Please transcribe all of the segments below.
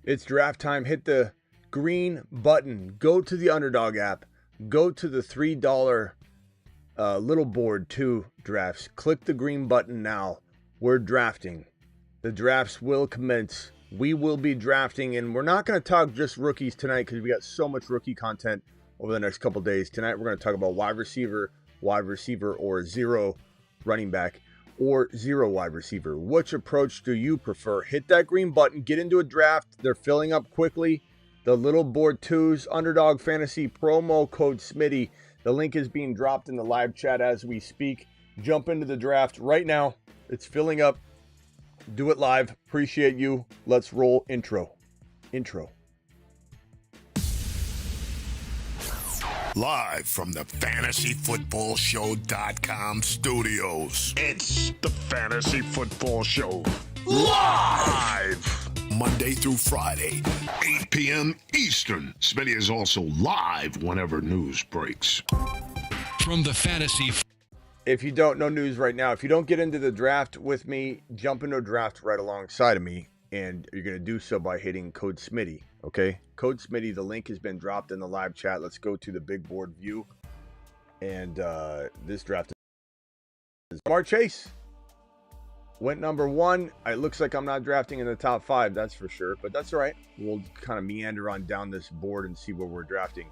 It's draft time. Hit the green button. Go to the Underdog app. Go to the $3 little board 2 drafts. Click the green button now. We're drafting. The drafts will commence. We will be drafting, and we're not going to talk just rookies tonight because we got so much rookie content over the next couple days. Tonight, we're going to talk about wide receiver, or zero running back, or zero wide receiver. Which approach do you prefer? Hit that green button. Get into a draft. They're filling up quickly. The little board 2s, Underdog Fantasy, promo code Smitty. The link is being dropped in the live chat as we speak. Jump into the draft right now. It's filling up. Do it live. Appreciate you. Let's roll intro. Live from the FantasyFootballShow.com studios. It's the Fantasy Football Show. Live! Monday through Friday, 8 p.m. Eastern. Smitty is also live whenever news breaks. From the Fantasy. If you don't know news right now, if you don't get into the draft with me, jump into a draft right alongside of me. And you're going to do so by hitting code Smitty, okay? Code Smitty, the link has been dropped in the live chat. Let's go to the big board view. And this draft is Jamar Chase. Went number 1. It looks like I'm not drafting in the top 5, that's for sure. But that's all right. We'll kind of meander on down this board and see where we're drafting.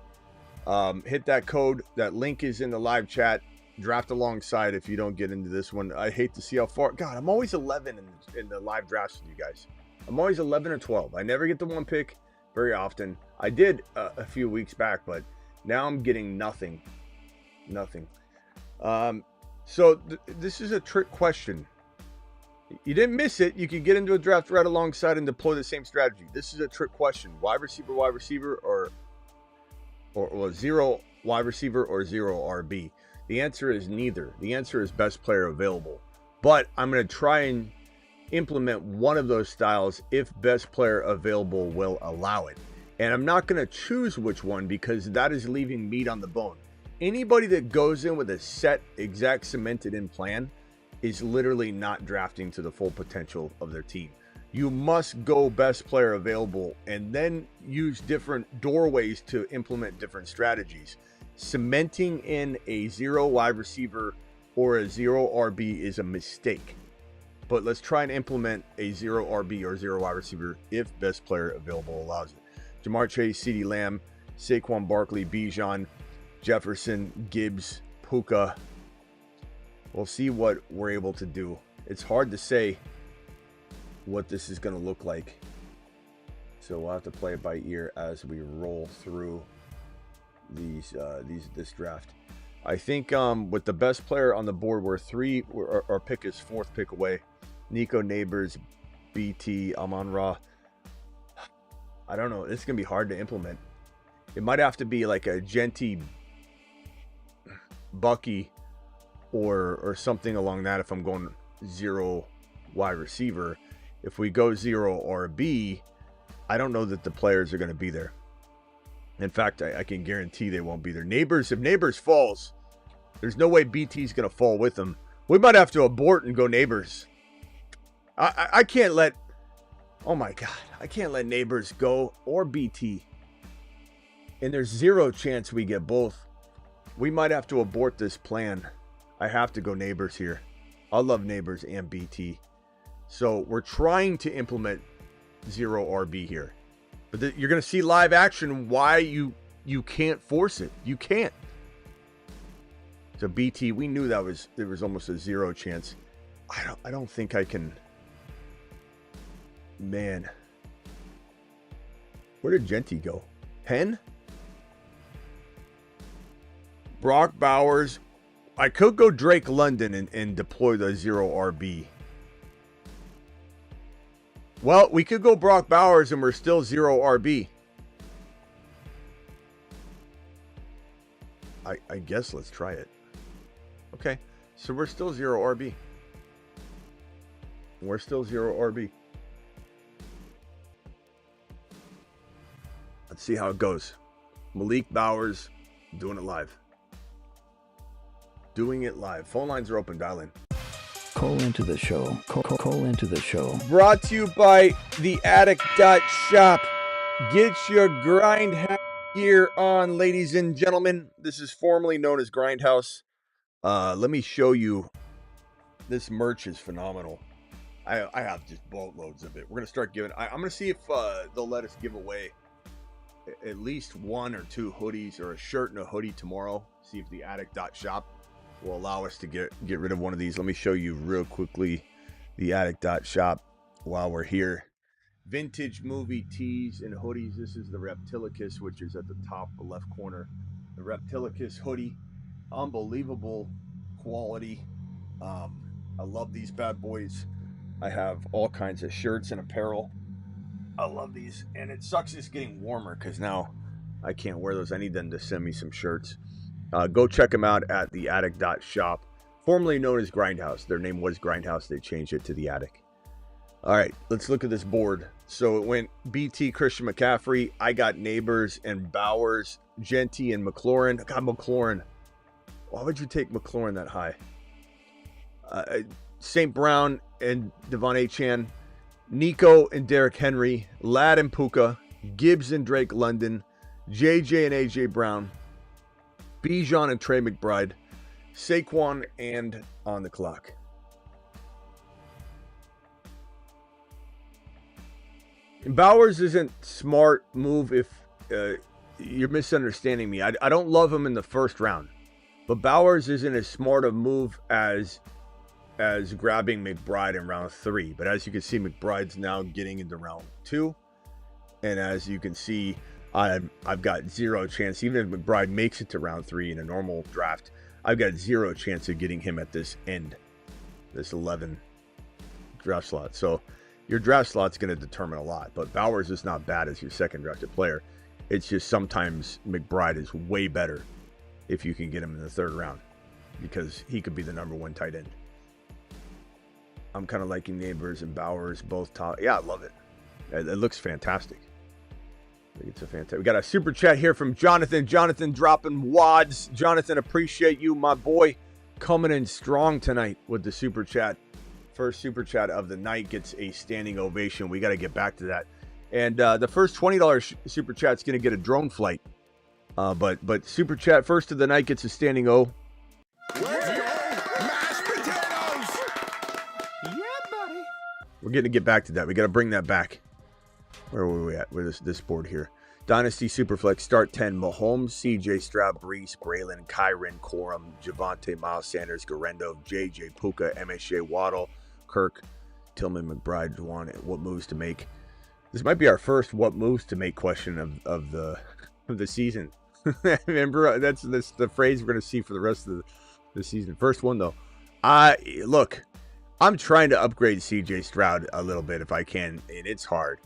Hit that code. That link is in the live chat. Draft alongside if you don't get into this one. I hate to see how far. God, I'm always 11 in the live drafts with you guys. I'm always 11 or 12. I never get the 1 pick very often. I did a few weeks back, but now I'm getting nothing. So this is a trick question. You didn't miss it. You could get into a draft right alongside and deploy the same strategy. This is a trick question. Wide receiver, or zero wide receiver or zero RB. The answer is neither. The answer is best player available. But I'm going to try and implement one of those styles if best player available will allow it. And I'm not going to choose which one because that is leaving meat on the bone. Anybody that goes in with a set, exact, cemented in plan is literally not drafting to the full potential of their team. You must go best player available and then use different doorways to implement different strategies. Cementing in a zero wide receiver or a zero RB is a mistake. But let's try and implement a zero RB or zero wide receiver if best player available allows it. Jamar Chase, CeeDee Lamb, Saquon Barkley, Bijan, Jefferson, Gibbs, Puka. We'll see what we're able to do. It's hard to say what this is going to look like. So we'll have to play it by ear as we roll through this draft. I think with the best player on the board, our pick is 4th pick away. Nico Neighbors, BT, Amon-Ra. I don't know. It's gonna be hard to implement. It might have to be like a Genty, Bucky, or something along that. If I'm going zero wide receiver, if we go zero RB, I don't know that the players are going to be there. In fact, I can guarantee they won't be there. If Neighbors falls, there's no way BT's going to fall with them. We might have to abort and go Neighbors. I can't let, oh my God, I can't let Neighbors go or BT. And there's zero chance we get both. We might have to abort this plan. I have to go Neighbors here. I love Neighbors and BT. So we're trying to implement zero RB here. But you're going to see live action why you can't force it. You can't. So BT, we knew there was almost a zero chance. I don't think I can. Man. Where did Genty go? Penn? Brock Bowers. I could go Drake London and deploy the zero RB. Well, we could go Brock Bowers and we're still zero RB. I guess let's try it. Okay, so we're still zero RB. We're still zero RB. Let's see how it goes. Malik Bowers doing it live. Doing it live. Phone lines are open. Dial in. Call into the show. Call into the show. Brought to you by theattic.shop. Get your grind gear on, ladies and gentlemen. This is formerly known as Grindhouse. Let me show you. This merch is phenomenal. I have just boatloads of it. We're going to start giving. I'm going to see if they'll let us give away at least 1 or 2 hoodies or a shirt and a hoodie tomorrow. See if the attic.shop will allow us to get rid of one of these. Let me show you real quickly the attic.shop while we're here. Vintage movie tees and hoodies. This is the Reptilicus, which is at the top left corner. The Reptilicus hoodie, unbelievable quality. I love these bad boys. I have all kinds of shirts and apparel. I love these, and it sucks it's getting warmer because now I can't wear those. I need them to send me some shirts. Go check them out at the attic.shop, formerly known as Grindhouse. Their name was Grindhouse. They changed it to the Attic. All right, let's look at this board. So it went BT, Christian McCaffrey. I got Neighbors and Bowers, Genty and McLaurin. I got McLaurin. Why would you take McLaurin that high? St. Brown and Devon Achane. Nico and Derrick Henry, Ladd and Puka, Gibbs and Drake London, JJ and AJ Brown, Bijan and Trey McBride, Saquon and on the clock. And Bowers isn't smart move if you're misunderstanding me. I don't love him in the first round, but Bowers isn't as smart a move as grabbing McBride in round 3. But as you can see, McBride's now getting into round 2. And as you can see, I've got 0 chance. Even if McBride makes it to round 3 in a normal draft, I've got 0 chance of getting him at this end, this 11 draft slot. So your draft slot's going to determine a lot. But Bowers is not bad as your second drafted player. It's just sometimes McBride is way better if you can get him in the 3rd round, because he could be the number 1 tight end. I'm kind of liking Neighbors and Bowers both top. Yeah, I love it. It looks fantastic. I think it's a fantastic. We got a super chat here from Jonathan. Jonathan dropping wads. Jonathan, appreciate you, my boy, coming in strong tonight with the super chat. First super chat of the night gets a standing ovation. We got to get back to that. And the first $20 super chat's going to get a drone flight. But super chat first of the night gets a standing O. We're going to get back to that. We got to bring that back. Where were we at? Where's this board here? Dynasty Superflex, start 10. Mahomes, CJ Stroud, Brees, Braylon, Kyron, Corum, Javonte, Miles Sanders, Garendo, JJ, Puka, MSJ, Waddle, Kirk, Tillman, McBride, Juwan. What moves to make? This might be our first what moves to make question of the season. Remember, that's the phrase we're going to see for the rest of the season. First one, though. Look. I'm trying to upgrade CJ Stroud a little bit if I can, and it's hard.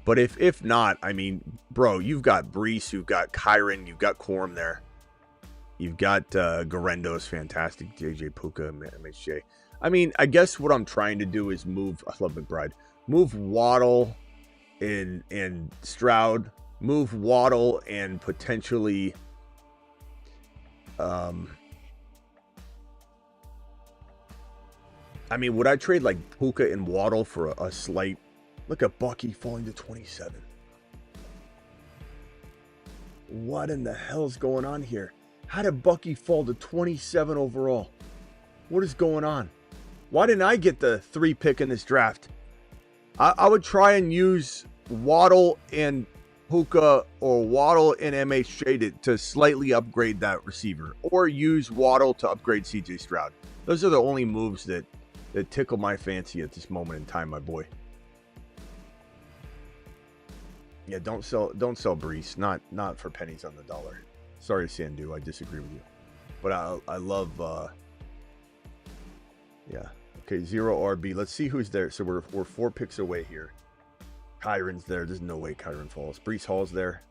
But if not, I mean, bro, you've got Brees, you've got Kyron, you've got Corum there. You've got Garendo's fantastic, JJ Puka, MHJ. I mean, I guess what I'm trying to do is move, I love McBride, move Waddle and Stroud, move Waddle and potentially I mean, would I trade like Puka and Waddle for a slight? Look at Bucky falling to 27. What in the hell's going on here? How did Bucky fall to 27 overall? What is going on? Why didn't I get the 3 pick in this draft? I would try and use Waddle and Puka or Waddle and MHJ to slightly upgrade that receiver, or use Waddle to upgrade CJ Stroud. Those are the only moves that tickle my fancy at this moment in time, my boy. Yeah, don't sell Brees. Not for pennies on the dollar. Sorry, Sandu, I disagree with you. But I love yeah. Okay, 0 RB. Let's see who's there. So we're 4 picks away here. Kyron's there. There's no way Kyron falls. Brees Hall's there.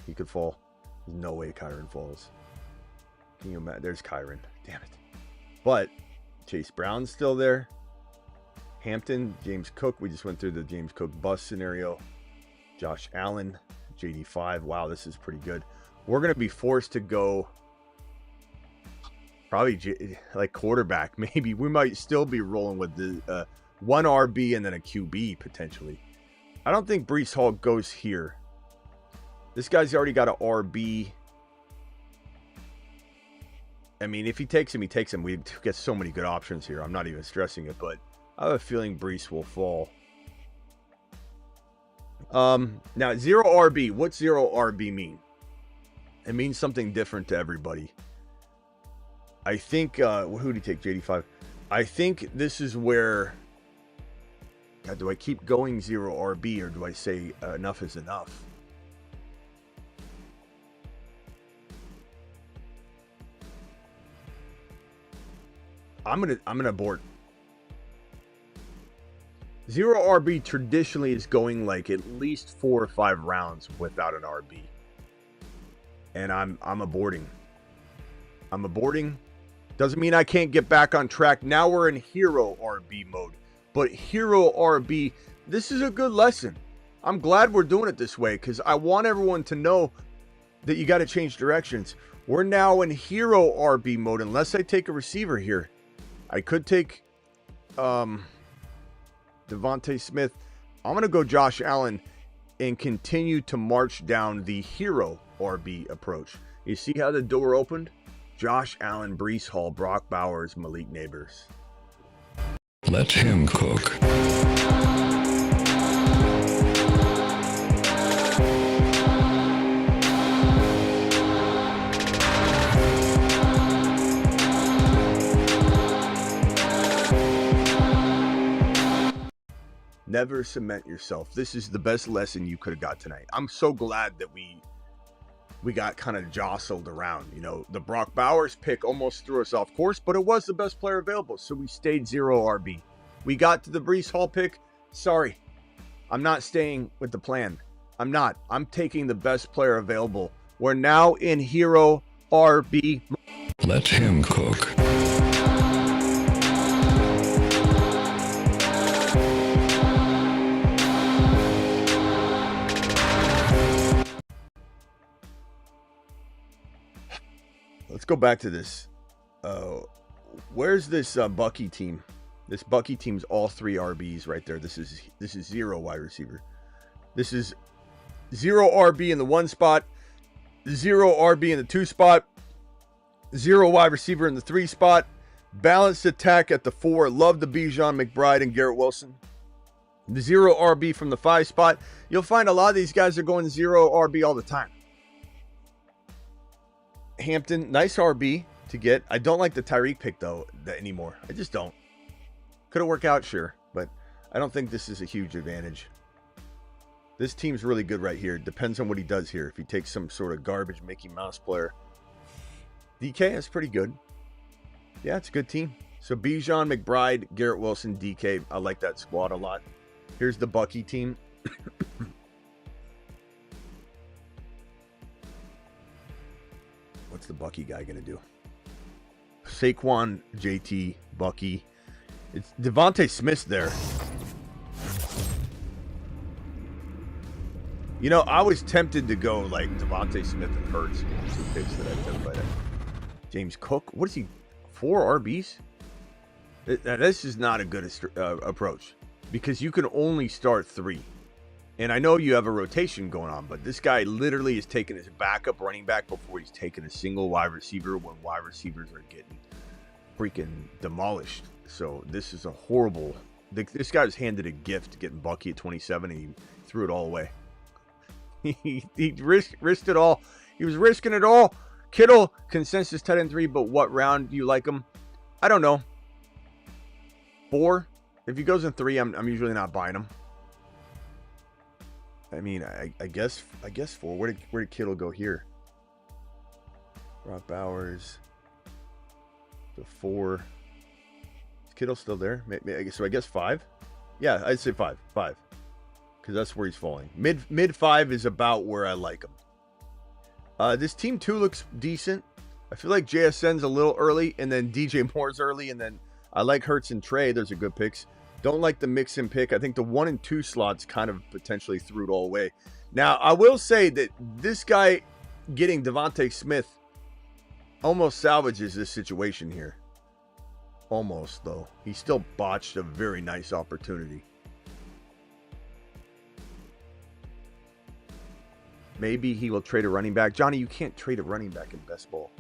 He could fall. There's no way Kyron falls. Can you imagine? There's Kyron. Damn it. But Chase Brown's still there. Hampton, James Cook. We just went through the James Cook bust scenario. Josh Allen, JD5. Wow, this is pretty good. We're going to be forced to go Probably like quarterback. Maybe we might still be rolling with the one RB and then a QB potentially. I don't think Brees Hall goes here. This guy's already got an RB. I mean, if he takes him, he takes him. We get so many good options here. I'm not even stressing it, but I have a feeling Brees will fall. Now, 0 RB. What's 0 RB mean? It means something different to everybody. I think, who did he take? JD5. I think this is where, God, do I keep going 0 RB or do I say enough is enough? I'm gonna abort. 0 RB traditionally is going like at least 4 or 5 rounds without an RB. And I'm aborting. I'm aborting. Doesn't mean I can't get back on track. Now we're in hero RB mode. But hero RB, this is a good lesson. I'm glad we're doing it this way because I want everyone to know that you got to change directions. We're now in hero RB mode unless I take a receiver here. I could take Devontae Smith. I'm going to go Josh Allen and continue to march down the hero RB approach. You see how the door opened? Josh Allen, Brees Hall, Brock Bowers, Malik Neighbors. Let him cook. Never cement yourself. This is the best lesson you could have got tonight. I'm so glad that we got kind of jostled around. You know, the Brock Bowers pick almost threw us off course, but it was the best player available, so we stayed 0 RB. We got to the Brees Hall pick. Sorry, I'm not staying with the plan. I'm not. I'm taking the best player available. We're now in hero RB. Let him cook. Let's go back to this. Where's this Bucky team? This Bucky team's all 3 RBs right there. This is 0 wide receiver. This is 0 RB in the 1 spot, 0 RB in the 2 spot, 0 wide receiver in the 3 spot, balanced attack at the 4. Love the Bijan, McBride, and Garrett Wilson. The 0 RB from the 5 spot. You'll find a lot of these guys are going 0 RB all the time. Hampton, nice RB to get. I don't like the Tyreek pick though anymore. I just don't. Could have worked out, sure, but I don't think this is a huge advantage. This team's really good right here. Depends on what he does here. If he takes some sort of garbage Mickey Mouse player. DK, that's pretty good. Yeah, it's a good team. So Bijan, McBride, Garrett Wilson, DK. I like that squad a lot. Here's the Bucky team. What's the Bucky guy going to do? Saquon, JT, Bucky. It's Devontae Smith there. You know, I was tempted to go like Devontae Smith and Hurts. 2 picks that I took by that. James Cook. What is he? 4 RBs? This is not a good approach because you can only start 3. And I know you have a rotation going on, but this guy literally is taking his backup running back before he's taking a single wide receiver when wide receivers are getting freaking demolished. So this is a horrible... This guy was handed a gift getting Bucky at 27 and he threw it all away. he risked it all. He was risking it all. Kittle, consensus 10-3, but what round do you like him? I don't know. 4? If he goes in 3, I'm usually not buying him. I mean, I guess 4. Where did Kittle go here? Brock Bowers. The 4. Is Kittle still there? So I guess 5. Yeah, I'd say 5. 5, because that's where he's falling. Mid 5 is about where I like him. This team 2 looks decent. I feel like JSN's a little early, and then DJ Moore's early, and then I like Hurts and Trey. Those are good picks. Don't like the mix and pick. I think the 1 and 2 slots kind of potentially threw it all away. Now, I will say that this guy getting Devontae Smith almost salvages this situation here. Almost, though. He still botched a very nice opportunity. Maybe he will trade a running back. Johnny, you can't trade a running back in best ball.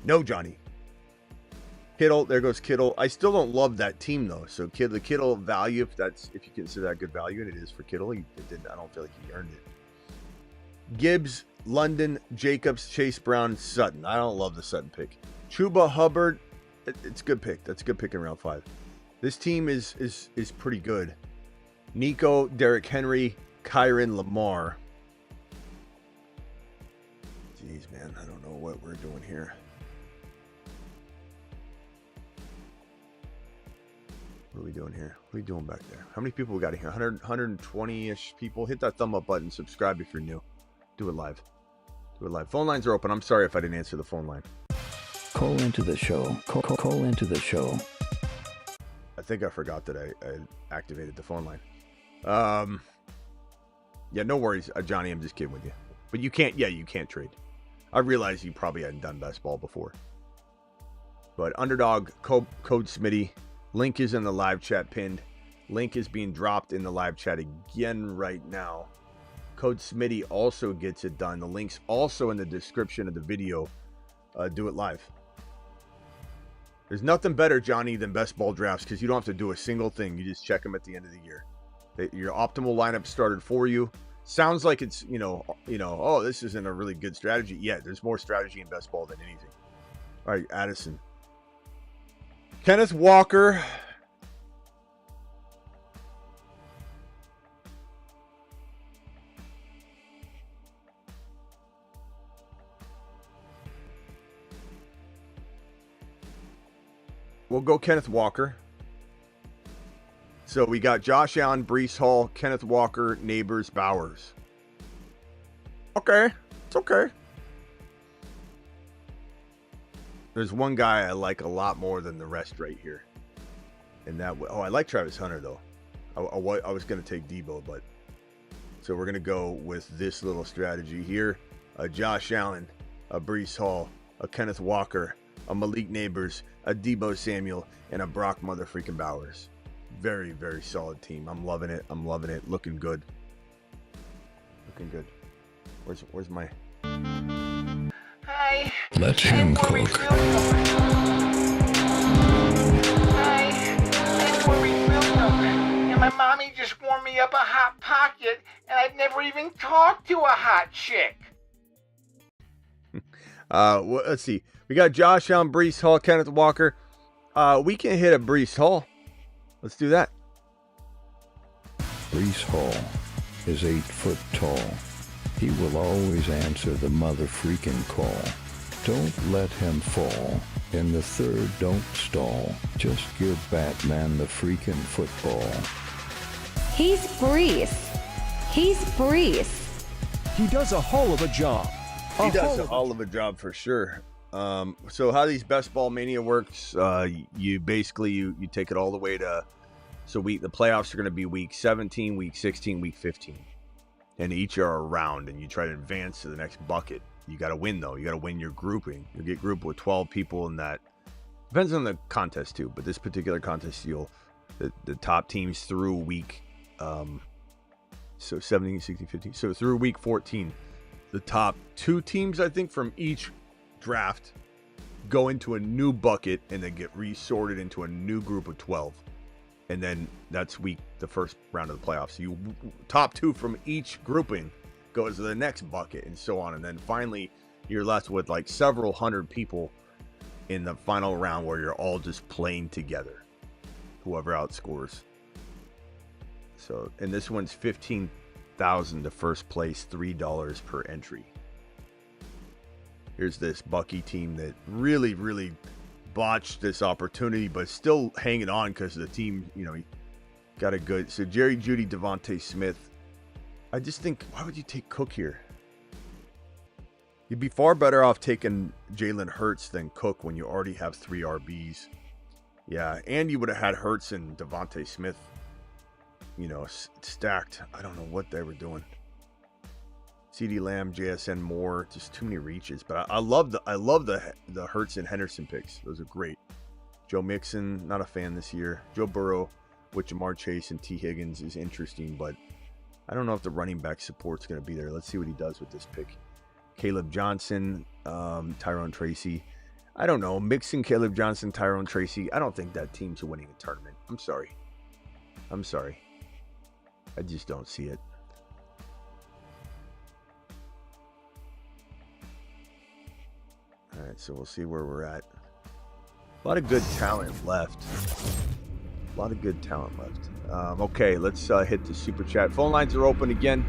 No, Johnny. Kittle, there goes Kittle. I still don't love that team, though. So the Kittle value, if you consider that good value, and it is for Kittle, I don't feel like he earned it. Gibbs, London, Jacobs, Chase Brown, Sutton. I don't love the Sutton pick. Chuba Hubbard, it's a good pick. That's a good pick in round 5. This team is pretty good. Nico, Derrick Henry, Kyron, Lamar. Jeez, man, I don't know what we're doing here. What are we doing here? What are we doing back there? How many people we got in here? 120-ish people. Hit that thumb up button. Subscribe if you're new. Do it live. Do it live. Phone lines are open. I'm sorry if I didn't answer the phone line. Call into the show. Call into the show. I think I forgot that I activated the phone line. Yeah, no worries, Johnny. I'm just kidding with you. But you can't. Yeah, you can't trade. I realize you probably hadn't done best ball before. But Underdog, code Smitty. Link is in the live chat pinned. Link is being dropped in the live chat again right now. Code Smitty also gets it done. The link's also in the description of the video. Do it live. There's nothing better, Johnny, than best ball drafts because you don't have to do a single thing. You just check them at the end of the year. Your optimal lineup started for you. Sounds like it's, oh, this isn't a really good strategy. Yeah, there's more strategy in best ball than anything. All right, Addison. Kenneth Walker. We'll go Kenneth Walker. So we got Josh Allen, Breece Hall, Kenneth Walker, Neighbors, Bowers. Okay. It's okay. There's one guy I like a lot more than the rest right here. And I like Travis Hunter, though. I was going to take Debo, but... So we're going to go with this little strategy here. A Josh Allen, a Breece Hall, a Kenneth Walker, a Malik Neighbors, a Debo Samuel, and a Brock motherfreaking Bowers. Very, very solid team. I'm loving it. I'm loving it. Looking good. Looking good. Where's my... Hi. Let him cook. Hi. I'm Maurice Wilson. And my mommy just warmed me up a hot pocket, and I've never even talked to a hot chick. Let's see. We got Josh Allen, Breece Hall, Kenneth Walker. We can hit a Breece Hall. Let's do that. Breece Hall is 8 foot tall. He will always answer the mother freaking call. Don't let him fall. In the third, don't stall. Just give Batman the freaking football. He's Breece. He's Breece. He does a hell of a job. He does a hell of a job for sure. So how these best ball mania works, you basically you take it all the way to, so the playoffs are going to be week 17, week 16, week 15, and each are a round, and you try to advance to the next bucket. You got to win though. You got to win your grouping. You get grouped with 12 people in that. Depends on the contest too, but this particular contest, the top teams through week, so 17, 16, 15. So through week 14, the top 2 teams, I think, from each draft go into a new bucket and then get resorted into a new group of 12, and then that's the first round of the playoffs. So you top 2 from each grouping goes to the next bucket, and so on, and then finally you're left with like several hundred people in the final round where you're all just playing together, whoever outscores. So, and this one's $15,000 to first place, $3 per entry. Here's this Bucky team that really, really botched this opportunity, but still hanging on because the team, he got a good. So Jerry Jeudy, Devontae Smith. I just think, why would you take Cook here? You'd be far better off taking Jalen Hurts than Cook when you already have 3 RBs. Yeah, and you would have had Hurts and Devontae Smith, stacked. I don't know what they were doing. CD Lamb, JSN Moore, just too many reaches. But I love the Hurts and Henderson picks. Those are great. Joe Mixon, not a fan this year. Joe Burrow with Jamar Chase and T. Higgins is interesting, but I don't know if the running back support's going to be there. Let's see what he does with this pick. Caleb Johnson, Tyrone Tracy. I don't know. Mixon, Caleb Johnson, Tyrone Tracy. I don't think that team's winning a tournament. I'm sorry. I just don't see it. All right, so we'll see where we're at. A lot of good talent left. Okay, let's hit the super chat. Phone lines are open again.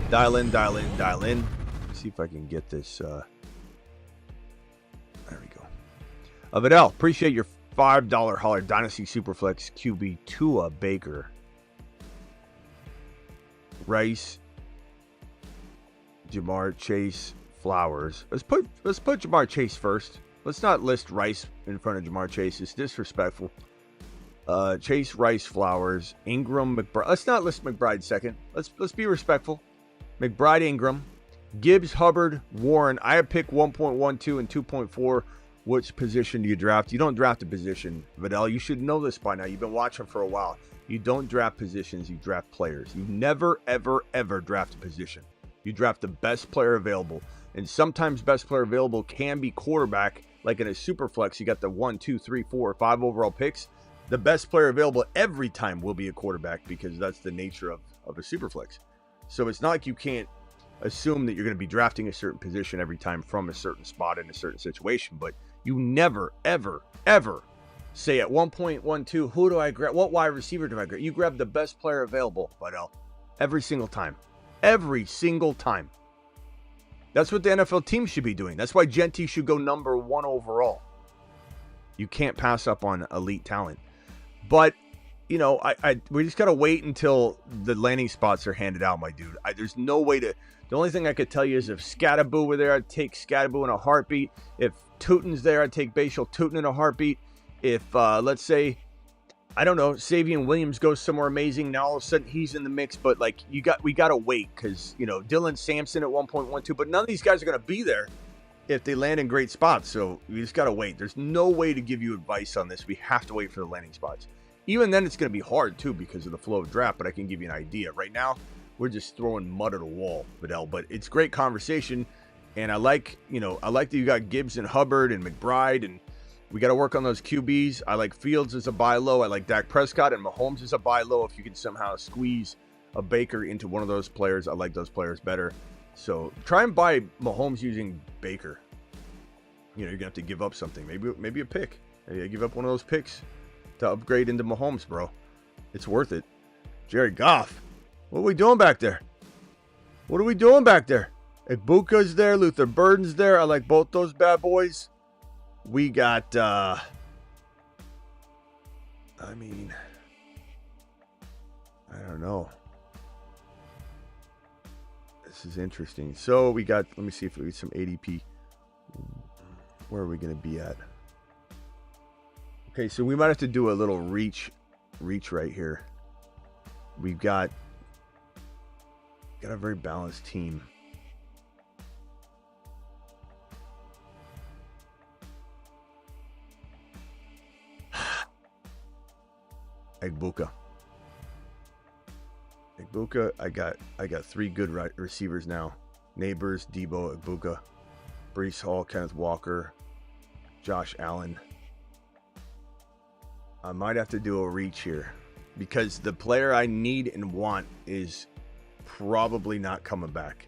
Dial in. Let's see if I can get this. There we go. Vidal, appreciate your $5 holler. Dynasty Superflex QB Tua Baker. Rice, Jamar Chase, Flowers. Let's put Jamar Chase first. Let's not list Rice in front of Jamar Chase. It's disrespectful. Chase, Rice, Flowers, Ingram, McBride. Let's not list McBride second. Let's be respectful. McBride, Ingram, Gibbs, Hubbard, Warren. I have picked 1.12 and 2.4. Which position do you draft? You don't draft a position, Vidal. You should know this by now. You've been watching for a while. You don't draft positions. You draft players. You never, ever, ever draft a position. You draft the best player available. And sometimes best player available can be quarterback. Like in a super flex, you got the 1, 2, 3, 4, 5 overall picks. The best player available every time will be a quarterback because that's the nature of a super flex. So it's not like you can't assume that you're going to be drafting a certain position every time from a certain spot in a certain situation. But you never, ever, ever say at 1.12, who do I grab? What wide receiver do I grab? You grab the best player available, Vidal. Every single time. Every single time. That's what the NFL team should be doing. That's why Genty should go number 1 overall. You can't pass up on elite talent. But, you know, we just got to wait until the landing spots are handed out, my dude. There's no way to... The only thing I could tell you is if Scattaboo were there, I'd take Scattaboo in a heartbeat. If Tootin's there, I'd take Bashal Tootin in a heartbeat. If, let's say, I don't know, Savion Williams goes somewhere amazing, now all of a sudden he's in the mix. But, like, we got to wait because, you know, Dylan Sampson at 1.12. But none of these guys are going to be there if they land in great spots. So we just got to wait. There's no way to give you advice on this. We have to wait for the landing spots. Even then, it's going to be hard, too, because of the flow of draft. But I can give you an idea. Right now, we're just throwing mud at a wall, Vidal. But it's great conversation. And I like that you got Gibbs and Hubbard and McBride. And we got to work on those QBs. I like Fields as a buy low. I like Dak Prescott and Mahomes as a buy low. If you can somehow squeeze a Baker into one of those players, I like those players better. So try and buy Mahomes using Baker. You know, you're going to have to give up something. Maybe a pick. Maybe give up one of those picks to upgrade into Mahomes, bro. It's worth it. Jared Goff. What are we doing back there? Igbuka's there. Luther Burden's there. I like both those bad boys. We got, I don't know. This is interesting. So we got, let me see if we get some ADP. Where are we going to be at? Okay, so we might have to do a little reach right here. We've got a very balanced team. Igbuka, I got 3 good receivers now. Neighbors, Debo, Igbuka, Breece Hall, Kenneth Walker, Josh Allen. I might have to do a reach here because the player I need and want is probably not coming back.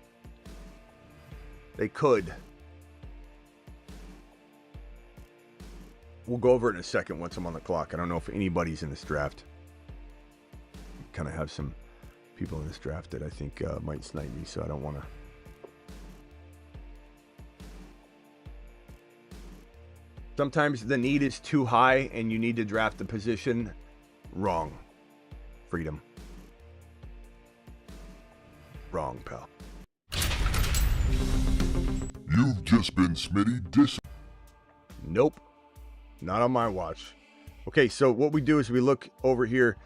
They could. We'll go over it in a second once I'm on the clock. I don't know if anybody's in this draft. Kind of have some people in this draft that I think might snipe me, so I don't want to. Sometimes the need is too high and you need to draft the position wrong. Freedom. Wrong, pal. You've just been Smitty Nope. Not on my watch. Okay, so what we do is we look over here.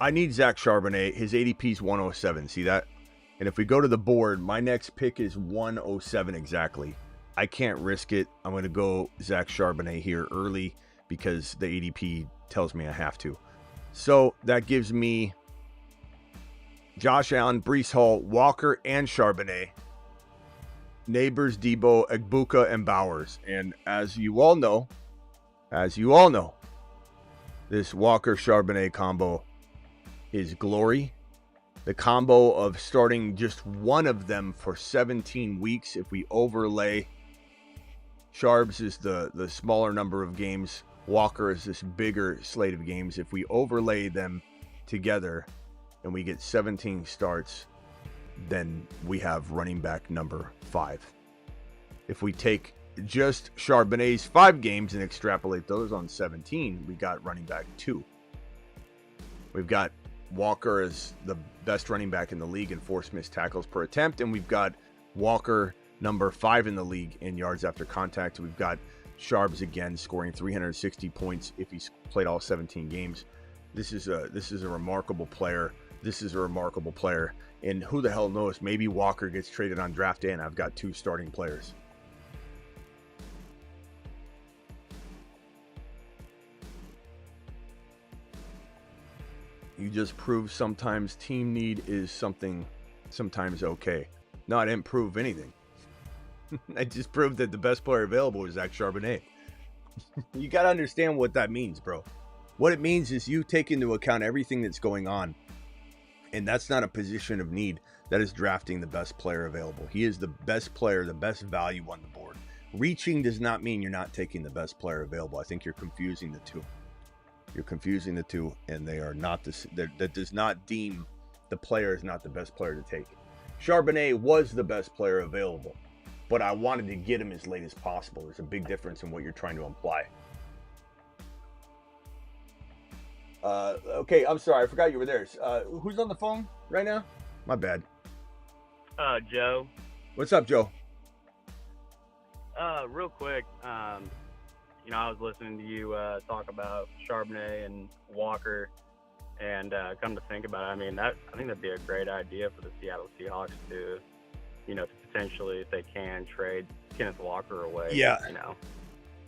I need Zach Charbonnet. His ADP is 107. See that? And if we go to the board, my next pick is 107 exactly. I can't risk it. I'm going to go Zach Charbonnet here early because the ADP tells me I have to. So that gives me Josh Allen, Breece Hall, Walker, and Charbonnet. Neighbors, Debo, Egbuka, and Bowers. And as you all know, this Walker-Charbonnet combo is glory. The combo of starting just one of them for 17 weeks, if we overlay, Charbs is the smaller number of games. Walker is this bigger slate of games. If we overlay them together and we get 17 starts, then we have running back number 5. If we take just Charbonnet's 5 games and extrapolate those on 17, we got running back 2. We've got Walker as the best running back in the league in forced missed tackles per attempt, and we've got Walker number 5 in the league in yards after contact. We've got Charbs again scoring 360 points if he's played all 17 games. This is a remarkable player. And who the hell knows? Maybe Walker gets traded on draft day, and I've got 2 starting players. You just prove sometimes team need is something sometimes okay. No, I didn't prove anything. I just proved that the best player available is Zach Charbonnet. You got to understand what that means, bro. What it means is you take into account everything that's going on. And that's not a position of need. That is drafting the best player available. He is the best player, the best value on the board. Reaching does not mean you're not taking the best player available. I think you're confusing the two. And they are not this. That does not deem the player is not the best player to take. Charbonnet was the best player available, but I wanted to get him as late as possible. There's a big difference in what you're trying to imply. Okay, I'm sorry, I forgot you were there. Who's on the phone right now? My bad. Joe. What's up, Joe? Real quick, I was listening to you talk about Charbonnet and Walker, and come to think about it, I think that'd be a great idea for the Seattle Seahawks to potentially, if they can, trade Kenneth Walker away. Yeah.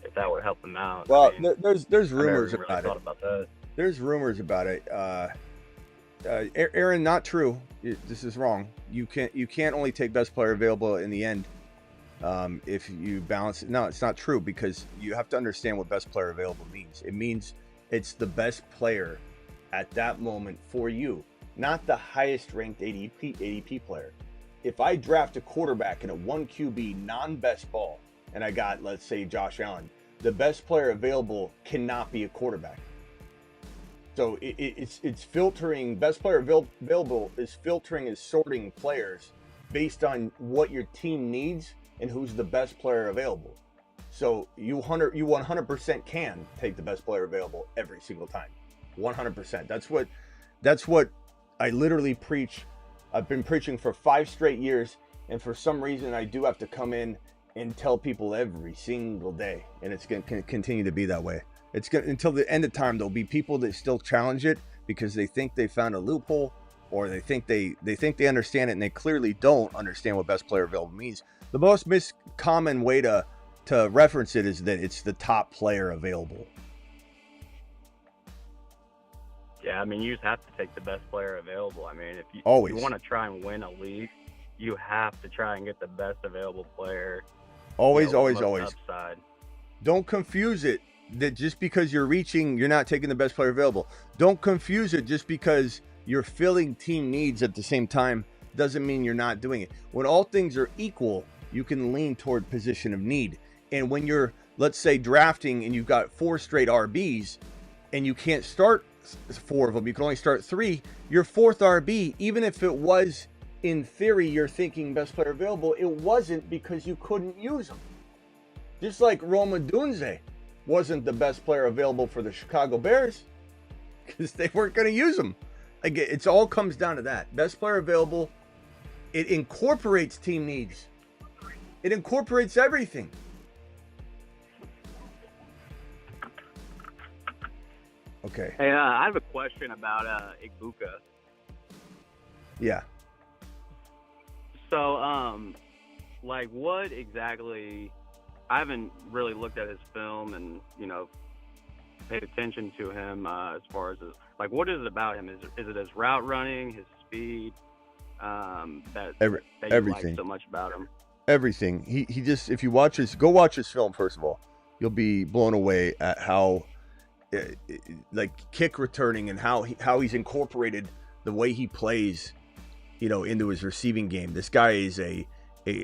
If that would help them out. Well, there's rumors really about it. About that. There's rumors about it. Aaron, not true. This is wrong. You can't only take best player available in the end. If you balance it. No, it's not true, because you have to understand what best player available means. It means it's the best player at that moment for you, not the highest ranked ADP player. If I draft a quarterback in a 1 QB non-best ball and I got, let's say, Josh Allen, the best player available cannot be a quarterback. So it's filtering. Best player available is filtering and sorting players based on what your team needs and who's the best player available. So you 100% can take the best player available every single time. 100%. That's what I literally preach. I've been preaching for 5 straight years, and for some reason I do have to come in and tell people every single day, and it's going to continue to be that way. It's going until the end of time. There'll be people that still challenge it because they think they found a loophole, or they think they understand it, and they clearly don't understand what best player available means. The most common way to reference it is that it's the top player available. Yeah, you just have to take the best player available. If you want to try and win a league, you have to try and get the best available player. Always. Upside. Don't confuse it that just because you're reaching, you're not taking the best player available. Don't confuse it just because you're filling team needs at the same time doesn't mean you're not doing it. When all things are equal, you can lean toward position of need. And when you're, let's say, drafting and you've got 4 straight RBs and you can't start 4 of them, you can only start 3, your 4th RB, even if it was in theory you're thinking best player available, it wasn't, because you couldn't use them. Just like Roma Dunze wasn't the best player available for the Chicago Bears because they weren't going to use him. Again, it all comes down to that. Best player available, it incorporates team needs. It incorporates everything. Okay. Hey, I have a question about Egbuka. Yeah. So, like, what exactly? I haven't really looked at his film and paid attention to him as far as like, what is it about him? Is it his route running, his speed, that you everything. like so much about him? Everything. He just, if you watch go watch his film first of all, you'll be blown away at how like kick returning and how he's incorporated the way he plays, into his receiving game. This guy is a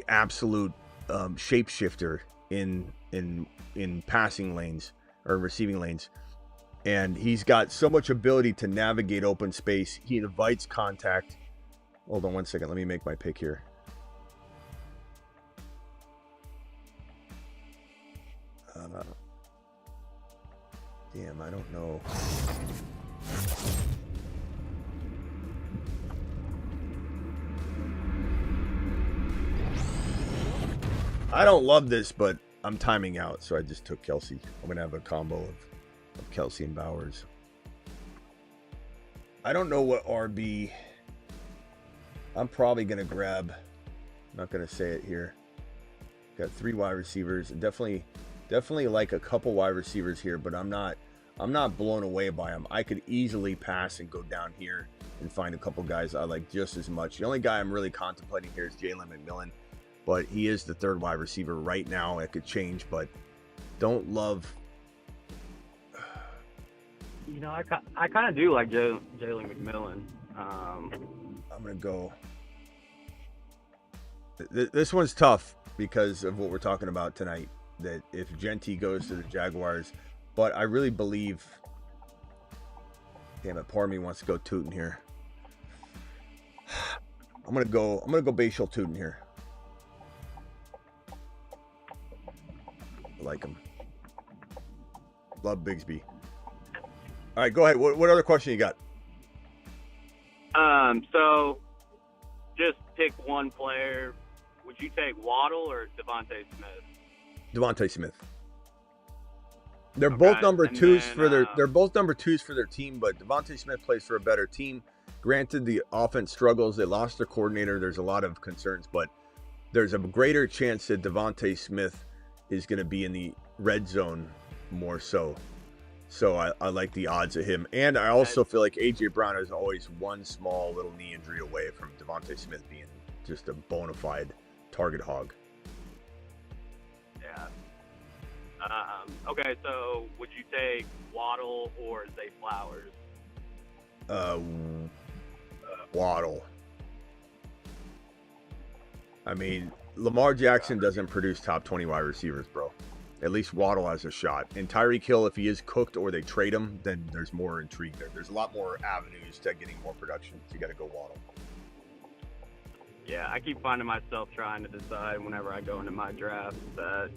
absolute shapeshifter in passing lanes or receiving lanes, and he's got so much ability to navigate open space. He invites contact. Hold on one second, let me make my pick here. Damn, I don't know. I don't love this, but I'm timing out, so I just took Kelsey. I'm going to have a combo of Kelsey and Bowers. I don't know what RB. I'm probably going to grab. I'm not going to say it here. Got 3 wide receivers. Definitely like a couple wide receivers here, but I'm not blown away by them. I could easily pass and go down here and find a couple guys I like just as much. The only guy I'm really contemplating here is Jalen McMillan, but he is the 3rd wide receiver right now. It could change, but don't love. I kind of do like Jalen McMillan. I'm gonna go. This one's tough because of what we're talking about tonight. That if Genty goes to the Jaguars, but I really believe. Damn it, part of me wants to go Tootin here. I'm gonna go Bashal Tootin here. I like him. Love Bigsby. All right, go ahead. What other question you got? So just pick one player. Would you take Waddle or Devontae Smith? Devontae Smith. They're both number twos for their. They're both number twos for their team, but Devontae Smith plays for a better team. Granted, the offense struggles. They lost their coordinator. There's a lot of concerns, but there's a greater chance that Devontae Smith is going to be in the red zone more so. So I like the odds of him, and I also feel like AJ Brown is always one small little knee injury away from Devontae Smith being just a bona fide target hog. Yeah. Okay, so would you take Waddle or Zay Flowers? Waddle. I mean, Lamar Jackson doesn't produce top 20 wide receivers, bro. At least Waddle has a shot. And Tyreek Hill, if he is cooked or they trade him, then there's more intrigue there. There's a lot more avenues to getting more production. So you got to go Waddle. Yeah, I keep finding myself trying to decide whenever I go into my draft that,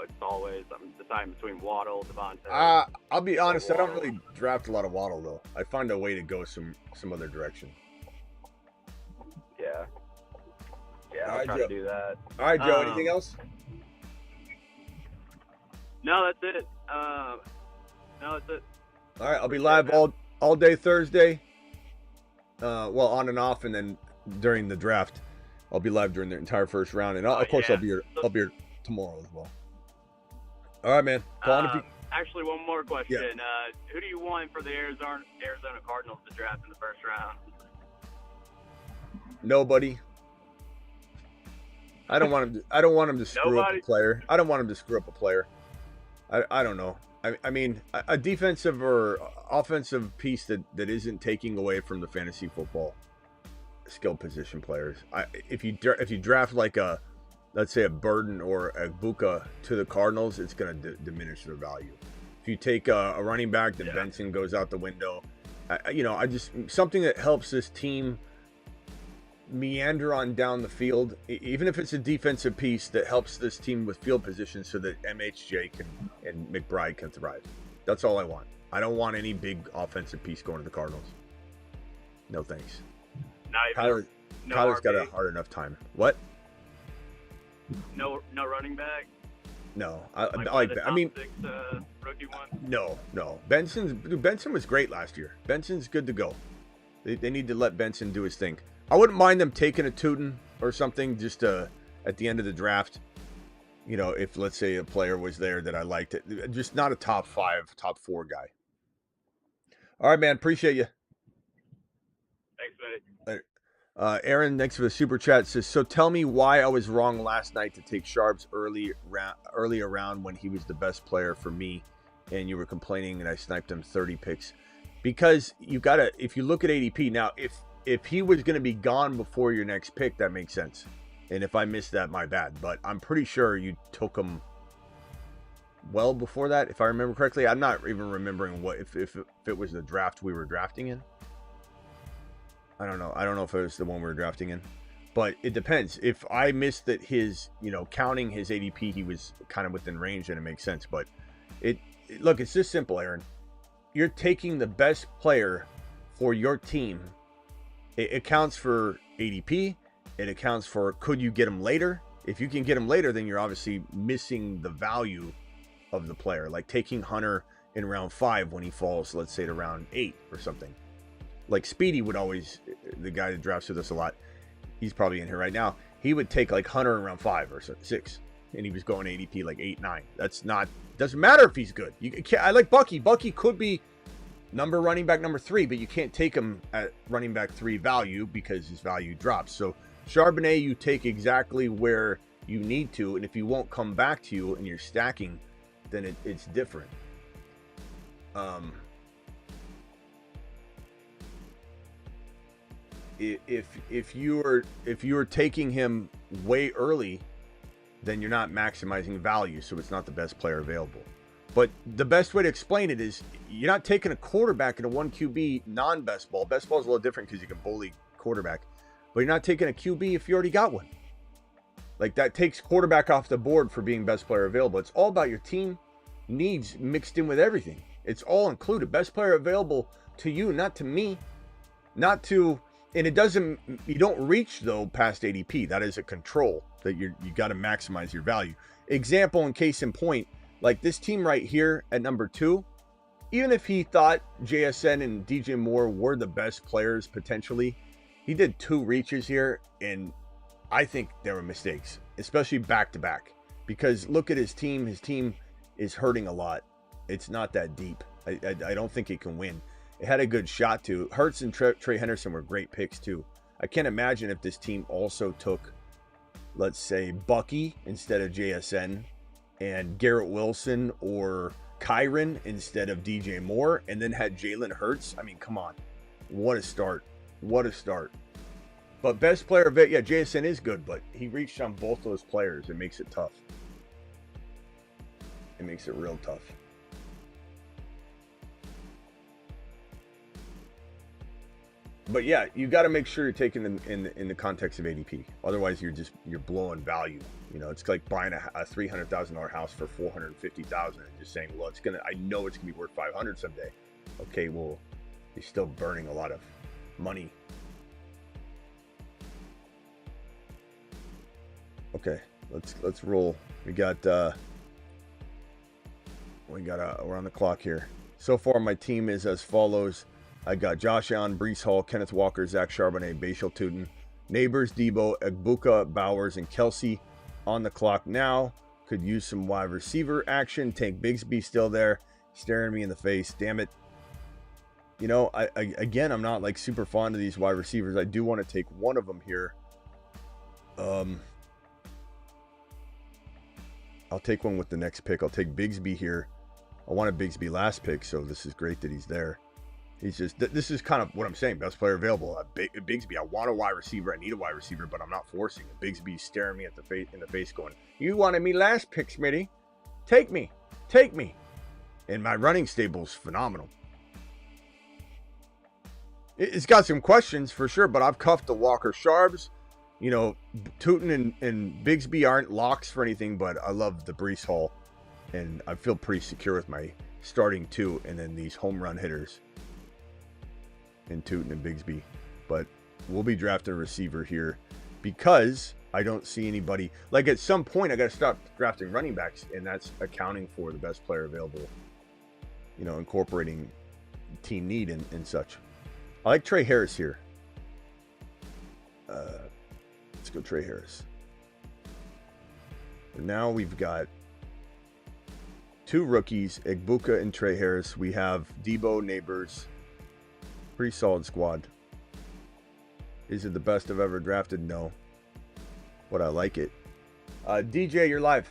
it's always I'm deciding between Waddle, Devontae. I'll be honest, I don't really draft a lot of Waddle, though. I find a way to go some other direction. Yeah. Yeah, I'll try to do that. All right, Joe, anything else? No, that's it. No, that's it. All right, I'll be live all day Thursday. Well, on and off, and then during the draft, I'll be live during the entire first round, and of course I'll be here tomorrow as well. All right, man. Actually, one more question. Yeah. Who do you want for the Arizona Cardinals to draft in the first round? Nobody. I don't want him to screw up a player. I don't want him to screw up a player. I don't know. I mean, a defensive or offensive piece that isn't taking away from the fantasy football skill position players. If you draft like let's say a Burden or a Buka to the Cardinals, it's going to diminish their value. If you take a running back, then Benson goes out the window. I just something that helps this team meander on down the field, even if it's a defensive piece that helps this team with field position so that MHJ and McBride can thrive. That's all I want. I don't want any big offensive piece going to the Cardinals. No thanks. Kyler's got a hard enough time. What? No running back? No. I mean, rookie one? No. Benson was great last year. Benson's good to go. They need to let Benson do his thing. I wouldn't mind them taking a Tootin or something, just at the end of the draft. You know, if let's say a player was there that I liked, it just not a top 5, top 4 guy. All right, man. Appreciate you. Thanks, Smitty. Aaron, thanks for the super chat. Says, so tell me why I was wrong last night to take Sharps early around when he was the best player for me, and you were complaining and I sniped him 30 picks. Because you gotta, if you look at ADP now, if he was gonna be gone before your next pick, that makes sense. And if I missed that, my bad. But I'm pretty sure you took him well before that, if I remember correctly. I'm not even remembering what if it was the draft we were drafting in. I don't know. I don't know if it was the one we were drafting in, but it depends. If I missed that his, you know, counting his ADP, he was kind of within range, and it makes sense. But look, it's just simple, Aaron. You're taking the best player for your team. It accounts for ADP. It accounts for, could you get him later? If you can get him later, then you're obviously missing the value of the player. Like taking Hunter in round 5 when he falls, let's say, to round 8 or something. Like Speedy would always, the guy that drafts with us a lot, he's probably in here right now. He would take like Hunter in round 5 or 6, and he was going ADP like 8, 9. That's not, doesn't matter if he's good. You can't. I like Bucky. Bucky could be running back number 3, but you can't take him at running back 3 value because his value drops. So Charbonnet, you take exactly where you need to, and if he won't come back to you and you're stacking, then it's different. If you're taking him way early, then you're not maximizing value, so it's not the best player available. But the best way to explain it is you're not taking a quarterback in a 1 QB non-best ball. Best ball is a little different because you can bully quarterback, but you're not taking a QB if you already got one. Like, that takes quarterback off the board for being best player available. It's all about your team needs mixed in with everything. It's all included. Best player available to you, not to me, not to. And it doesn't, you don't reach though past ADP. That is a control that you got to maximize your value. Example, in case in point, like this team right here at number 2, even if he thought JSN and DJ Moore were the best players potentially, he did 2 reaches here, and I think there were mistakes, especially back to back. Because look at his team. His team is hurting a lot. It's not that deep. I don't think it can win. It had a good shot to. Hurts and Trey Henderson were great picks too. I can't imagine if this team also took, let's say, Bucky instead of JSN and Garrett Wilson or Kyron instead of DJ Moore, and then had Jalen Hurts. I mean, come on. What a start. What a start. But best player of it, yeah, JSN is good, but he reached on both those players. It makes it tough. It makes it real tough. But yeah, you got to make sure you're taking them in the context of ADP. Otherwise, you're blowing value. You know, it's like buying a $300,000 house for $450,000 and just saying, well, I know it's gonna be worth $500 someday. Okay, well, you're still burning a lot of money. Okay, let's roll. We're on the clock here. So far, my team is as follows. I got Josh Allen, Breece Hall, Kenneth Walker, Zach Charbonnet, Bashal Tootin, Neighbors, Debo, Egbuka, Bowers, and Kelsey on the clock now. Could use some wide receiver action. Tank Bigsby still there, staring me in the face. Damn it. You know, again, I'm not like super fond of these wide receivers. I do want to take one of them here. I'll take one with the next pick. I'll take Bigsby here. I wanted Bigsby last pick, so this is great that he's there. He's just, this is kind of what I'm saying. Best player available. Bigsby, I want a wide receiver. I need a wide receiver, but I'm not forcing it. Bigsby's staring me in the face going, you wanted me last pick, Smitty. Take me. Take me. And my running stable's phenomenal. It's got some questions for sure, but I've cuffed the Walker Sharps. You know, Tootin and Bigsby aren't locks for anything, but I love the Breece Hall. And I feel pretty secure with my starting 2 and then these home run hitters in Tootin and Bigsby. But we'll be drafting a receiver here because I don't see anybody. Like, at some point, I got to stop drafting running backs, and that's accounting for the best player available, you know, incorporating team need and such. I like Trey Harris here. Let's go Trey Harris. And now we've got 2 rookies, Egbuka and Trey Harris. We have Debo, Neighbors. Pretty solid squad. Is it the best I've ever drafted? No. But I like it. DJ, you're live.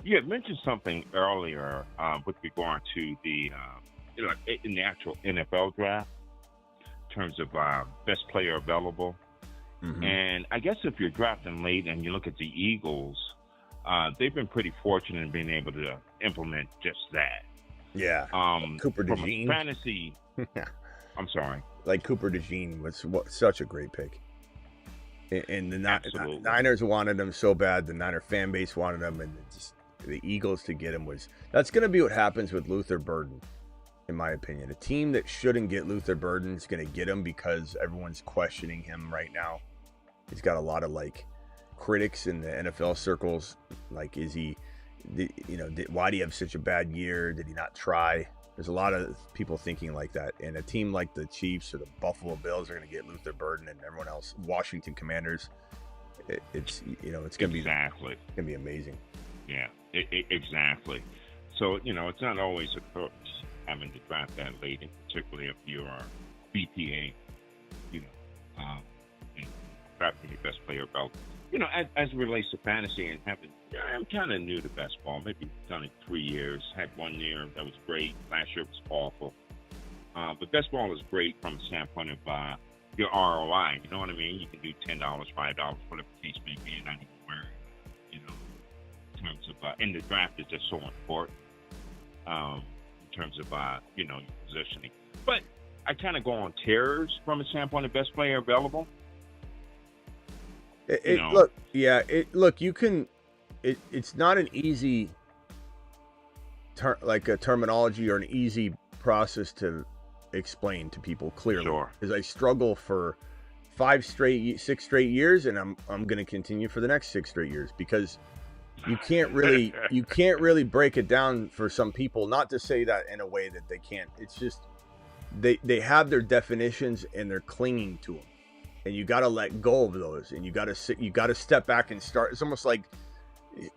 You had mentioned something earlier with regard to the in the actual NFL draft in terms of best player available. Mm-hmm. And I guess if you're drafting late and you look at the Eagles, they've been pretty fortunate in being able to implement just that. Yeah. Cooper from DeJean. a fantasy. I'm sorry. Like Cooper DeJean was such a great pick. And the Niners wanted him so bad. The Niner fan base wanted him, and just the Eagles to get him that's going to be what happens with Luther Burden, in my opinion. A team that shouldn't get Luther Burden is going to get him because everyone's questioning him right now. He's got a lot of critics in the NFL circles. Like, is he, why do you have such a bad year? Did he not try? There's a lot of people thinking like that. And a team like the Chiefs or the Buffalo Bills are going to get Luther Burden, and everyone else, Washington Commanders. It's going to be exactly. It's going to be amazing. Yeah, exactly. So, it's not always a curse having to draft that late, and particularly if you're BPA, and drafting your best player about. As it relates to fantasy and I'm kind of new to best ball. Maybe done it 3 years. Had 1 year that was great. Last year was awful. But best ball is great from the standpoint of your ROI. You know what I mean? You can do $10, $5, whatever the case may be, and not even worry. In terms of and the draft is just so important. In terms of your positioning. But I kind of go on tears from a standpoint of best player available. You can. It's not an easy, terminology or an easy process to explain to people clearly. Sure. Because I struggle for 6 straight years, and I'm going to continue for the next 6 straight years because you can't really break it down for some people. Not to say that in a way that they can't. It's just they have their definitions and they're clinging to them. And you got to let go of those, and you got to step back and start. It's almost like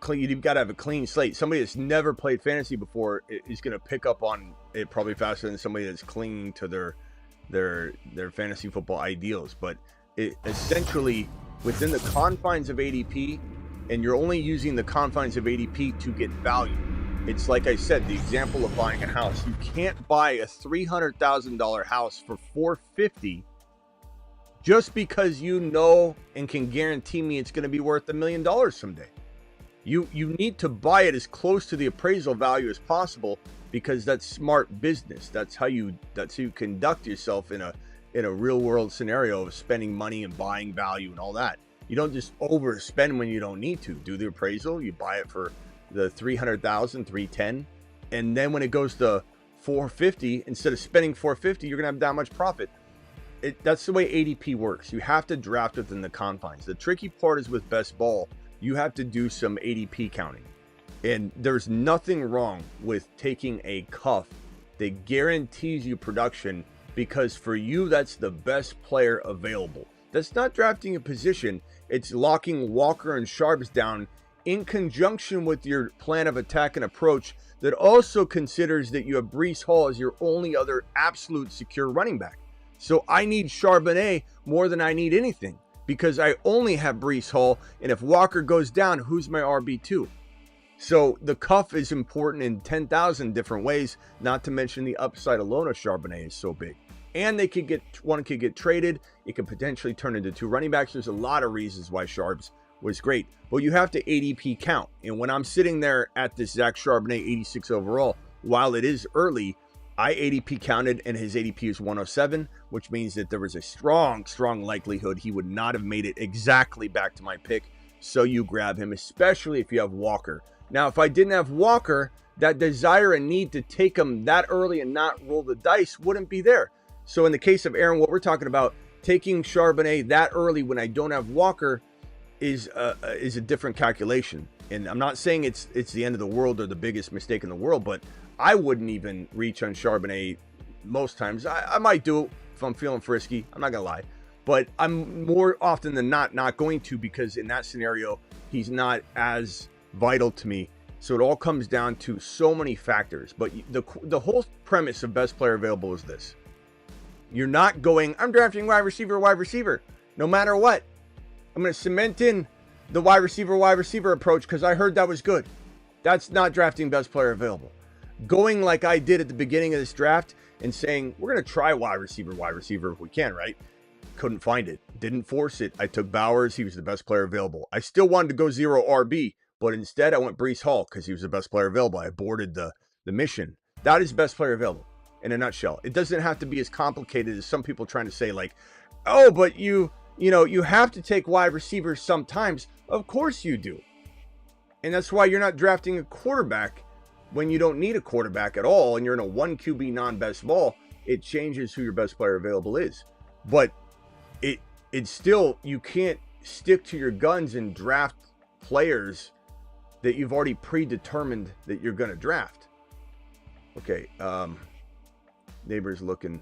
you've got to have a clean slate. Somebody that's never played fantasy before is going to pick up on it probably faster than somebody that's clinging to their fantasy football ideals. But essentially, within the confines of ADP, and you're only using the confines of ADP to get value. It's like I said, the example of buying a house. You can't buy a $300,000 house for $450,000. Just because you know and can guarantee me it's going to be worth $1 million someday. You need to buy it as close to the appraisal value as possible, because that's smart business. That's how you conduct yourself in a real world scenario of spending money and buying value and all that. You don't just overspend when you don't need to. Do the appraisal, you buy it for the $300,000, $310,000, and then when it goes to $450,000, instead of spending $450,000, you're going to have that much profit. That's the way ADP works. You have to draft within the confines. The tricky part is with best ball, you have to do some ADP counting. And there's nothing wrong with taking a cuff that guarantees you production, because for you, that's the best player available. That's not drafting a position. It's locking Walker and Sharps down in conjunction with your plan of attack and approach that also considers that you have Breece Hall as your only other absolute secure running back. So I need Charbonnet more than I need anything, because I only have Breece Hall, and if Walker goes down, who's my RB2? So the cuff is important in 10,000 different ways, not to mention the upside alone of Charbonnet is so big. And one could get traded. It could potentially turn into 2 running backs. There's a lot of reasons why Sharps was great, but you have to ADP count. And when I'm sitting there at this Zach Charbonnet 86 overall, while it is early, I ADP counted, and his ADP is 107, which means that there was a strong likelihood he would not have made it exactly back to my pick. So you grab him, especially if you have Walker. Now, if I didn't have Walker, that desire and need to take him that early and not roll the dice wouldn't be there. So in the case of Aaron, what we're talking about, taking Charbonnet that early when I don't have Walker is a different calculation. And I'm not saying it's the end of the world or the biggest mistake in the world, but I wouldn't even reach on Charbonnet most times. I might do it if I'm feeling frisky. I'm not going to lie. but I'm more often than not going to, because in that scenario, he's not as vital to me. So it all comes down to so many factors. But the whole premise of best player available is this. You're not going, I'm drafting wide receiver, no matter what. I'm going to cement in the wide receiver approach because I heard that was good. That's not drafting best player available. Going like I did at the beginning of this draft and saying, we're going to try wide receiver if we can, right? Couldn't find it. Didn't force it. I took Bowers. He was the best player available. I still wanted to go 0 RB, but instead I went Breece Hall because he was the best player available. I aborted the mission. That is best player available in a nutshell. It doesn't have to be as complicated as some people trying to say, like, oh, but you have to take wide receivers sometimes. Of course you do. And that's why you're not drafting a quarterback when you don't need a quarterback at all and you're in a 1 QB non-best ball. It changes who your best player available is. But it's still, you can't stick to your guns and draft players that you've already predetermined that you're going to draft. Okay, neighbor's looking.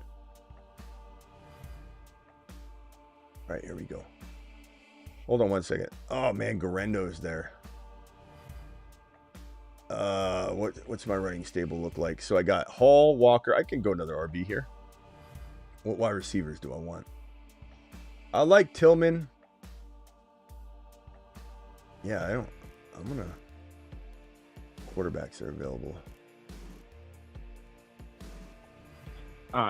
All right, here we go. Hold on one second. Oh man, Garendo's there. What's my running stable look like? So I got Hall, Walker. I can go another RB here. What wide receivers do I want? I like Tillman. Yeah, I'm gonna. Quarterbacks are available.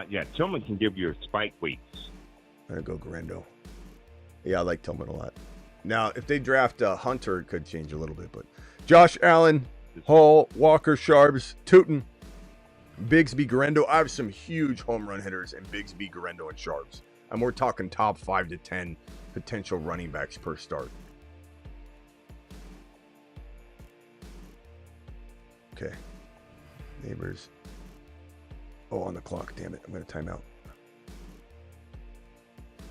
Yeah, Tillman can give you spike weeks. I'm gonna go Garendo. Yeah, I like Tillman a lot. Now, if they draft Hunter, it could change a little bit, but Josh Allen, Hall, Walker, Sharps, Tootin, Bigsby, Garendo. I have some huge home run hitters in Bigsby, Garendo, and Sharps. And we're talking top 5 to 10 potential running backs per start. Okay. Neighbors. Oh, on the clock. Damn it. I'm going to time out.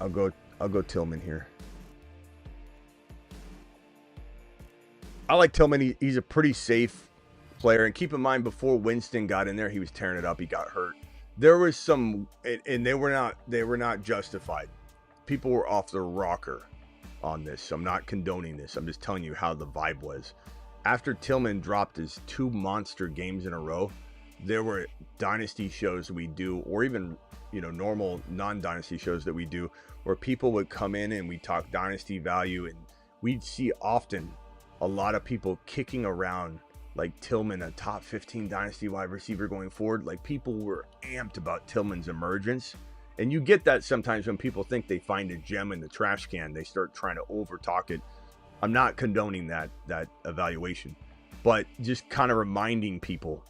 I'll go Tillman here. I like Tillman. He's a pretty safe player. And keep in mind, before Winston got in there, he was tearing it up. He got hurt. There was some, and they were not justified. People were off their rocker on this. So I'm not condoning this. I'm just telling you how the vibe was. After Tillman dropped his 2 monster games in a row, there were dynasty shows we do, or even, normal non-dynasty shows that we do, where people would come in and we talk dynasty value, and we'd see often a lot of people kicking around like Tillman, a top 15 dynasty wide receiver going forward. Like, people were amped about Tillman's emergence. And you get that sometimes when people think they find a gem in the trash can, they start trying to over talk it. I'm not condoning that evaluation, but just kind of reminding people,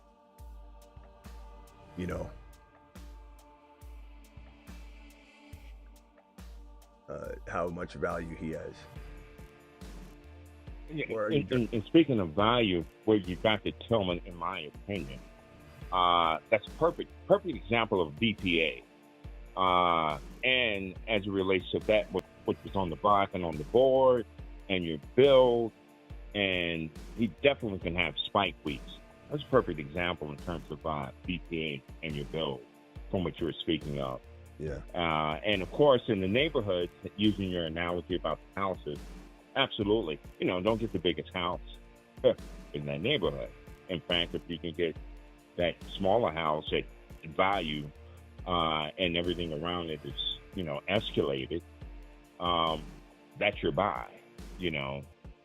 how much value he has. And speaking of value, where you got the Tillman, in my opinion, that's a perfect example of BPA. And as it relates to that, what was on the block and on the board, and your build, and he definitely can have spike weeks. That's a perfect example in terms of BPA and your build, from what you were speaking of. Yeah. And of course, in the neighborhood, using your analogy about the houses, absolutely. Don't get the biggest house in that neighborhood. In fact, if you can get that smaller house at value, and everything around it is, escalated, that's your buy,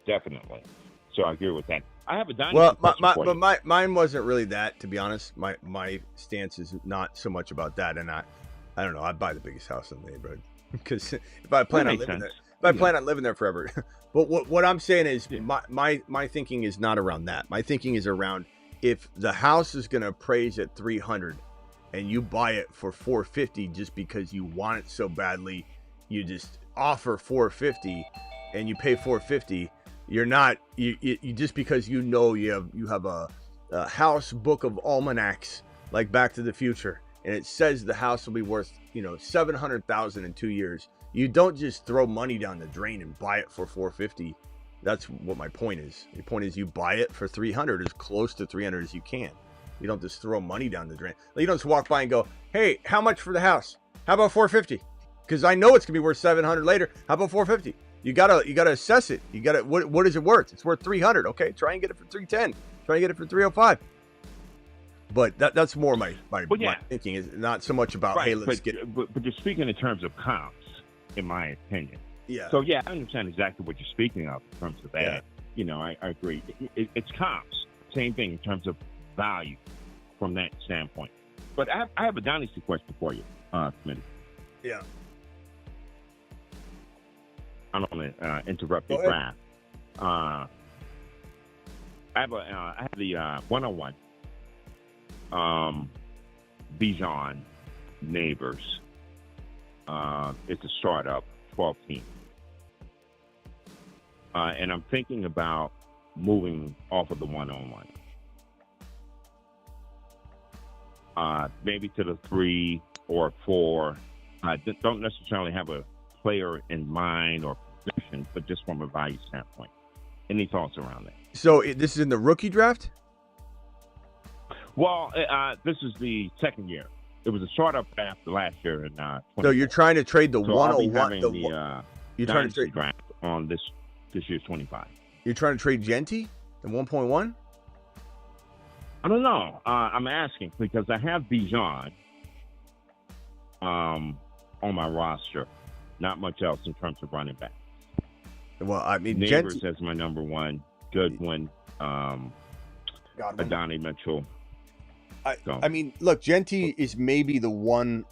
definitely. So I agree with that. I have a dynasty question for you. Mine wasn't really that, to be honest. My stance is not so much about that, and I don't know. I'd buy the biggest house in the neighborhood because if I plan on living there, plan on living there forever. But what I'm saying is my thinking is not around that. My thinking is around, if the house is going to appraise at 300 and you buy it for 450 just because you want it so badly, you just offer 450 and you pay 450. You're not you just because you have a house book of almanacs like Back to the Future, and it says the house will be worth $700,000 in 2 years. You don't just throw money down the drain and buy it for 450. That's what my point is. The point is, you buy it for 300, as close to 300 as you can. You don't just throw money down the drain. You don't just walk by and go, "Hey, how much for the house? How about 450?" because I know it's gonna be worth 700 later. How about 450? You gotta assess it. You gotta what is it worth? It's worth 300. Okay, try and get it for 310. Try and get it for 305. But that's more my thinking is not so much about hey, let's get. But you're speaking in terms of comps, in my opinion. Yeah. So yeah, I understand exactly what you're speaking of in terms of that. Yeah. You know, I agree. It's comps. Same thing in terms of value from that standpoint. But I have a dynasty question for you, Smitty. Yeah. I don't want to interrupt your draft. I have the 101 Bijan Neighbors. It's a startup, 12 team. And I'm thinking about moving off of the 101. Maybe to the 3 or 4. I don't necessarily have a player in mind or position, but just from a value standpoint. Any thoughts around that? So this is in the rookie draft? Well, this is the second year. It was a startup draft last year. So you're trying to trade the 101. You're trying to trade draft on this year's 25. You're trying to trade Genty, the 1.1? I don't know. I'm asking because I have Bijan on my roster. Not much else in terms of running back. Well, I mean, Neighbors as my number one. Goodwin, Adonai Mitchell. I mean, look, Genty is maybe the one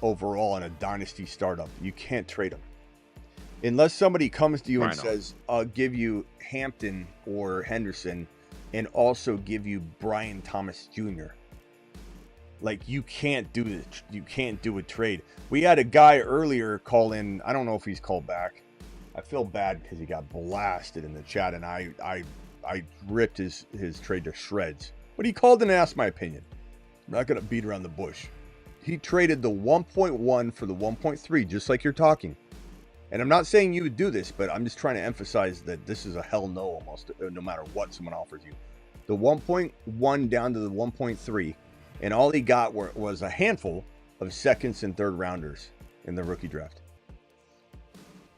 overall in a dynasty startup. You can't trade him. Unless somebody comes to you and says, I'll give you Hampton or Henderson and also give you Brian Thomas Jr. Like, you can't do this. You can't do a trade. We had a guy earlier call in. I don't know if he's called back. I feel bad because he got blasted in the chat, and I ripped his trade to shreds. But he called in and asked my opinion. I'm not going to beat around the bush. He traded the 1.1 for the 1.3, just like you're talking. And I'm not saying you would do this, but I'm just trying to emphasize that this is a hell no almost, no matter what someone offers you. The 1.1 down to the 1.3, and all he got was a handful of seconds and third rounders in the rookie draft.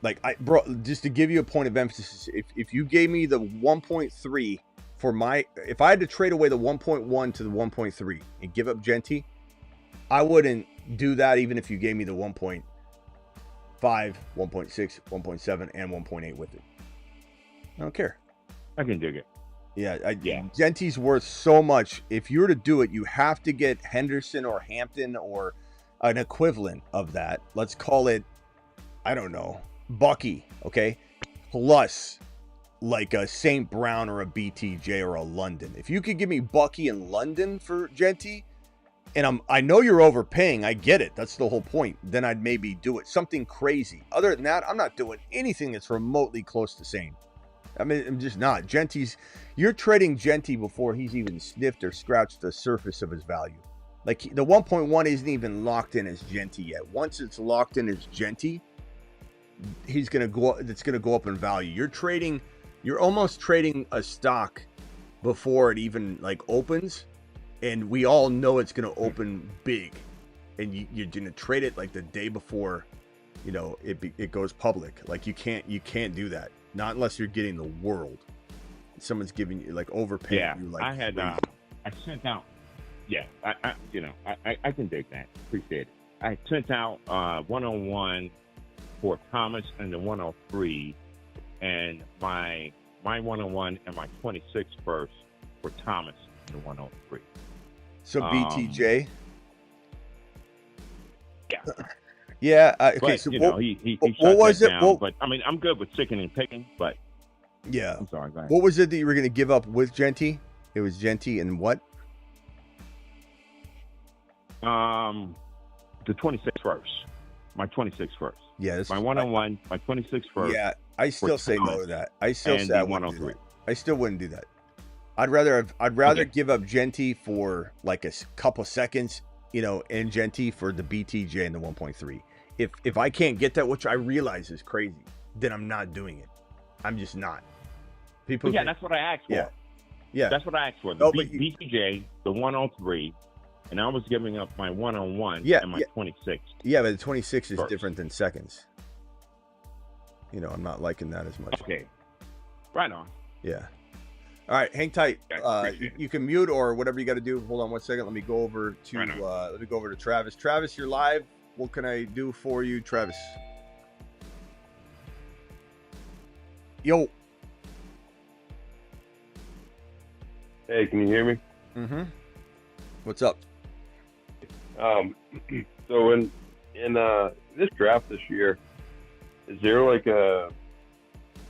Like, bro, just to give you a point of emphasis, if you gave me the 1.3 for if I had to trade away the 1.1 to the 1.3 and give up Genty, I wouldn't do that even if you gave me the 1.5, 1.6, 1.7, and 1.8 with it. I don't care. I can dig it. Yeah, Genty's worth so much. If you were to do it, you have to get Henderson or Hampton or an equivalent of that. Let's call it, I don't know, Bucky, okay? Plus, like a St. Brown or a BTJ or a London. If you could give me Bucky and London for Genty, and I know you're overpaying, I get it. That's the whole point. Then I'd maybe do it. Something crazy. Other than that, I'm not doing anything that's remotely close to same. I mean, I'm just not. You're trading Genty before he's even sniffed or scratched the surface of his value. Like, the 1.1 isn't even locked in as Genty yet. Once it's locked in as Genty, it's going to go up in value. You're almost trading a stock before it even like opens, and we all know it's going to open big, and you're going to trade it like the day before, you know, it goes public. Like, you can't do that. Not unless you're getting the world. Someone's giving you like overpaying. Yeah, you, like, I sent out. Yeah, I can dig that. Appreciate it. I sent out 101 for Thomas and the 103, and my 101 and my 26 first for Thomas and the 103. So BTJ. Yeah. Yeah. Okay. But, so what was it? But I mean, I'm good with sticking and picking. But yeah, I'm sorry. Go ahead. What was it that you were going to give up with Genty? It was Genty and what? The 26 first. My 26 first. Yeah. My 101. My 26 first. Yeah. I still say no to that. I still say 103. I still wouldn't do that. I'd rather give up Genty for like a couple seconds, you know, and Genty for the BTJ and the 1.3. If I can't get that, which I realize is crazy, then I'm not doing it. I'm just not. That's what I asked for. Yeah. That's what I asked for. The BTJ, the 103, and I was giving up my 1-on-1 and my 26. Yeah, but the 26 is first. different than seconds. You know, I'm not liking that as much. Okay. Right on. Yeah. All right, hang tight. Appreciate it. You can mute or whatever you got to do. Hold on one second. Let me go over to Travis. Travis, you're live. What can I do for you, Travis? Yo. Hey, can you hear me? Mm-hmm. What's up? So in this draft this year, is there like a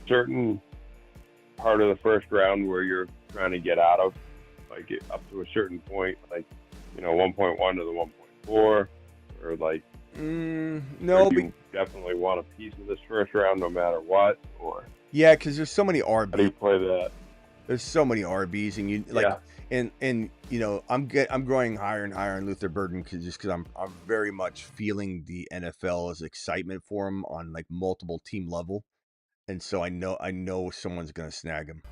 certain part of the first round where you're trying to get out of, like up to a certain point, like 1.1 to the 1.4, or like no, or do you definitely want a piece of this first round no matter what, or yeah, because there's so many RBs. How do you play that? There's so many RBs, and you like, and I'm growing higher and higher on Luther Burden because I'm very much feeling the NFL's excitement for him on like multiple team level, and so I know someone's gonna snag him.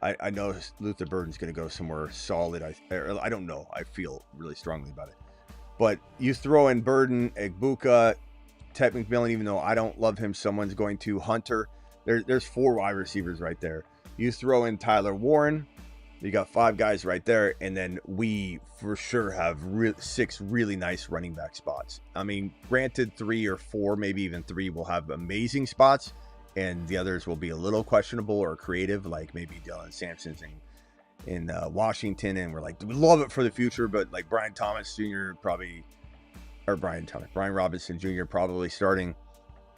I know Luther Burden's gonna go somewhere solid. I don't know. I feel really strongly about it. But you throw in Burden, Egbuka, Ted McMillan, even though I don't love him, someone's going to. Hunter. There's 4 wide receivers right there. You throw in Tyler Warren, you got 5 guys right there, and then we for sure have 6 really nice running back spots. I mean, granted, 3 or 4, maybe even 3 will have amazing spots, and the others will be a little questionable or creative, like maybe Dylan Sampson's in Washington, and we're like, we love it for the future, but like Brian Robinson Jr. probably starting,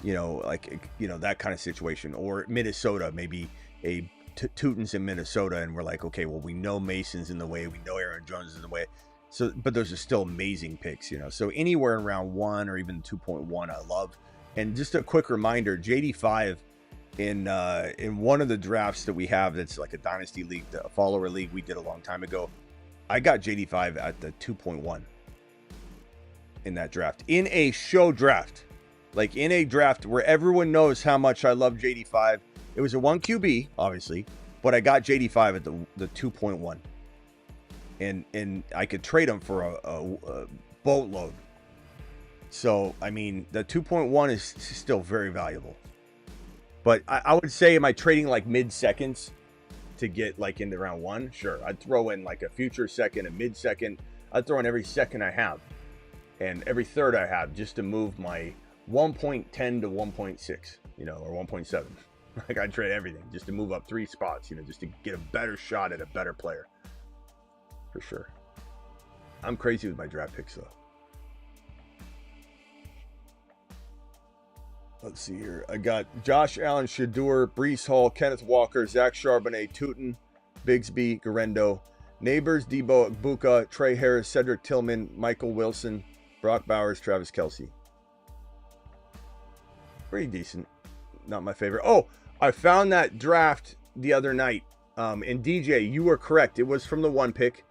that kind of situation, or Minnesota, maybe a Tootin's in Minnesota, and we're like, okay, well, we know Mason's in the way, we know Aaron Jones is in the way, so but those are still amazing picks, so anywhere in round 1 or even 2.1 I love. And just a quick reminder, JD5 in one of the drafts that we have that's like a dynasty league, a follower league we did a long time ago, I got JD5 at the 2.1 in that draft, in a show draft, like in a draft where everyone knows how much I love JD5. It was a 1 QB, obviously, but I got JD5 at the 2.1, and I could trade him for a boatload. So I mean, the 2.1 is still very valuable. But I would say, am I trading like mid seconds to get like into round 1? Sure, I'd throw in like a future second, a mid second. I'd throw in every second I have, and every third I have, just to move my 1.10 to 1.6, or 1.7. Like, I'd trade everything just to move up 3 spots, just to get a better shot at a better player. For sure. I'm crazy with my draft picks, though. Let's see here. I got Josh Allen, Shador, Breece Hall, Kenneth Walker, Zach Charbonnet, Tootin, Bigsby, Garendo, Neighbors, Debo, Egbuka, Trey Harris, Cedric Tillman, Michael Wilson, Brock Bowers, Travis Kelce. Pretty decent. Not my favorite. Oh, I found that draft the other night. And DJ, you were correct. It was from the 1 pick.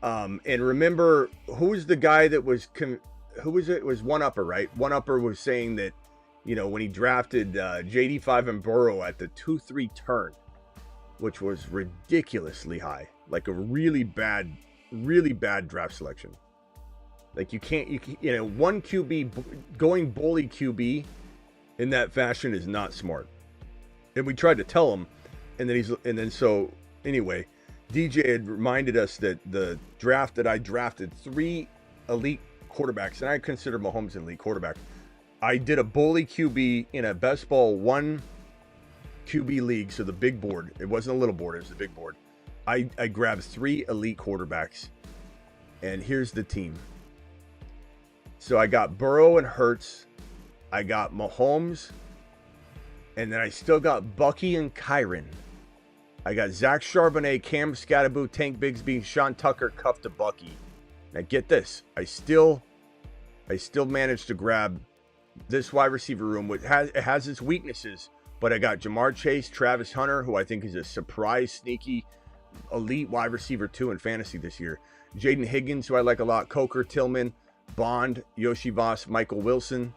And remember, who's the guy that was... who was it? It was One Upper, right? One Upper was saying that, when he drafted JD5 and Burrow at the 2-3 turn, which was ridiculously high, like a really bad draft selection. Like you 1 QB going bully QB in that fashion is not smart. And we tried to tell him, so anyway, DJ had reminded us that the draft that I drafted 3 elite quarterbacks, and I consider Mahomes an elite quarterback. I did a bully QB in a best ball 1 QB league, so the big board. It wasn't a little board, it was the big board. I grabbed 3 elite quarterbacks, and here's the team. So I got Burrow and Hurts, I got Mahomes, and then I still got Bucky and Kyron. I got Zach Charbonnet, Cam Scatterbo, Tank Bigsby, Sean Tucker, Cuff to Bucky. Now get this, I still managed to grab this wide receiver room. It has its weaknesses, but I got Jamar Chase, Travis Hunter, who I think is a surprise, sneaky, elite wide receiver 2 in fantasy this year. Jaden Higgins, who I like a lot, Coker, Tillman, Bond, Yoshi Voss, Michael Wilson.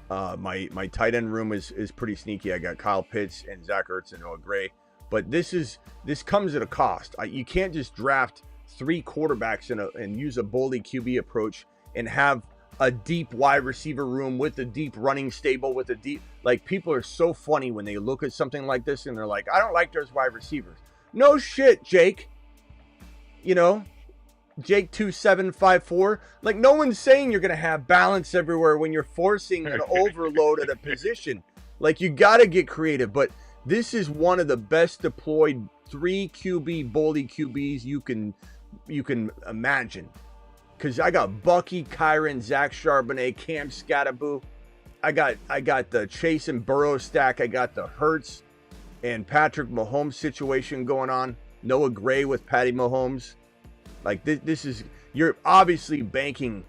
My tight end room is pretty sneaky. I got Kyle Pitts and Zach Ertz and Noah Gray. But this comes at a cost. You can't just draft 3 quarterbacks and use a Boldy QB approach and have a deep wide receiver room with a deep running stable with a deep, like, people are so funny when they look at something like this and they're like, I don't like those wide receivers. No shit, Jake. You know, Jake 2754. Like, no one's saying you're going to have balance everywhere when you're forcing an overload at a position. Like, you got to get creative, but this is one of the best deployed 3 QB Boldy QBs you can imagine. Because I got Bucky, Kyron, Zach Charbonnet, Cam Scattaboo. I got the Chase and Burrow stack. I got the Hurts and Patrick Mahomes situation going on. Noah Gray with Patty Mahomes. Like, this is, you're obviously banking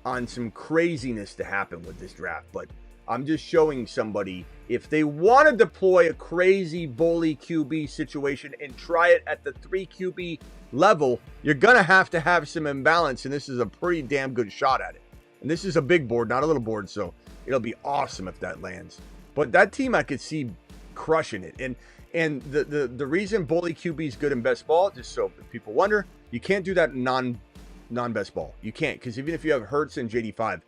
on some craziness to happen with this draft. But I'm just showing somebody, if they want to deploy a crazy bully QB situation and try it at the 3 QB level, you're going to have some imbalance, and this is a pretty damn good shot at it. And this is a big board, not a little board, so it'll be awesome if that lands. But that team, I could see crushing it. And the reason bully QB is good in best ball, just so people wonder, you can't do that non-best ball. You can't, because even if you have Hurts and JD5,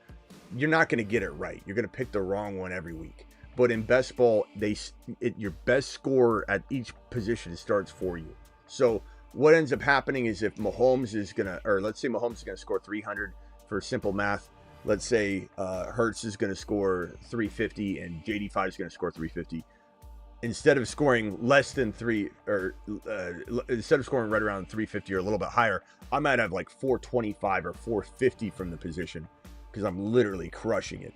you're not going to get it right. You're going to pick the wrong one every week. But in best ball, your best scorer at each position starts for you. So what ends up happening is if Mahomes is going to, or let's say Mahomes is going to score 300 for simple math. Let's say Hurts is going to score 350 and JD5 is going to score 350. Instead of scoring less than 3, or instead of scoring right around 350 or a little bit higher, I might have like 425 or 450 from the position because I'm literally crushing it.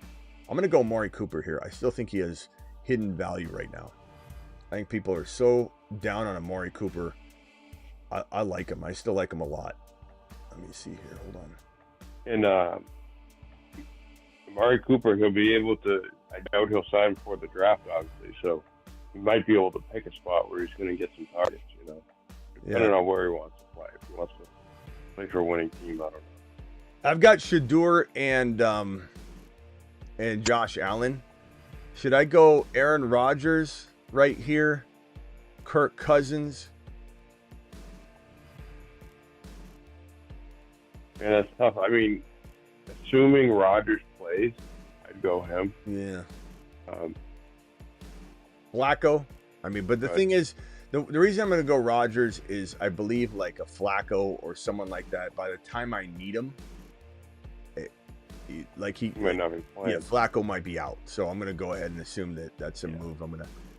I'm going to go Amari Cooper here. I still think he has hidden value right now. I think people are so down on Amari Cooper. I like him. I still like him a lot. Let me see here. Hold on. And Amari Cooper, he'll be able to, I doubt he'll sign before the draft, obviously. So he might be able to pick a spot where he's going to get some targets, you know, depending on where he wants to play. If he wants to play for a winning team, I don't know. I've got Shador and Josh Allen. Should I go Aaron Rodgers right here? Kirk Cousins? Man, that's tough. I mean, assuming Rodgers plays, I'd go him. Yeah. Flacco? I mean, but the thing is, the reason I'm going to go Rodgers is I believe like a Flacco or someone like that, by the time I need him, he might not be playing. Yeah, Flacco might be out. So I'm going to go ahead and assume that that's a move.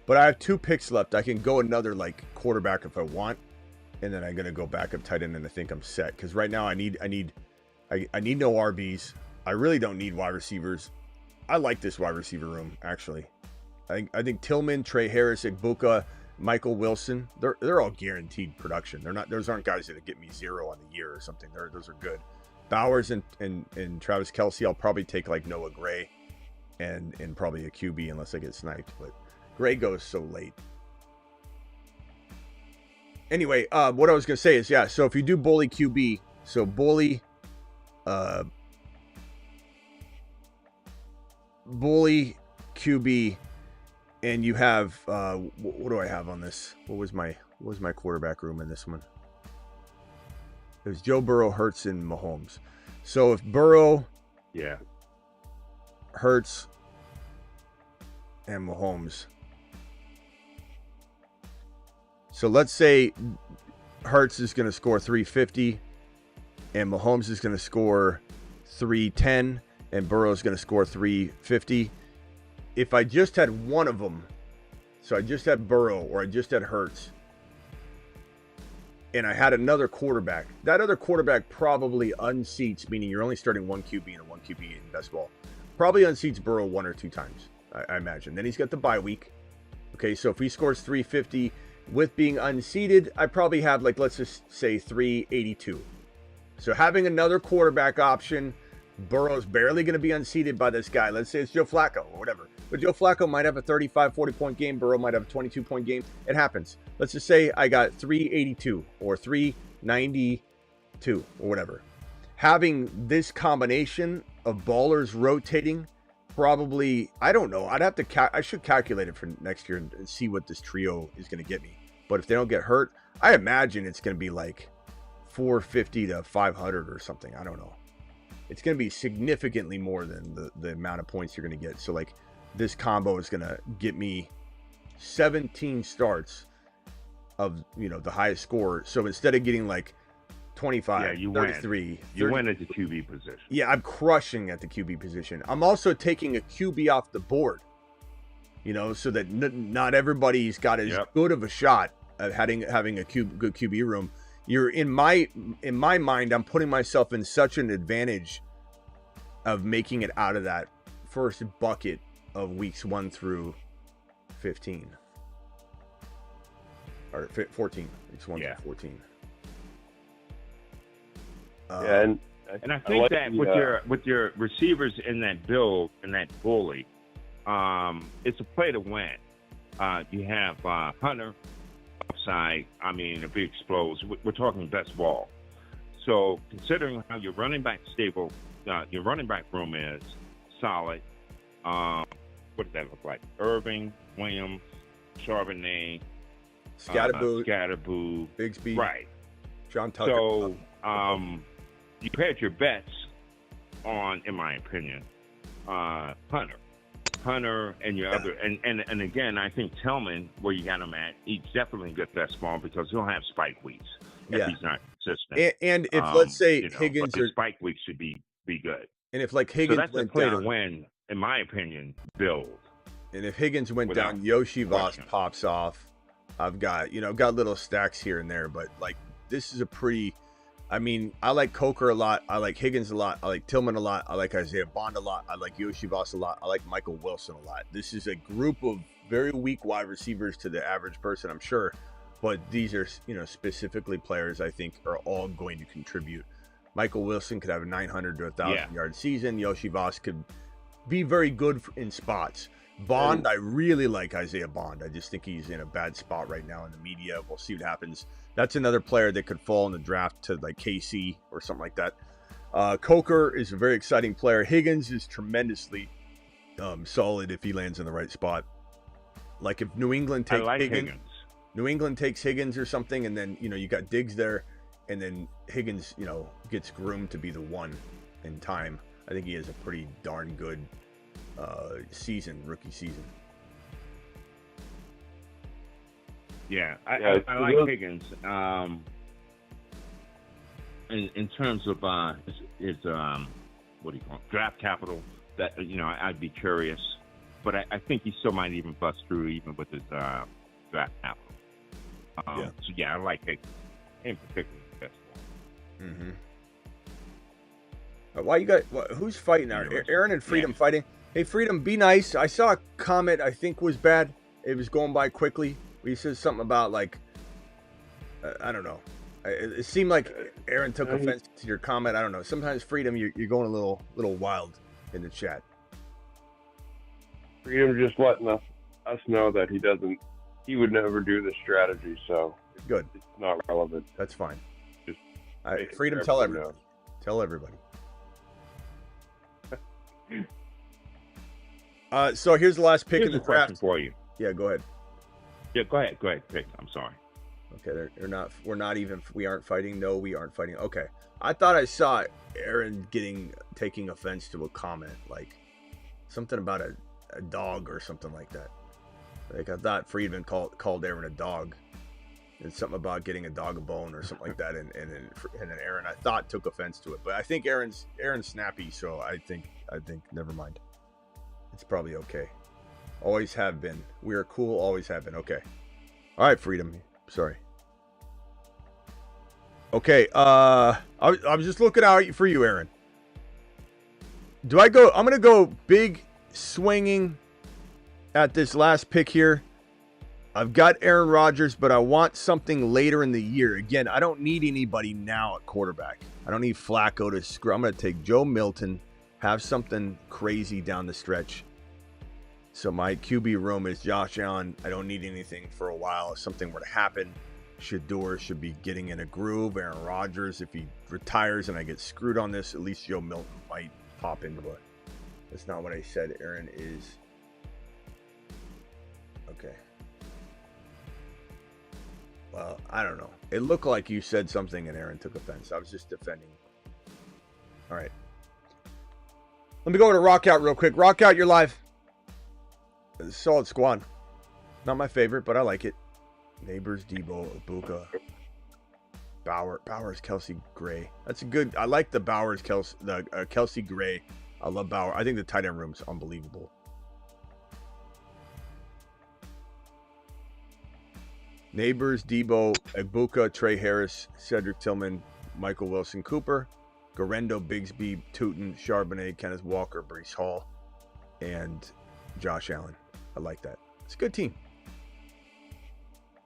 But I have 2 picks left. I can go another like quarterback if I want. And then I'm going to go back up tight end, and I think I'm set. Because right now I need no RBs. I really don't need wide receivers. I like this wide receiver room, actually. I think Tillman, Trey Harris, Igbuka, Michael Wilson, they're all guaranteed production. Those aren't guys that get me 0 on the year or something. Those are good. Bowers and Travis Kelce, I'll probably take like Noah Gray and probably a QB unless I get sniped. But Gray goes so late. Anyway, what I was going to say is, yeah, so if you do bully QB, so bully QB, and you have, what do I have on this? What was my quarterback room in this one? It was Joe Burrow, Hurts, and Mahomes. So if Burrow, Hurts, and Mahomes. So let's say Hurts is going to score 350 and Mahomes is going to score 310 and Burrow is going to score 350. If I just had one of them, so I just had Burrow or I just had Hurts, and I had another quarterback, that other quarterback probably unseats, meaning you're only starting 1 QB and a 1 QB in best ball, probably unseats Burrow 1 or 2 times, I imagine. Then he's got the bye week. Okay, so if he scores 350 with being unseated, I probably have, like, let's just say 382. So having another quarterback option, Burrow's barely going to be unseated by this guy. Let's say it's Joe Flacco or whatever. But Joe Flacco might have a 35, 40-point game. Burrow might have a 22-point game. It happens. Let's just say I got 382 or 392 or whatever. Having this combination of ballers rotating, probably, I don't know. I should calculate it for next year and see what this trio is going to get me. But if they don't get hurt, I imagine it's going to be like 450 to 500 or something. I don't know. It's going to be significantly more than the amount of points you're going to get. So like this combo is going to get me 17 starts of, the highest score. So instead of getting like 25, you 33, you win at the QB position. Yeah, I'm crushing at the QB position. I'm also taking a QB off the board, so that not everybody's got as good of a shot at having a good QB room. You're in my mind, I'm putting myself in such an advantage of making it out of that first bucket of weeks 1 through 15 or 14. Weeks 1 through 14. And I think that with your receivers in that build and that bully, it's a play to win. You have Hunter upside. I mean, if he explodes, we're talking best ball. So considering how your running back stable, your running back room is solid. What does that look like? Irving, Williams, Charbonnet, Scatterboo, Bigsby, right? John Tucker. So you had your bets on, in my opinion, Hunter, and your other, and again, I think Tillman, where you got him at, he's definitely good best ball because he'll have spike weeks if he's not consistent. And if let's say Higgins or spike weeks should be good. And if like Higgins so that's went a play down, to win, in my opinion, build. And if Higgins went down, Yoshi Voss pops off. I've got little stacks here and there, but like this is a pretty. I mean, I like Coker a lot. I like Higgins a lot. I like Tillman a lot. I like Isaiah Bond a lot. I like Yoshi Voss a lot. I like Michael Wilson a lot. This is a group of very weak wide receivers to the average person, I'm sure. But these are, specifically players I think are all going to contribute. Michael Wilson could have a 900 to 1,000 yard season. Yoshi Voss could be very good in spots. Bond, I really like Isaiah Bond. I just think he's in a bad spot right now in the media. We'll see what happens. That's another player that could fall in the draft to like KC or something like that. Coker is a very exciting player. Higgins is tremendously solid if he lands in the right spot. Like if New England takes Higgins. New England takes Higgins or something, and then you got Diggs there, and then Higgins gets groomed to be the one in time. I think he has a pretty darn good rookie season. Yeah, I like Higgins. In terms of his what do you call it, draft capital, that I'd be curious, but I think he still might even bust through even with his draft capital. So yeah, I like Higgins in particular. Mm-hmm. Why you got? Who's fighting now? Aaron and Freedom fighting. Hey, Freedom, be nice. I saw a comment I think was bad. It was going by quickly. He says something about like, I don't know. It seemed like Aaron took offense to your comment. I don't know. Sometimes Freedom, you're going a little wild in the chat. Freedom just letting us know that he would never do this strategy. So good. It's not relevant. That's fine. Just Freedom, tell everybody. Tell everybody. So here's the last pick in the draft for you. Yeah, go ahead. Yeah, go ahead. Pick. I'm sorry. Okay, we aren't fighting. No, we aren't fighting. Okay. I thought I saw Aaron taking offense to a comment, like something about a dog or something like that. Like I thought Friedman called Aaron a dog, and something about getting a dog a bone or something like that. And then Aaron, I thought, took offense to it, but I think Aaron's snappy, so I think never mind. It's probably okay. Always have been. We are cool. Always have been. Okay. All right, Freedom. Sorry. Okay. I was just looking out for you, Aaron. Do I go? I'm gonna go big swinging at this last pick here. I've got Aaron Rodgers, but I want something later in the year. Again, I don't need anybody now at quarterback. I don't need Flacco to screw. I'm gonna take Joe Milton. Have something crazy down the stretch. So my QB room is Josh Allen. I don't need anything for a while. If something were to happen, Shador should be getting in a groove. Aaron Rodgers, if he retires and I get screwed on this, at least Joe Milton might pop into it. That's not what I said. Aaron is... Okay. Well, I don't know. It looked like you said something and Aaron took offense. I was just defending. All right. Let me go over to Rock Out real quick. Rock Out, you're live. Solid squad. Not my favorite, but I like it. Neighbors, Debo, Ibuka, Bowers, Kelsey, Gray. That's a good. I like the Bowers, Kelsey Gray. I love Bauer. I think the tight end room's unbelievable. Neighbors, Debo, Ibuka, Trey Harris, Cedric Tillman, Michael Wilson Cooper, Garendo, Bigsby, Tootin, Charbonnet, Kenneth Walker, Brees Hall, and Josh Allen. I like that. It's a good team.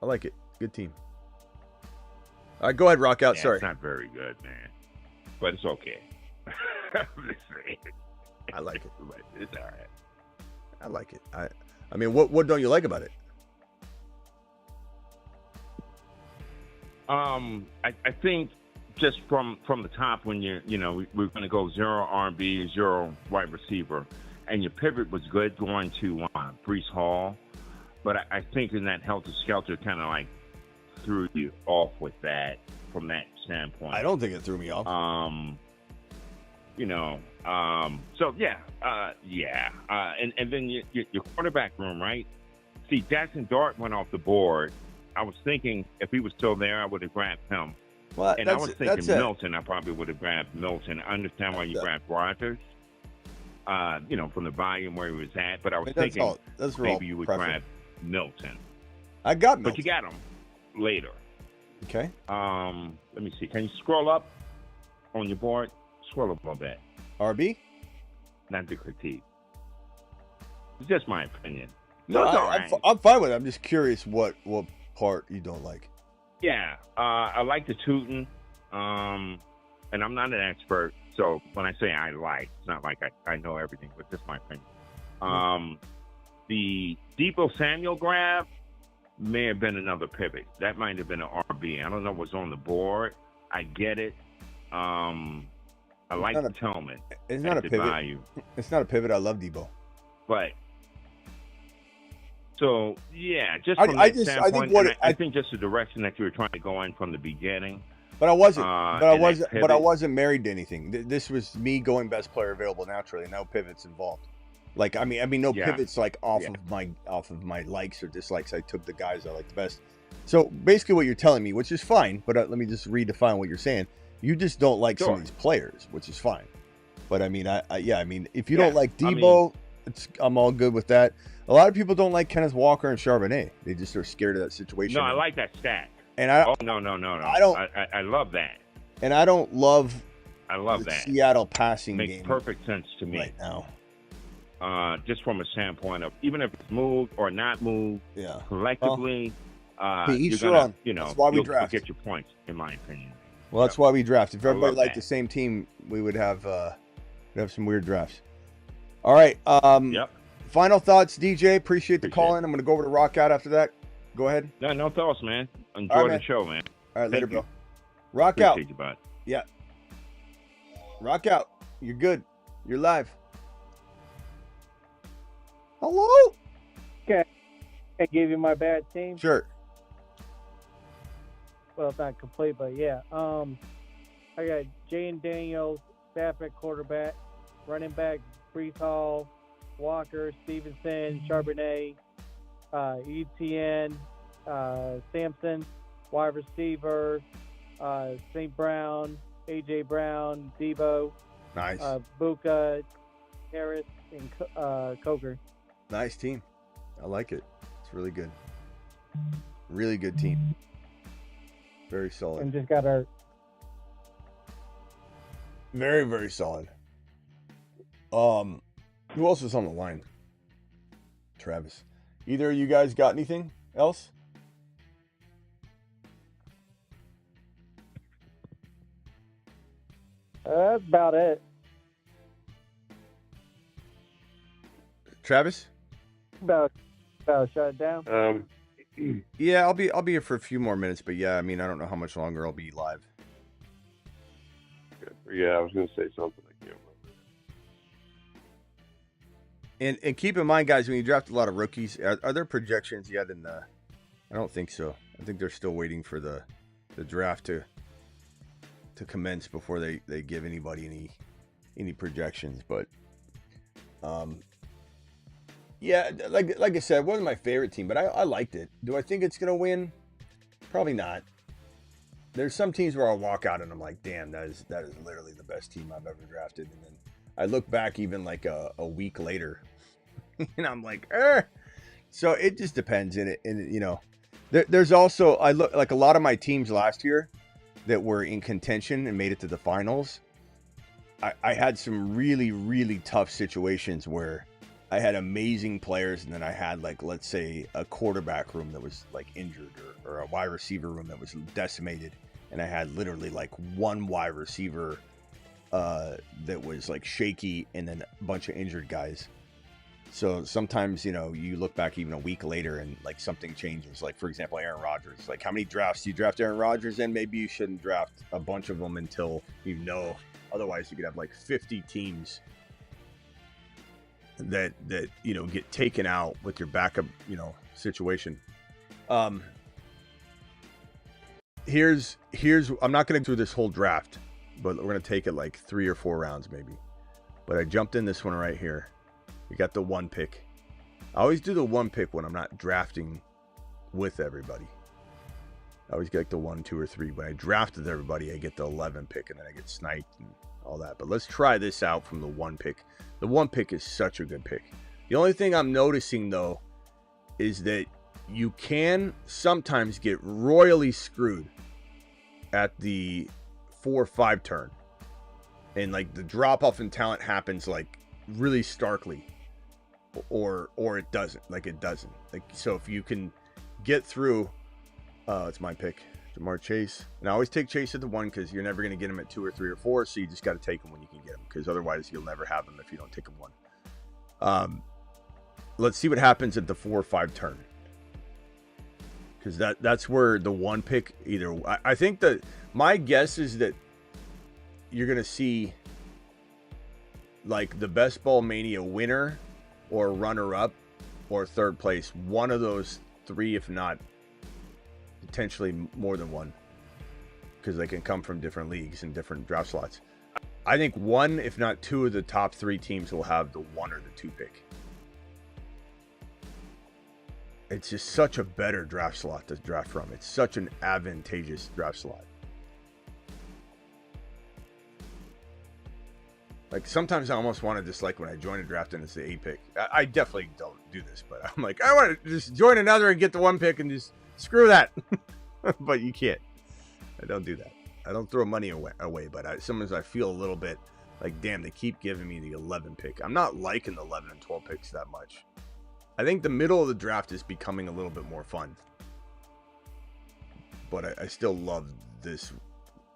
I like it. Good team. All right, go ahead, Rock Out. Sorry. It's not very good, man. But it's okay. I like it. But it's all right. I like it. I mean, what don't you like about it? I think just from the top when we're going to go 0 R&B, 0 wide receiver, and your pivot was good going to Brees Hall, but I think in that helter-skelter kind of like threw you off with that from that standpoint. I don't think it threw me off. So yeah. And then your quarterback room, right? See, Jackson Dart went off the board. I was thinking if he was still there, I would have grabbed him. Well, and I was thinking Milton. I probably would have grabbed Milton. I understand why you grabbed Rodgers, from the volume where he was at. But I was thinking maybe you would grab Milton. I got Milton. But you got him later. Okay. Let me see. Can you scroll up on your board? Scroll up a little bit. RB? Not the critique. It's just my opinion. No, I'm fine with it. I'm just curious what part you don't like. Yeah, I like the Tootin, and I'm not an expert, so when I say I like, it's not like I know everything, but just my opinion. The Debo Samuel grab may have been another pivot. That might have been an RB. I don't know what's on the board. I get it. I like the Tillman. It's not a pivot. Value. It's not a pivot. I love Debo. But so yeah, just from that standpoint, I think just the direction that you were trying to go in from the beginning. But I wasn't. But I wasn't married to anything. This was me going best player available naturally. No pivots involved. Like I mean, no pivots like off of my likes or dislikes. I took the guys I like the best. So basically, what you're telling me, which is fine, but let me just redefine what you're saying. You just don't like some of these players, which is fine. But I mean, if you don't like Debo, I'm all good with that. A lot of people don't like Kenneth Walker and Charbonnet. They just are scared of that situation. No, I like that stack. And no. I love that. And I don't love. I love that Seattle passing game. Makes perfect sense to me right now. Just from a standpoint of even if it's moved or not moved, collectively, each you're gonna, that's why we draft. Get your points, in my opinion. Well, that's why we draft. If everybody liked the same team, we would have some weird drafts. All right. Yep. Final thoughts, DJ. Appreciate the call in. I'm going to go over to Rock Out after that. Go ahead. No thoughts, man. Enjoy the show, man. All right, later, bro. Rock Out. You, bud. Yeah. Rock Out. You're good. You're live. Hello? Okay. I gave you my bad team. Sure. Well, it's not complete, but yeah. I got Jane Daniels, staff at quarterback, running back Brees Hall, Walker, Stevenson, Charbonnet, Etienne, Sampson, wide receiver, St. Brown, A.J. Brown, Debo, nice, Buka, Harris, and Coker. Nice team. I like it. It's really good. Really good team. Very solid. And just got our... Very, very solid. Who else is on the line? Travis. Either of you guys got anything else? That's about it. Travis? About shut it down. Yeah, I'll be here for a few more minutes, but yeah, I mean, I don't know how much longer I'll be live. Yeah, I was going to say something. I can't remember. And keep in mind, guys, when you draft a lot of rookies, are there projections yet in the I don't think so. I think they're still waiting for the draft to commence before they give anybody any projections. But yeah, like I said, it wasn't my favorite team, but I liked it. Do I think it's gonna win? Probably not. There's some teams where I'll walk out and I'm like, damn, that is literally the best team I've ever drafted. And then I look back even like a week later and I'm like, So it just depends. And you know, there's also, I look like a lot of my teams last year that were in contention and made it to the finals. I had some really, really tough situations where I had amazing players, and then I had, like, let's say a quarterback room that was like injured, or a wide receiver room that was decimated, and I had literally like one wide receiver that was like shaky, and then a bunch of injured guys. So sometimes, you know, you look back even a week later and like something changes. Like, for example, Aaron Rodgers. Like, how many drafts do you draft Aaron Rodgers in? Maybe you shouldn't draft a bunch of them until you know. Otherwise, you could have like 50 teams that you know, get taken out with your backup, you know, situation. Here's I'm not going to do this whole draft, but we're going to take it like 3 or 4 rounds maybe. But I jumped in this one right here. We got the 1 pick. I always do the 1 pick when I'm not drafting with everybody. I always get like the 1, 2, or 3. When I draft with everybody, I get the 11 pick, and then I get sniped and all that. But let's try this out from the 1 pick. The 1 pick is such a good pick. The only thing I'm noticing, though, is that you can sometimes get royally screwed at the 4-5 turn. And like the drop off in talent happens like really starkly. Or it doesn't. Like, it doesn't. Like, so if you can get through, it's my pick, Jamar Chase. And I always take Chase at the 1 because you're never going to get him at 2 or 3 or 4. So you just got to take him when you can get him, because otherwise you'll never have him if you don't take him 1. Let's see what happens at the 4 or 5 turn, because that's where the 1 pick either. I think that my guess is that you're going to see like the Best Ball Mania winner or runner-up or 3rd place. One of those 3, if not potentially more than 1, because they can come from different leagues and different draft slots. I think 1, if not 2 of the top 3 teams will have the 1 or the 2 pick. It's just such a better draft slot to draft from. It's such an advantageous draft slot. Like, sometimes I almost want to just, like, when I join a draft and it's the 8 pick. I definitely don't do this, but I'm like, I want to just join another and get the 1 pick and just screw that. But you can't. I don't do that. I don't throw money away, but sometimes I feel a little bit like, damn, they keep giving me the 11 pick. I'm not liking the 11 and 12 picks that much. I think the middle of the draft is becoming a little bit more fun. But I still love this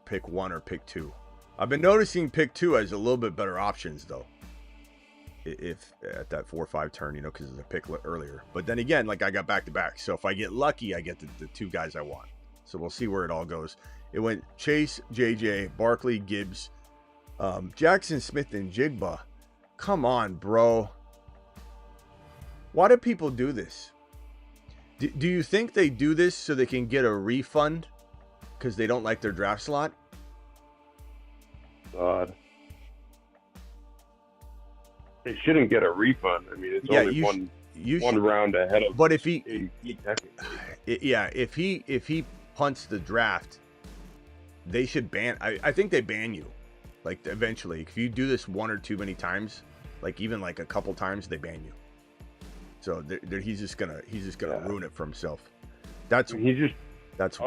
pick 1 or pick 2. I've been noticing pick 2 has a little bit better options, though. If at that 4 or 5 turn, you know, because it's a pick earlier. But then again, like, I got back-to-back. So if I get lucky, I get the 2 guys I want. So we'll see where it all goes. It went Chase, JJ, Barkley, Gibbs, Jackson Smith, and Jigba. Come on, bro. Why do people do this? Do you think they do this so they can get a refund because they don't like their draft slot? God. They shouldn't get a refund. I mean, it's only one round ahead of. But if he punts the draft, they should ban. I think they ban you. Like, eventually, if you do this 1 or 2 many times, like even like a couple times, they ban you. So he's just gonna ruin it for himself. That's all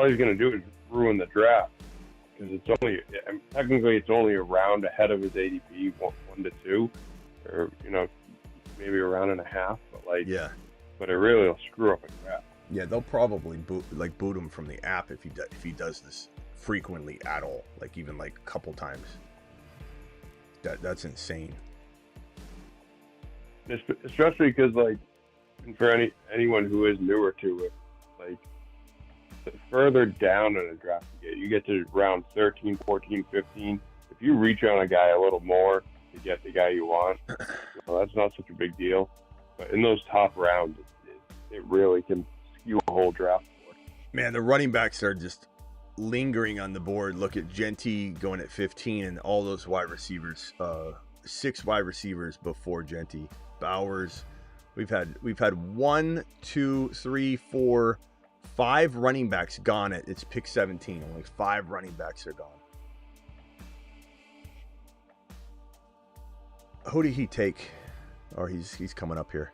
he's gonna do is ruin the draft, because it's only a round ahead of his ADP, 1 to 2, or, you know, maybe a round and a half. But like, yeah, but it really will screw up a draft. Yeah, they'll probably boot him from the app if he does this frequently at all, like even like a couple times. That's insane. Especially because, like, for anyone who is newer to it, like, the further down in a draft you get to round 13, 14, 15, if you reach on a guy a little more to get the guy you want, well, that's not such a big deal. But in those top rounds, it really can skew a whole draft for Man, the running backs are just lingering on the board. Look at Genty going at 15 and all those wide receivers. 6 wide receivers before Genty. Bowers. We've had 1, 2, 3, 4, 5 running backs gone at it's pick 17. Only 5 running backs are gone. Who did he take? Or he's coming up here.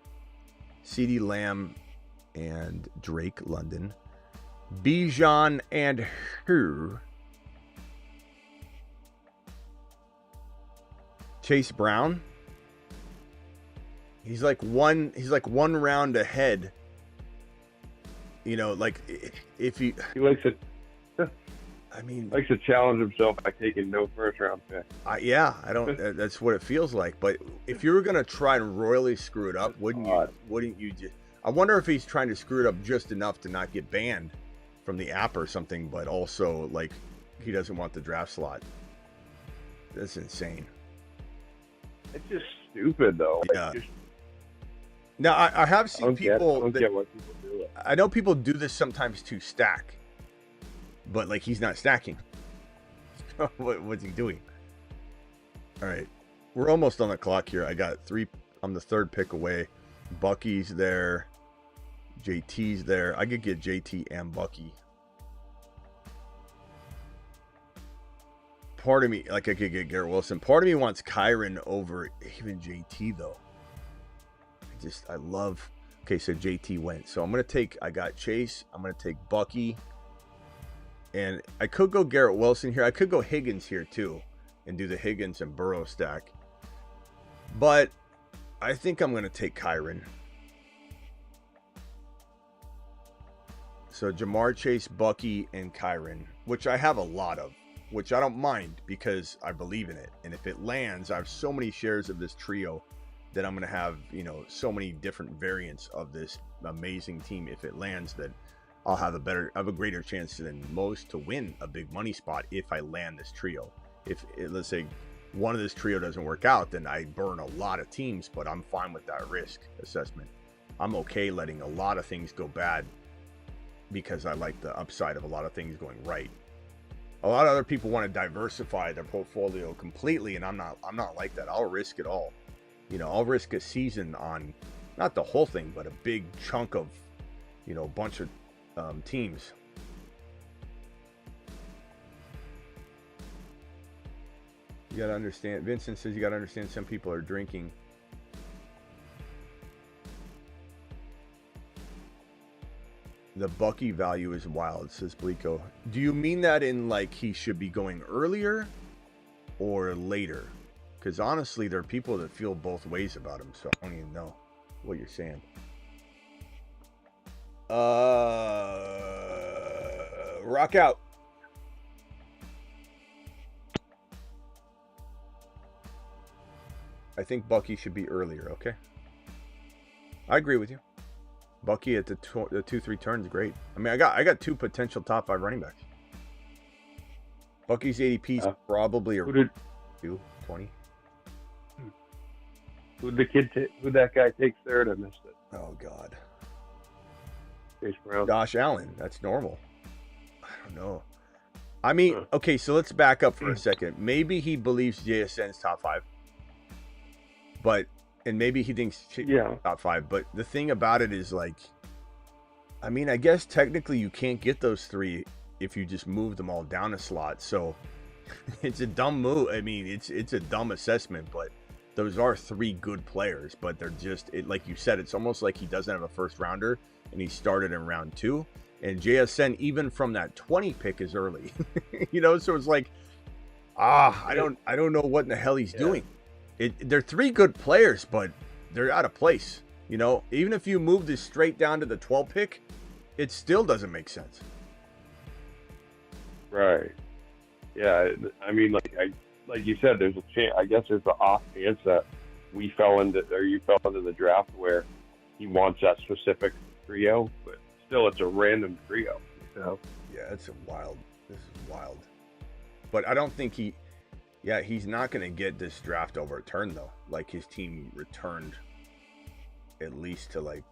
CeeDee Lamb and Drake London. Bijan and who? Chase Brown. He's like one round ahead. You know, like if he likes it. I mean, likes to challenge himself by taking no first round pick. I don't. That's what it feels like. But if you were gonna try and royally screw it up, wouldn't you just? I wonder if he's trying to screw it up just enough to not get banned from the app or something, but also like he doesn't want the draft slot. That's insane. It's just stupid though. Yeah. Now I have seen people. I don't get why people do it. I know people do this sometimes to stack, but like he's not stacking. What's he doing? All right, we're almost on the clock here. I got 3. I'm the 3rd pick away. Bucky's there. JT's there. I could get JT and Bucky. Part of me, like I could get Garrett Wilson. Part of me wants Kyron over even JT though. I love. Okay, so JT went. So I'm gonna take. I got Chase. I'm gonna take Bucky. And I could go Garrett Wilson here. I could go Higgins here too, and do the Higgins and Burrow stack. But I think I'm gonna take Kyron. So Jamar Chase, Bucky, and Kyron, which I have a lot of, which I don't mind because I believe in it. And if it lands, I have so many shares of this trio that I'm going to have, you know, so many different variants of this amazing team. If it lands, that I'll have a greater chance than most to win a big money spot if I land this trio. If let's say one of this trio doesn't work out, then I burn a lot of teams, but I'm fine with that risk assessment. I'm okay letting a lot of things go bad because I like the upside of a lot of things going right. A lot of other people want to diversify their portfolio completely, and I'm not like that. I'll risk it all. You know, I'll risk a season on not the whole thing, but a big chunk of, you know, a bunch of teams. You got to understand. Vincent says you got to understand some people are drinking. The Bucky value is wild, says Blico. Do you mean that in like he should be going earlier or later? Because honestly, there are people that feel both ways about him, so I don't even know what you're saying. Rock out. I think Bucky should be earlier, okay? I agree with you. Bucky at the 2-3 turns, great. I mean, I got 2 potential top 5 running backs. Bucky's ADP is probably a 220. Who'd that guy take third? I missed it. Oh God. Chase Brown. Josh Allen. That's normal. I don't know. I mean, okay, so let's back up for a second. Maybe he believes JSN's top 5. And maybe he thinks top 5. But the thing about it is, like, I mean, I guess technically you can't get those 3 if you just move them all down a slot. So it's a dumb move. I mean, it's a dumb assessment, but those are 3 good players. But they're just, like you said, it's almost like he doesn't have a first rounder and he started in round 2. And JSN, even from that 20 pick, is early. You know, so it's like, I don't know what in the hell he's doing. They're 3 good players, but they're out of place. You know, even if you move this straight down to the 12 pick, it still doesn't make sense. Right. Yeah. I mean, like you said, there's a chance. I guess there's the off chance that you fell into the draft where he wants that specific trio, but still, it's a random trio. You know? Yeah, this is wild. But I don't think he's not going to get this draft overturned, though. Like, his team returned at least to, like,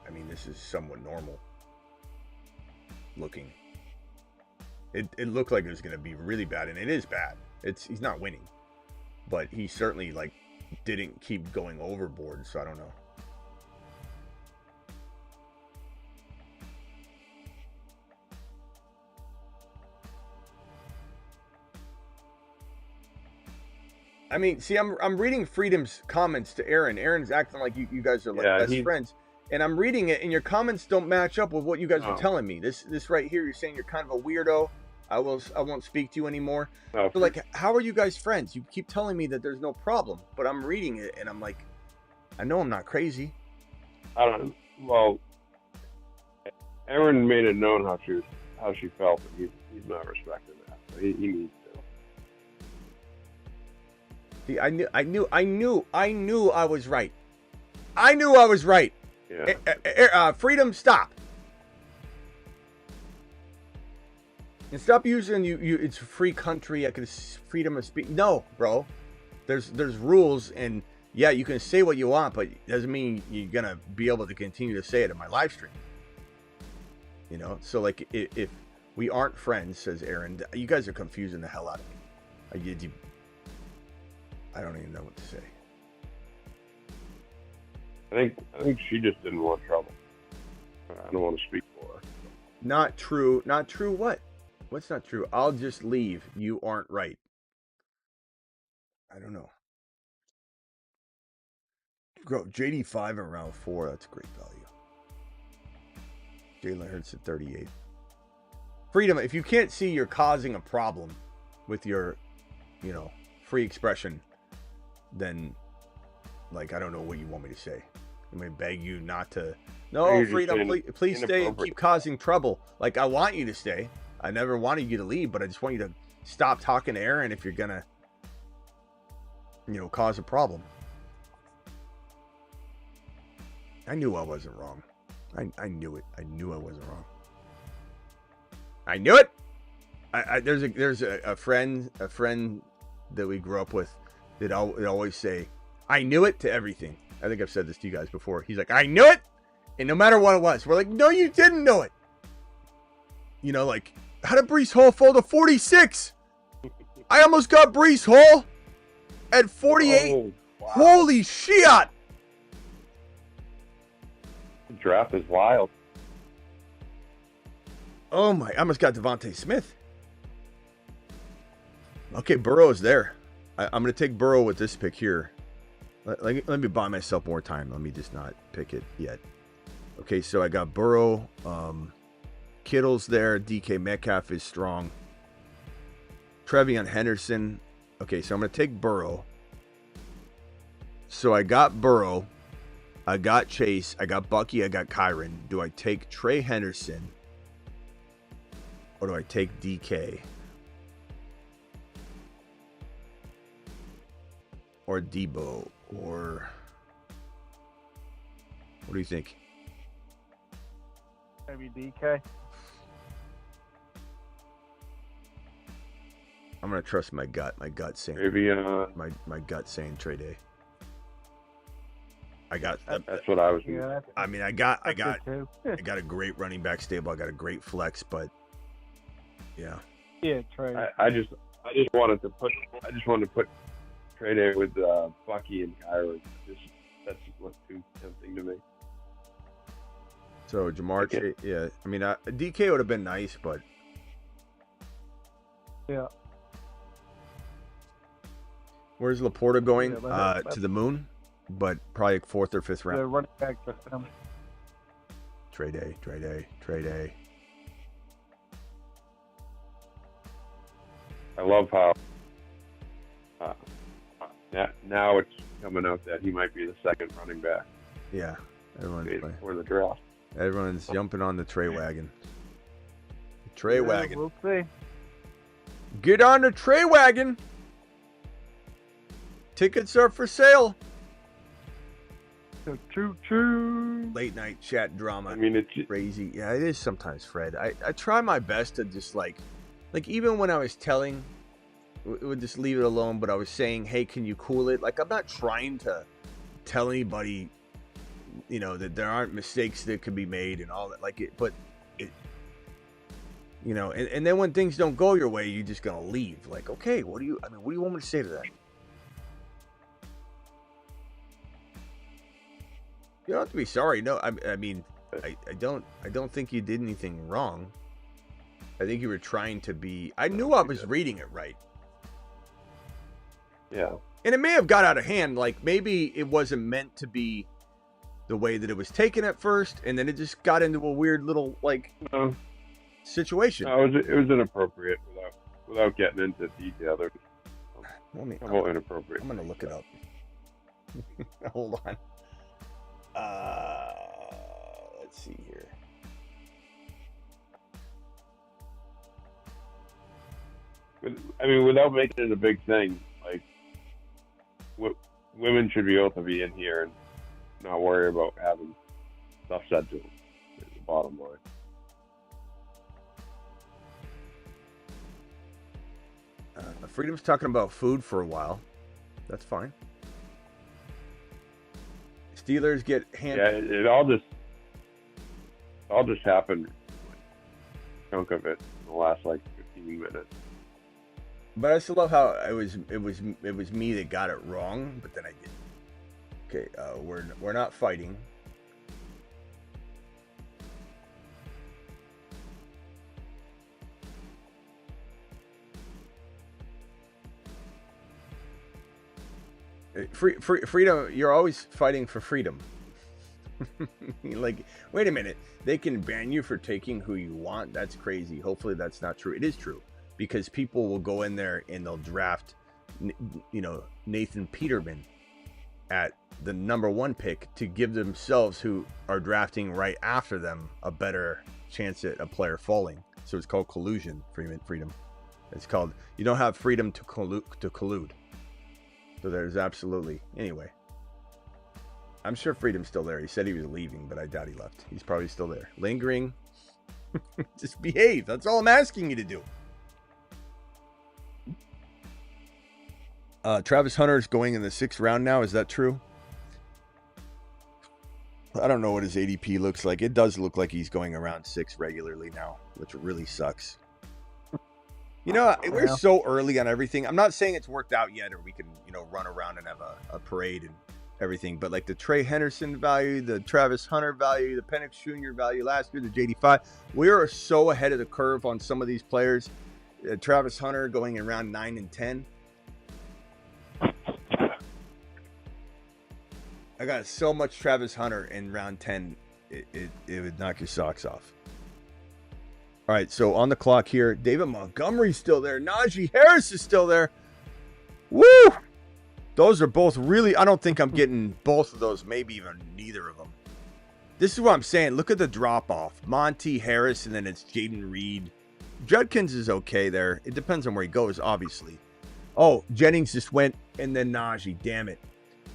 I mean, this is somewhat normal. looking. It looked like it was going to be really bad, and it is bad. He's not winning, but he certainly like didn't keep going overboard. So I don't know. I mean, see, I'm reading Freedom's comments to Aaron. Aaron's acting like you guys are like best friends, and I'm reading it, and your comments don't match up with what you guys are telling me. This right here, you're saying you're kind of a weirdo. I won't speak to you anymore. So like, how are you guys friends? You keep telling me that there's no problem, but I'm reading it, and I'm like, I know I'm not crazy. I don't know. Well, Aaron made it known how she felt, and he's not respecting that. So he needs to. See, I knew I was right. I knew I was right. Yeah. Freedom, stop. And stop using you. It's a free country. I could freedom of speech. No, bro. There's rules, and yeah, you can say what you want, but it doesn't mean you're gonna be able to continue to say it in my live stream. You know. So like, if we aren't friends, says Aaron, you guys are confusing the hell out of me. I don't even know what to say. I think she just didn't want trouble. I don't want to speak for her. Not true. Not true. What? What's not true? I'll just leave. You aren't right. I don't know. Bro, JD5 in round 4. That's great value. Jalen Hurts at 38. Freedom, if you can't see you're causing a problem with your, free expression, then, like, I don't know what you want me to say. I may beg you not to. No, Freedom, please stay and keep causing trouble. Like, I want you to stay. I never wanted you to leave, but I just want you to stop talking to Aaron if you're gonna, cause a problem. I knew I wasn't wrong. I knew it. I knew I wasn't wrong. I knew it. There's a friend that we grew up with that always say, "I knew it" to everything. I think I've said this to you guys before. He's like, "I knew it," and no matter what it was, we're like, "No, you didn't know it." Like, how did Breece Hall fall to 46? I almost got Breece Hall at 48. Oh, wow. Holy shit! The draft is wild. Oh my! I almost got Devontae Smith. Okay, Burrow's there. I'm going to take Burrow with this pick here. Let me buy myself more time. Let me just not pick it yet. Okay, so I got Burrow. Kittle's there. DK Metcalf is strong. Trevion Henderson. Okay, so I'm going to take Burrow. So I got Burrow. I got Chase. I got Bucky. I got Kyron. Do I take Trey Henderson? Or do I take DK? Or Debo? Or what do you think? Maybe DK. I'm gonna trust my gut. My gut saying Maybe my gut saying Trey Day. I got. That's what I was. Yeah, I mean, I got I got a great running back stable. I got a great flex, but yeah. Yeah, Trey. I just wanted to put Trey Day with Bucky and Kyron. That's what's too tempting to me. So Jamar Chase, yeah. I mean, DK would have been nice, but yeah. Where's Laporta going? To the moon, but probably 4th or 5th round. The running back for him. Trey Day. I love how now it's coming out that he might be the second running back. Yeah, for the draft. Everyone's jumping on the Trey wagon. Trey wagon. We'll see. Get on the Trey wagon. Tickets are for sale. Choo-choo. Late night chat drama. I mean, it's crazy. Yeah, it is sometimes, Fred. I try my best to just like even when I was telling, would just leave it alone. But I was saying, hey, can you cool it? Like, I'm not trying to tell anybody, that there aren't mistakes that can be made and all that. Like it, but You know, and then when things don't go your way, you're just gonna leave. Like, okay, what do you want me to say to that? You don't have to be sorry. No, I mean, I don't think you did anything wrong. I think you were trying to be. I knew I was reading it right. Yeah. And it may have got out of hand. Like maybe it wasn't meant to be the way that it was taken at first, and then it just got into a weird little like situation. No, it was inappropriate without getting into detail. There's inappropriate. I'm gonna look it up. Hold on. Let's see here. I mean, without making it a big thing, like, women should be able to be in here and not worry about having stuff said to them. Is the bottom line. Freedom's talking about food for a while. That's fine. Steelers get hand. Yeah, it all just happened. Like, a chunk of it in the last like 15 minutes. But I still love how it was me that got it wrong, but then I did. Okay, we're not fighting. Freedom, you're always fighting for freedom. Like, wait a minute, they can ban you for taking who you want? That's crazy. Hopefully that's not true. It is true, because people will go in there and they'll draft, you know, Nathan Peterman at the #1 pick to give themselves, who are drafting right after them, a better chance at a player falling. So it's called collusion. Freedom. It's called, you don't have freedom to collude. So there's absolutely. Anyway, I'm sure Freedom's still there. He said he was leaving, but I doubt he left. He's probably still there, lingering. Just behave. That's all I'm asking you to do. Travis Hunter's going in the 6th round now. Is that true? I don't know what his ADP looks like. It does look like he's going around 6 regularly now, which really sucks. You know, we're so early on everything. I'm not saying it's worked out yet, or we can, you know, run around and have a parade and everything. But like the Trey Henderson value, the Travis Hunter value, the Penix Jr. value last year, the JD5, we are so ahead of the curve on some of these players. Travis Hunter going in round 9 and 10. I got so much Travis Hunter in round 10, it would knock your socks off. All right, so on the clock here, David Montgomery's still there. Najee Harris is still there. Woo! Those are both really, I don't think I'm getting both of those, maybe even neither of them. This is what I'm saying. Look at the drop-off. Monty, Harris, and then it's Jaden Reed. Judkins is okay there. It depends on where he goes, obviously. Oh, Jennings just went, and then Najee. Damn it.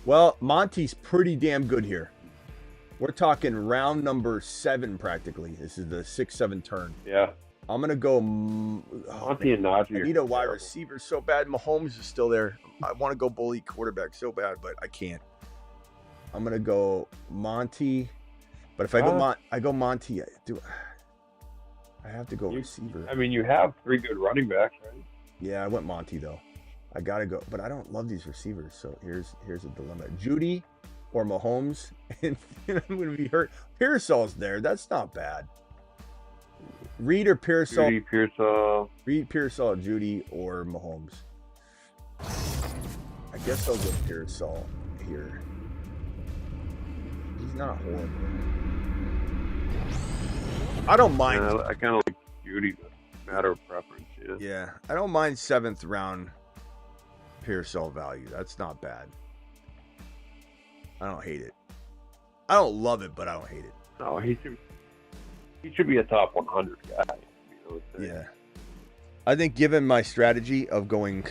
Well, Monty's pretty damn good here. We're talking round number 7 practically. This is the 6-7 turn. Yeah. I'm going to go... Monty and Najee. I need a wide receiver so bad. Mahomes is still there. I want to go bully quarterback so bad, but I can't. I'm going to go Monty. But if I go Monty, I have to go receiver. I mean, you have 3 good running backs, right? Yeah, I went Monty, though. I got to go. But I don't love these receivers, so here's a dilemma. Judy or Mahomes, and I'm going to be hurt. Pearsall's there. That's not bad. Reed or Pearsall? Judy, Pearsall. Reed, Pearsall, Judy, or Mahomes. I guess I'll go Pearsall here. He's not horrible. I don't mind. I kind of like Judy, but matter of preference. Yeah, I don't mind 7th round Pearsall value. That's not bad. I don't hate it. I don't love it, but I don't hate it. No, he should be a top 100 guy. Yeah. I think given my strategy of going,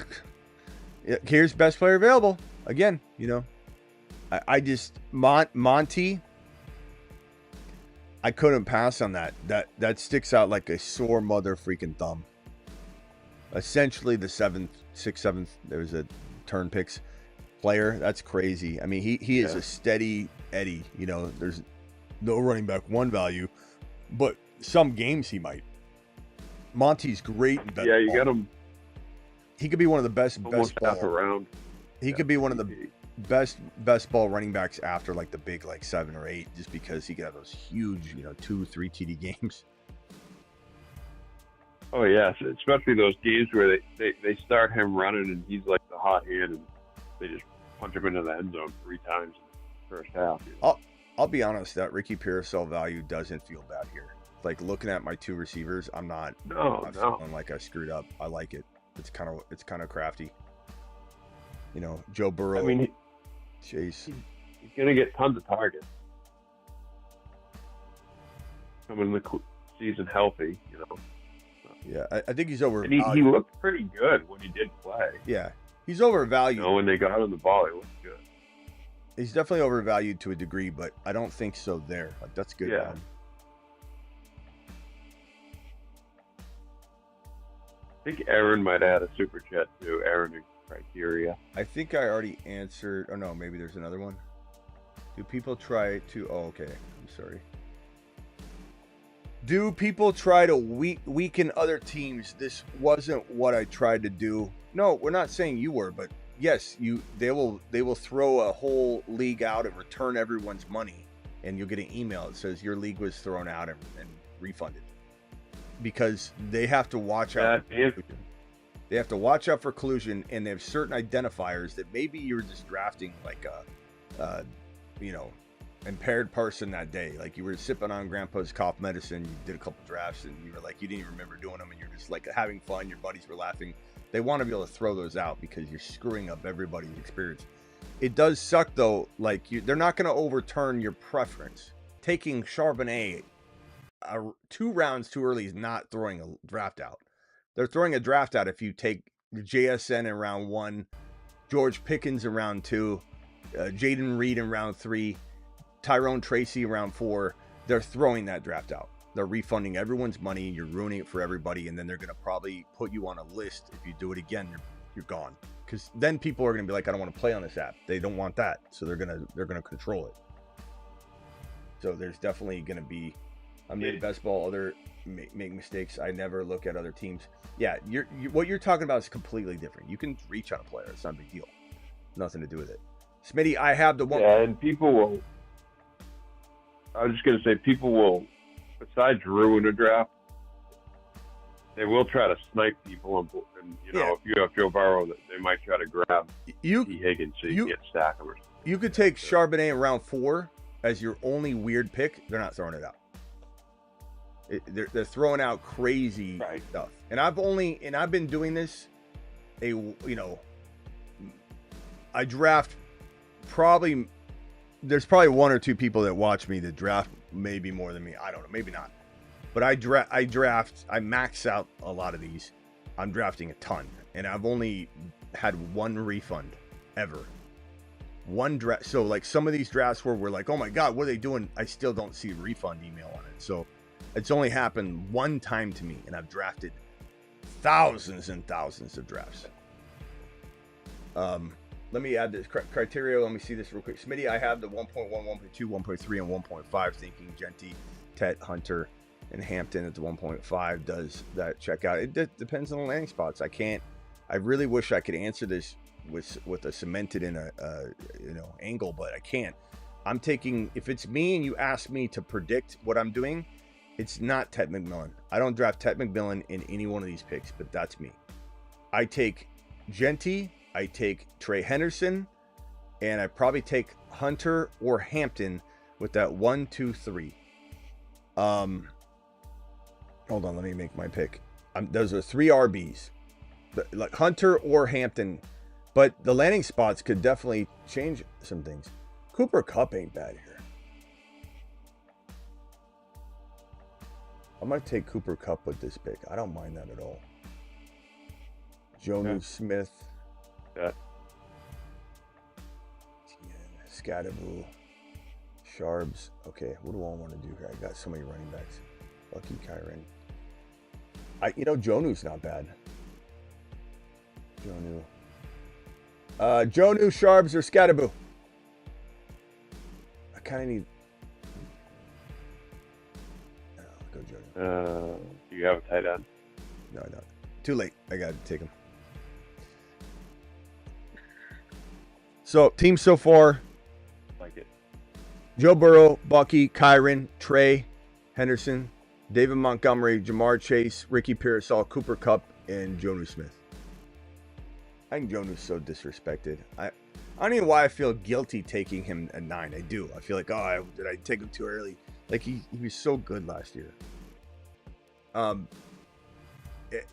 here's best player available. Again, you know, I just, Monty, I couldn't pass on that. That sticks out like a sore mother freaking thumb. Essentially the 6th, 7th, there's a turn picks player. That's crazy. I mean, he is a steady Eddie. You know, there's no running back 1 value, but some games he might. Monty's great in best Yeah, you ball. got him He could be one of the best almost half ball. around. He could be one of the best ball running backs after like the big like 7 or 8, just because he could have those huge 2-3 TD games. Oh yeah, especially those games where they start him running and he's like the hot hand and they just punch him into the end zone 3 times in the first half. I'll be honest, that Ricky Pearsall value doesn't feel bad here. Like looking at my 2 receivers, I'm not feeling like I screwed up. I like it. It's kind of crafty. Joe Burrow. I mean, Chase. He's gonna get tons of targets. Coming in the season healthy, Yeah, I think he's over. And he looked pretty good when he did play. Yeah, he's overvalued. When they got him the ball, he looked good. He's definitely overvalued to a degree, but I don't think so there. Like, that's good. Yeah. I think Aaron might add a super chat to Aaron and criteria. I think I already answered. Oh, no, maybe there's another one. Do people try to... Oh, okay. I'm sorry. Do people try to weaken other teams? This wasn't what I tried to do. No, we're not saying you were, but yes, they will throw a whole league out and return everyone's money, and you'll get an email that says your league was thrown out and refunded, because they have to watch out. They have to watch out for collusion, and they have certain identifiers that maybe you were just drafting like a impaired person that day. Like you were sipping on grandpa's cough medicine, you did a couple drafts, and you were like, you didn't even remember doing them, and you're just like having fun, your buddies were laughing. They want to be able to throw those out because you're screwing up everybody's experience. It does suck though. Like they're not going to overturn your preference. Taking Charbonnet 2 rounds too early is not throwing a draft out. They're throwing a draft out if you take JSN in round 1, George Pickens in round 2, Jaden Reed in round 3, Tyrone Tracy in round 4. They're throwing that draft out. They're refunding everyone's money. You're ruining it for everybody, and then they're going to probably put you on a list. If you do it again, you're gone. Because then people are going to be like, I don't want to play on this app. They don't want that, so they're gonna control it. So there's definitely going to be. I made best ball. Other make mistakes. I never look at other teams. Yeah, what you're talking about is completely different. You can reach on a player. It's not a big deal. Nothing to do with it. Smitty, I have the one. Yeah, and people will. I was just going to say, people will, besides ruin a draft, they will try to snipe people. And if you have Joe Burrow, they might try to grab T. Higgins so you can stack him or something. You could take Charbonnet in round 4 as your only weird pick. They're not throwing it out. They're throwing out crazy stuff. And I've been doing this. I draft probably. There's probably 1 or 2 people that watch me that draft maybe more than me. I don't know, maybe not. But I max out a lot of these. I'm drafting a ton, and I've only had 1 refund ever. 1 draft. So like some of these drafts where we're like, oh my God, what are they doing? I still don't see a refund email on it. So it's only happened 1 time to me, and I've drafted thousands and thousands of drafts. Let me add this criteria. Let me see this real quick. Smitty, I have the 1.1, 1.2, 1.3, and 1.5. Thinking Genty, Tet, Hunter, and Hampton at the 1.5 does that check out. It depends on the landing spots. I really wish I could answer this with a cemented in a angle, but I can't. I'm taking, if it's me and you ask me to predict what I'm doing, it's not Tet McMillan. I don't draft Tet McMillan in any one of these picks, but that's me. I take Genty, I take Trey Henderson, and I probably take Hunter or Hampton with that 1, 2, 3. Hold on, let me make my pick. Those are 3 RBs, like Hunter or Hampton, but the landing spots could definitely change some things. Cooper Kupp ain't bad here. I might take Cooper Kupp with this pick. I don't mind that at all. Jonnu Smith. Yeah. Scadaboo. Sharbs. Okay, what do I want to do here? I got so many running backs. Lucky Kyron. Jonnu's not bad. Jonnu. Jonnu, Sharbs, or Scadaboo. I kind of need. Go Jonnu. Do you have a tight end? No. Too late. I got to take him. So, team so far. Like it. Joe Burrow, Bucky, Kyron, Trey, Henderson, David Montgomery, Jamar Chase, Ricky Pearsall, Cooper Kupp, and Jonnu Smith. I think Jonnu's so disrespected. I don't even know why I feel guilty taking him at 9. I do. I feel like, did I take him too early? Like, he was so good last year.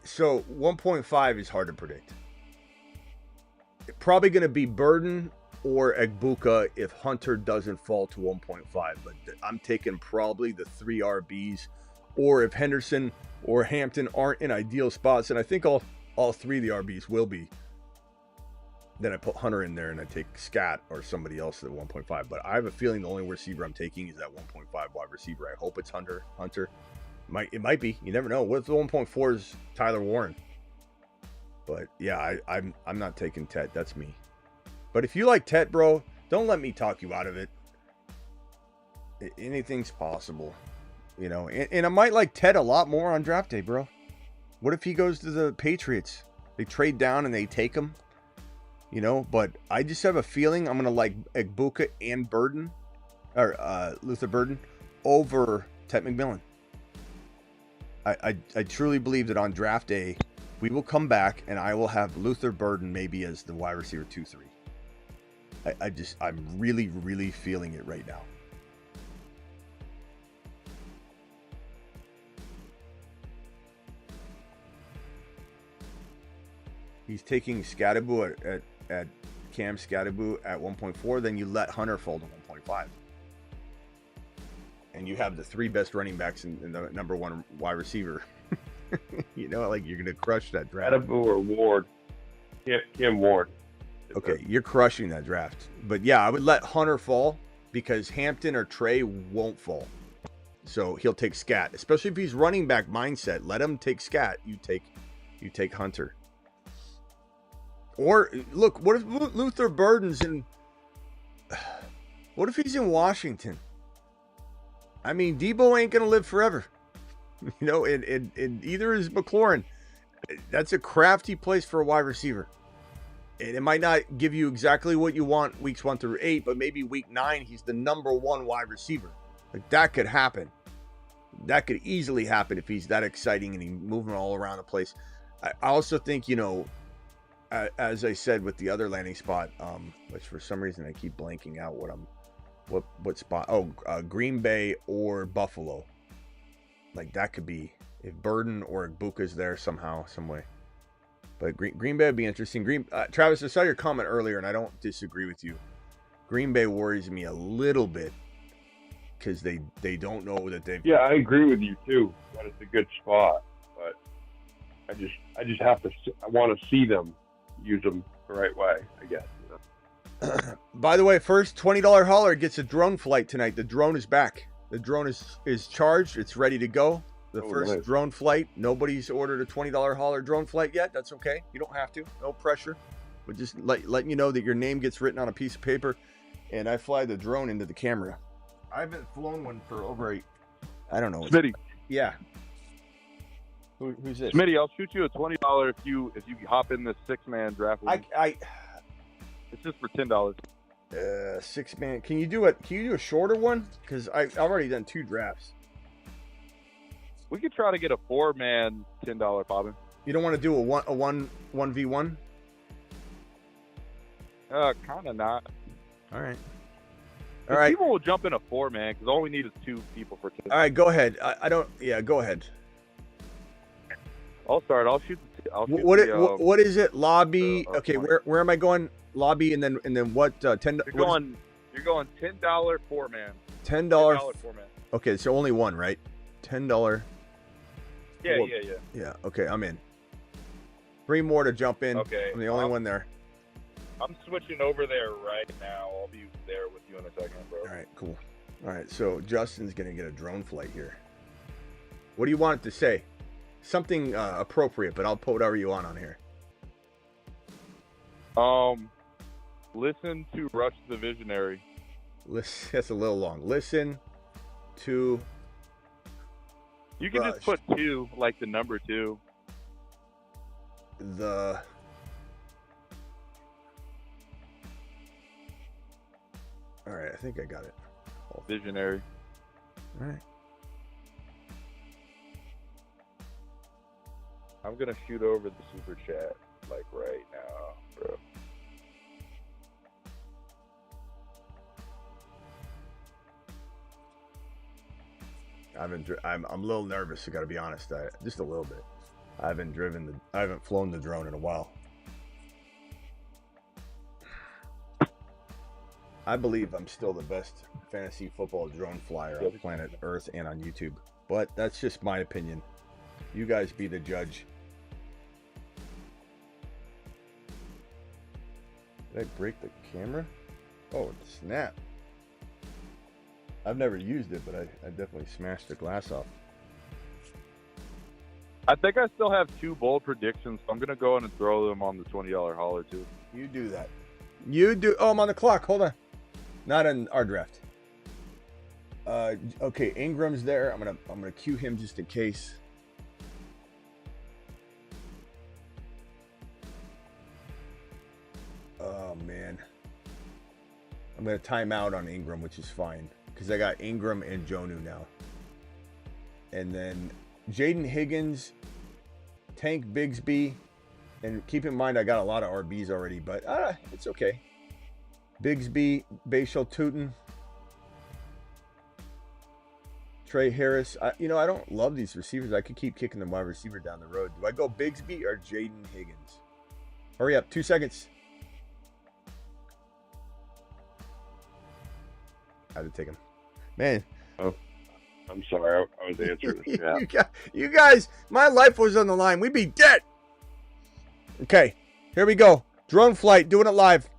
So 1.5 is hard to predict. Probably going to be Burden or Egbuka if Hunter doesn't fall to 1.5. But I'm taking probably the 3 RBs, or if Henderson or Hampton aren't in ideal spots, and I think all 3 of the RBs will be, then I put Hunter in there and I take Scat or somebody else at 1.5. But I have a feeling the only receiver I'm taking is that 1.5 wide receiver. I hope it's Hunter. It might be. You never know. What if the 1.4 is Tyler Warren? But yeah, I'm not taking Tet. That's me. But if you like Tet, bro, don't let me talk you out of it. Anything's possible, you know. And I might like Tet a lot more on draft day, bro. What if he goes to the Patriots? They trade down and they take him, you know. But I just have a feeling I'm gonna like Egbuka and Burden, or Luther Burden, over Tet McMillan. I truly believe that on draft day, we will come back and I will have Luther Burden maybe as the wide receiver 2-3. I'm really, really feeling it right now. He's taking Scatterbo at Cam Scatterbo at 1.4. Then you let Hunter fall to 1.5. And you have the 3 best running backs in the number 1 wide receiver. You know, like, you're going to crush that draft. Scatterbo or Ward? Kim Ward. Okay, you're crushing that draft. But yeah, I would let Hunter fall because Hampton or Trey won't fall. So he'll take Scat, especially if he's running back mindset. Let him take Scat. You take Hunter. Or look, what if Luther Burden's in? What if he's in Washington? I mean, Debo ain't gonna live forever, you know. And either is McLaurin. That's a crafty place for a wide receiver. And it might not give you exactly what you want weeks 1 through 8, but maybe week 9 he's the number 1 wide receiver. Like, that could happen. That could easily happen if he's that exciting and he's moving all around the place. I also think, you know, as I said with the other landing spot, which for some reason I keep blanking out what spot. Oh, Green Bay or Buffalo. Like, that could be if Burden or Egbuka's there somehow, some way. But Green Bay would be interesting. Travis, I saw your comment earlier, and I don't disagree with you. Green Bay worries me a little bit because they don't know that they've. Yeah, I agree with you too. That it's a good spot, but I just have to. I want to see them use them the right way, I guess. You know? By the way, first $20 hauler gets a drone flight tonight. The drone is back. The drone is charged. It's ready to go. The first nice. Drone flight. Nobody's ordered a $20 hauler drone flight yet. That's okay. You don't have to. No pressure. But just letting you know that your name gets written on a piece of paper, and I fly the drone into the camera. I haven't flown one for over I don't know. Smitty. Yeah. Who's this? Smitty, I'll shoot you a $20 if you hop in this 6-man draft. It's just for $10. 6-man. Can you do a shorter one? Because I've already done 2 drafts. We could try to get a 4-man $10 Bobbin. You don't want to do a 1v1? Kind of not. All right. All right. People will jump in a 4-man because all we need is 2 people for 10. All right, go ahead. Yeah, go ahead. I'll start. I'll shoot. What is it? Lobby. Okay, where am I going? Lobby, and then what? 10. You're going $10 4-man. $10 4-man. Okay, so only one, right? $10. Yeah. Yeah. Okay, I'm in. 3 more to jump in. Okay. I'm the only one there. I'm switching over there right now. I'll be there with you in a second, bro. All right, cool. All right, so Justin's gonna get a drone flight here. What do you want it to say? Something appropriate, but I'll put whatever you want on here. Listen to Rush the Visionary. That's a little long. Listen to. You can just put 2, like the number 2. the all right, I think I got it. Visionary. All right. I'm gonna shoot over the super chat like right now, bro. I'm a little nervous. I got to be honest. Just a little bit. I haven't flown the drone in a while. I believe I'm still the best fantasy football drone flyer on planet Earth and on YouTube, but that's just my opinion. You guys be the judge. Did I break the camera? Oh, snap. I've never used it, but I definitely smashed the glass off. I think I still have 2 bold predictions, so I'm gonna go in and throw them on the $20 hauler too. You do that. You do. Oh, I'm on the clock. Hold on. Not in our draft. Okay, Ingram's there. I'm gonna cue him just in case. Oh man. I'm gonna time out on Ingram, which is fine because I got Ingram and Jonu now. And then Jaden Higgins, Tank Bigsby, and keep in mind I got a lot of RBs already, but it's okay. Bigsby, Bashal Tootin, Trey Harris. I don't love these receivers. I could keep kicking the wide receiver down the road. Do I go Bigsby or Jaden Higgins? Hurry up, 2 seconds. I had to take him. Man. Oh, I'm sorry. I was answering the chat. You guys, my life was on the line. We'd be dead. Okay, here we go. Drone flight, doing it live.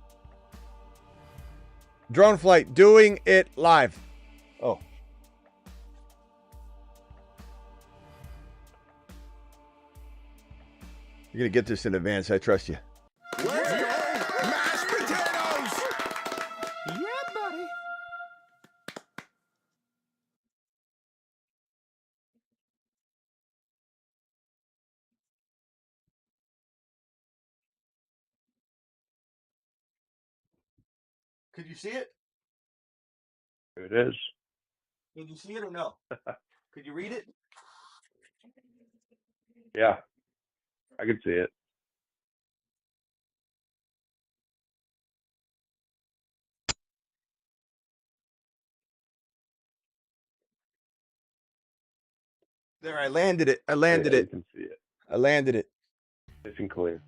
Drone flight, doing it live. Oh. You're going to get this in advance. I trust you. Let's go, mashed potatoes! Yeah, buddy. Could you see it? It is. Did you see it or no? Could you read it? Yeah, I can see it. There, I landed it. I landed it. I can see it. I landed it. Nice and clear.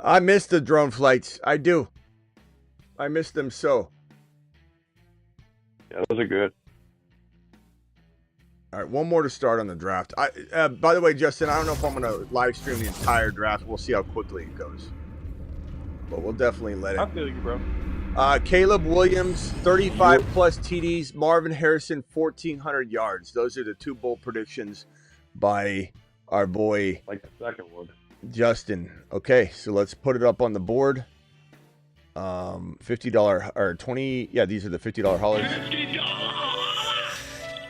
I miss the drone flights. I do. I miss them so. Yeah, those are good. All right, one more to start on the draft. By the way, Justin, I don't know if I'm going to live stream the entire draft. We'll see how quickly it goes. But we'll definitely let it. I feel you, bro. Caleb Williams, 35 plus TDs. Marvin Harrison, 1,400 yards. Those are the 2 bold predictions by our boy. Like the second one. Justin. Okay, so let's put it up on the board. $50 or 20. Yeah, these are the $50 haulers.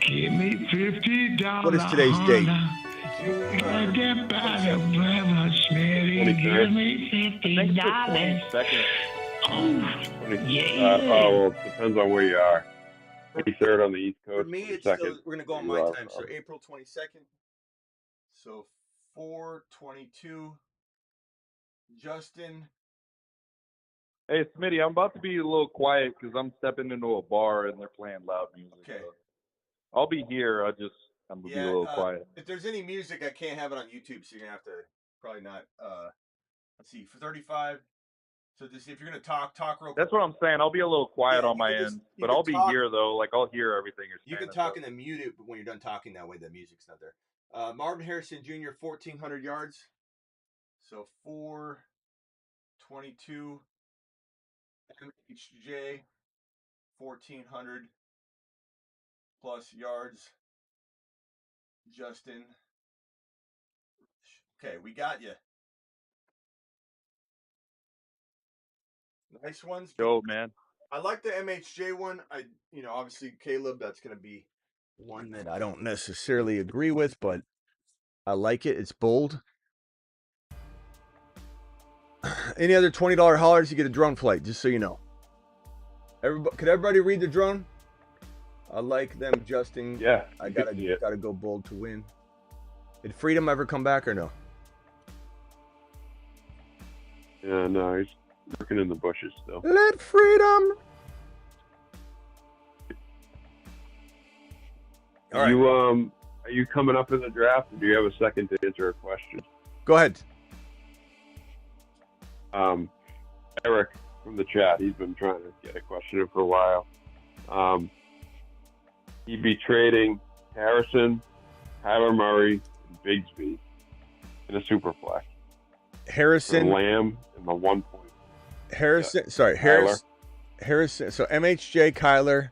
Give me $50. What is today's date? Get by the brother, Smitty. Give me $50. Well, it depends on where you are. 23rd on the East Coast. For me, it's still, we're going to go on my time. So April 22nd. So 4/22. Justin. Hey, Smitty, I'm about to be a little quiet because I'm stepping into a bar and they're playing loud music. Okay. So I'll be here. I'm going to be a little quiet. If there's any music, I can't have it on YouTube, so you're going to have to probably not. Let's see, for 35. So this, if you're going to talk real quick. That's what I'm saying. I'll be a little quiet on my end, but I'll be here, though. Like, I'll hear everything you're saying. You can talk and then mute it when you're done talking. That way the music's not there. Marvin Harrison Jr., 1,400 yards. So 4/22. MHJ, 1,400 plus yards. Justin. Okay, we got you. Nice ones. Go, man. I like the MHJ one. Obviously Caleb, that's going to be one that I don't necessarily agree with, but I like it. It's bold. Any other $20 hollers, you get a drone flight, just so you know. Could everybody read the drone? I like them adjusting. Yeah. I gotta go bold to win. Did Freedom ever come back or no? Yeah, no, he's lurking in the bushes still. Let Freedom. All right. Are you coming up in the draft, or do you have a second to answer a question? Go ahead. Eric from the chat, he's been trying to get a question in for a while. He'd be trading Harrison, Kyler Murray, and Bigsby in a super flex. Harrison, Lamb, and the 1 point. Harrison, sorry, Harrison. So MHJ, Kyler,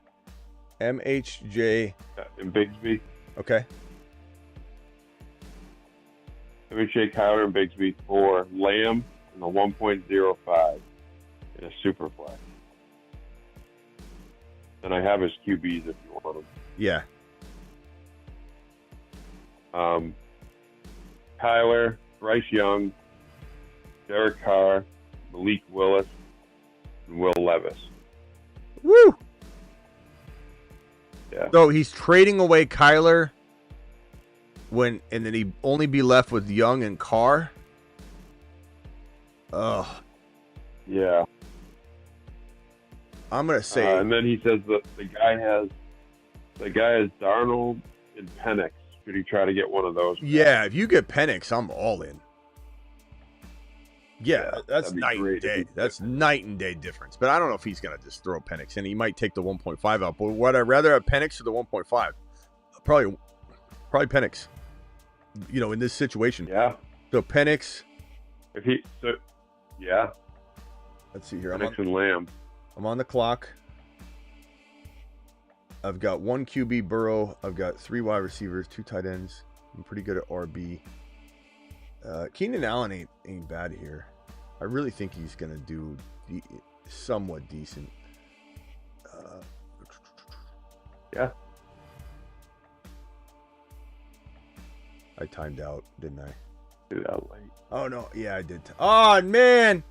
MHJ, and Bigsby. Okay. MHJ, Kyler, and Bigsby for Lamb and the 1.05 in a super flex. And I have his QBs if you want them. Yeah. Kyler, Bryce Young, Derek Carr, Malik Willis, and Will Levis. Woo! Yeah. So he's trading away Kyler and then he'd only be left with Young and Carr. Ugh. Yeah. I'm gonna say, and then he says that the guy has Darnold and Penix. Should he try to get one of those? Yeah, if you get Penix, I'm all in. Yeah, that's night and day. That's night and day difference. But I don't know if he's gonna just throw Penix in. He might take the 1.5 out. But would I rather have Penix or the 1.5? Probably Penix. You know, in this situation. Yeah. So Penix. Yeah. Let's see here. Penix and Lamb. I'm on the clock. I've got 1 QB, Burrow. I've got 3 wide receivers, 2 tight ends. I'm pretty good at RB. Keenan Allen ain't bad here. I really think he's going to do somewhat decent. Yeah. I timed out, didn't I? Did it out late. Oh, no. Yeah, I did. Oh, man.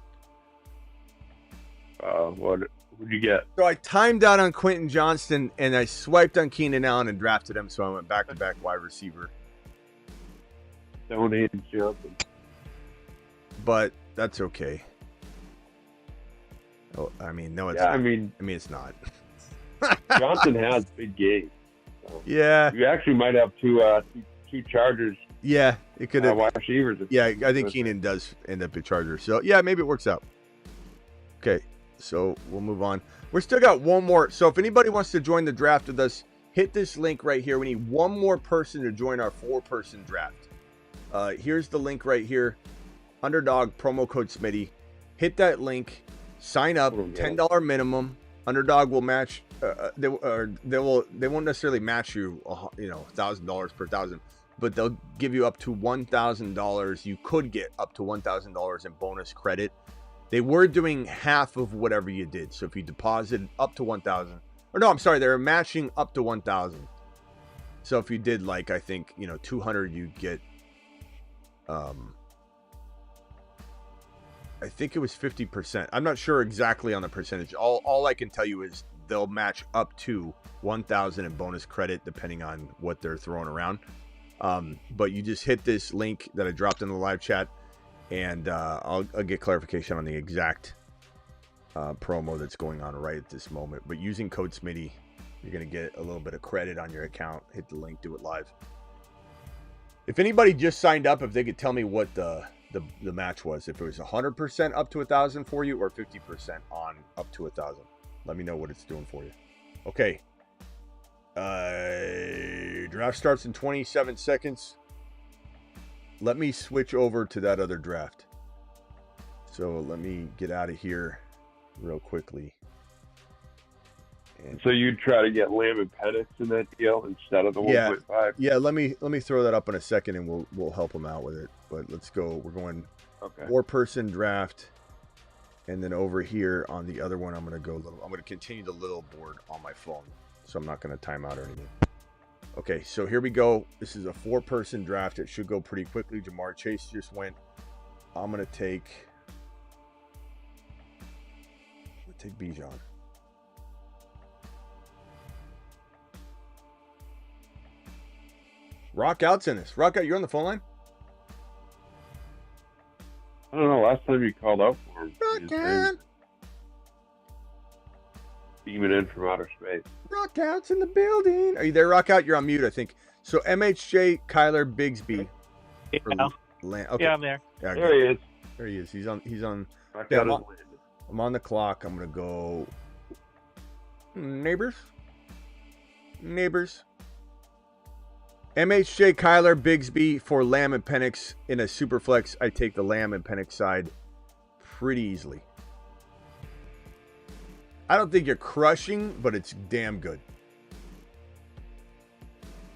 What'd you get? So I timed out on Quentin Johnston, and I swiped on Keenan Allen and drafted him, so I went back-to-back wide receiver. Donated Johnson. But that's okay. Oh, I mean, no, it's Yeah, not. I mean, it's not. Johnson has big games. So Yeah. You actually might have two Chargers. Yeah, it could have. Wide receivers. Yeah, I think Keenan does end up a Charger. So, yeah, maybe it works out. Okay, so we'll move on. We're still got one more. So if anybody wants to join the draft with us, hit this link right here. We need one more person to join our 4-person draft. Here's the link right here. Underdog, promo code Smitty. Hit that link. Sign up. $10 minimum. Underdog will match. They won't necessarily match you, $1,000 per 1,000, but they'll give you up to $1,000. You could get up to $1,000 in bonus credit. They were doing half of whatever you did. So if you deposited up to 1,000, or no, I'm sorry, they're matching up to 1,000. So if you did like, I think, 200, you get, I think it was 50%. I'm not sure exactly on the percentage. All I can tell you is they'll match up to 1,000 in bonus credit, depending on what they're throwing around. But you just hit this link that I dropped in the live chat, and I'll get clarification on the exact promo that's going on right at this moment. But using code Smitty, you're going to get a little bit of credit on your account. Hit the link, do it live. If anybody just signed up, if they could tell me what the match was, if it was 100% up to 1,000 for you or 50% on up to 1,000, let me know what it's doing for you. Okay. Draft starts in 27 seconds. Let me switch over to that other draft. So let me get out of here real quickly. And so you'd try to get Lamb and Penix in that deal instead of the 1.5? Yeah, let me throw that up in a second, and we'll help them out with it. But let's go. We're going 4-person draft, and then over here on the other one, I'm going to continue the little board on my phone, so I'm not going to time out or anything. Okay, so here we go. This is a 4-person draft. It should go pretty quickly. Jamar Chase just went. I'm gonna take Bijan. Rock out's in this. Rock out, you're on the phone line? I don't know. Last time you called out for him, Rock out. Beaming in from outer space. Rock out's in the building. Are you there, Rock out? You're on mute, I think. So MHJ, Kyler Bigsby. Yeah. Okay. Yeah, I'm there. Yeah, There he is. There he is. He's on. Rock Yeah, out is landed. I'm on the clock. I'm gonna go. Neighbors. MHJ, Kyler, Bigsby for Lamb and Penix in a super flex. I take the Lamb and Penix side pretty easily. I don't think you're crushing, but it's damn good.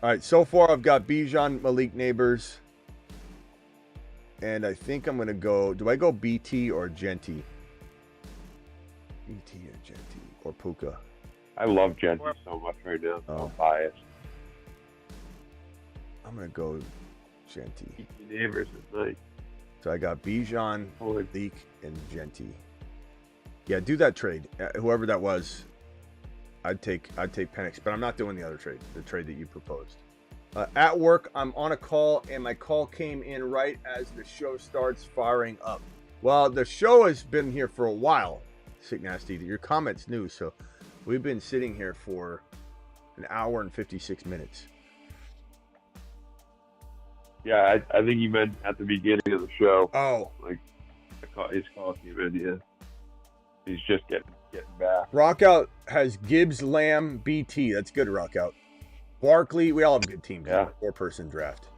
All right, so far I've got Bijan, Malik Neighbors, and I think I'm gonna go. Do I go BT or Genty? BT or Genty or Puka? I love Genty so much right now. Oh. I'm biased. I'm gonna go Genty. Neighbors is nice. So I got Bijan, Malik, and Genty. Yeah, do that trade. Whoever that was, I'd take Penix, but I'm not doing the other trade, the trade that you proposed. At work, I'm on a call, and my call came in right as the show starts firing up. Well, the show has been here for a while, Sick Nasty. Your comment's new, so we've been sitting here for an hour and 56 minutes. Yeah, I think you meant at the beginning of the show. Oh. Like, his call came in, yeah. He's just getting back. Rockout has Gibbs, Lamb, BT. That's good, Rockout. Barkley, we all have good teams. Yeah. 4-person draft.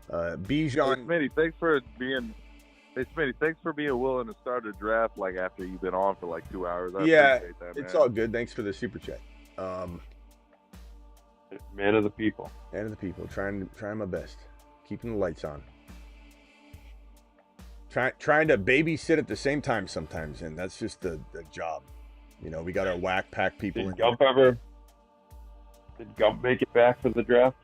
Bijan. Hey, Smitty, thanks for being willing to start a draft like after you've been on for like 2 hours. I appreciate that, man. It's all good. Thanks for the super chat. Man of the people. Man of the people. Trying my best. Keeping the lights on. Trying to babysit at the same time sometimes, and that's just the job. You know, we got our whack pack people in here. Did Gump make it back for the draft?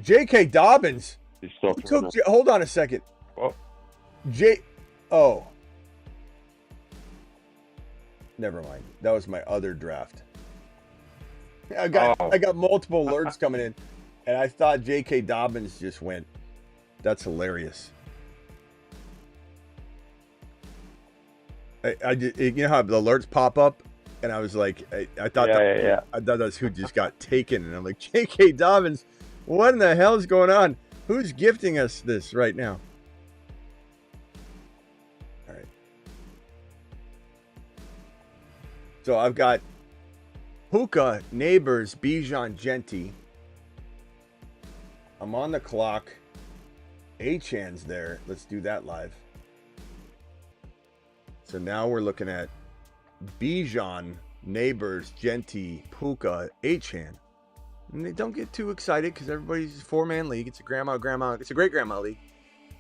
J.K. Dobbins. He's still hold on a second. Oh. Never mind. That was my other draft. I got multiple alerts coming in, and I thought J.K. Dobbins just went. That's hilarious. I just, you know how the alerts pop up, and I was like, I thought I thought that's who just got taken, and I'm like, J.K. Dobbins, what in the hell is going on? Who's gifting us this right now? All right. So I've got Puka, Neighbors, Bijan, Genty. I'm on the clock. Achan's there. Let's do that live. So now we're looking at Bijan, Neighbors, Genty, Puka, Achan. And they don't get too excited because everybody's a 4-man league. It's a it's a great grandma league.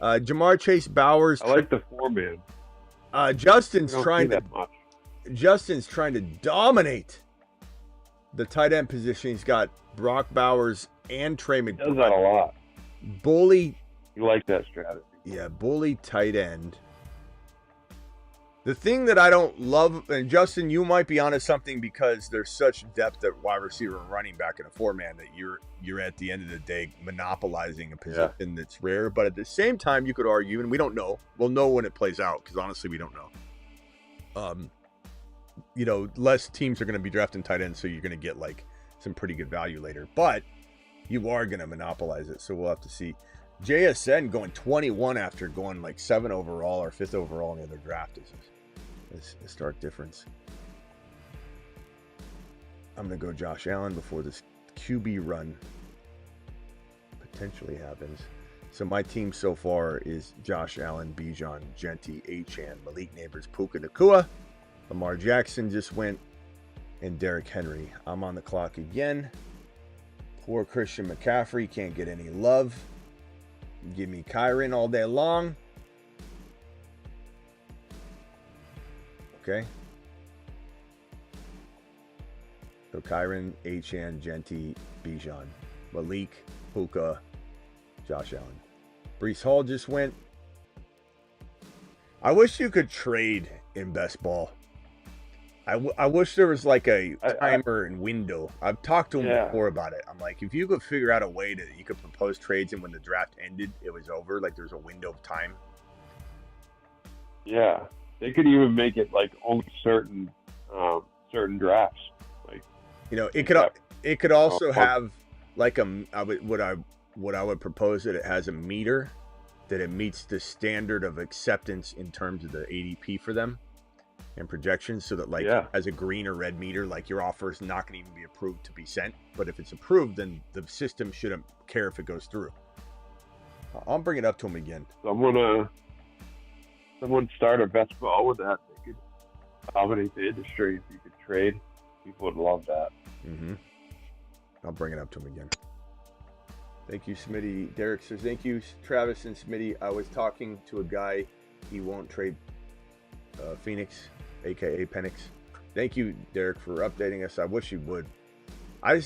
Jamar Chase Bowers. I like the 4-man. Justin's trying to dominate the tight end position. He's got Brock Bowers and Trey McBride. Does that a lot. Bully. You like that strategy. Yeah, bully tight end. The thing that I don't love, and Justin, you might be onto something because there's such depth at wide receiver and running back in a 4-man that you're at the end of the day monopolizing a position that's rare. But at the same time, you could argue, and we don't know. We'll know when it plays out because honestly, we don't know. You know, less teams are going to be drafting tight ends, so you're going to get like some pretty good value later. But you are going to monopolize it, so we'll have to see. JSN going 21 after going like 7 overall or 5th overall in the other draft is a stark difference. I'm going to go Josh Allen before this QB run potentially happens. So my team so far is Josh Allen, Bijan, Genty, Achan, Malik Neighbors, Puka Nacua. Lamar Jackson just went, and Derrick Henry. I'm on the clock again. Poor Christian McCaffrey can't get any love. Give me Kyron all day long. Okay. So Kyron, Achan, Genty, Bijan, Malik, Puka, Josh Allen. Brees Hall just went. I wish you could trade in best ball. I wish there was like a timer and window. I've talked to him before about it. I'm like, if you could figure out a way that you could propose trades, and when the draft ended, it was over. Like there's a window of time. Yeah, they could even make it like only certain drafts. Like, you know, it could also have like what I would propose that it has a meter that it meets the standard of acceptance in terms of the ADP for them and projections, so that like as a green or red meter, like your offer is not going to even be approved to be sent. But if it's approved, then the system shouldn't care if it goes through. I'll bring it up to him again. Someone start a best ball with that. They could dominate the industry if you could trade. People would love that. Mm-hmm. I'll bring it up to him again. Thank you, Smitty. Derek says, thank you, Travis and Smitty. I was talking to a guy. He won't trade Phoenix, a.k.a. Penix. Thank you, Derek, for updating us. I wish you would. I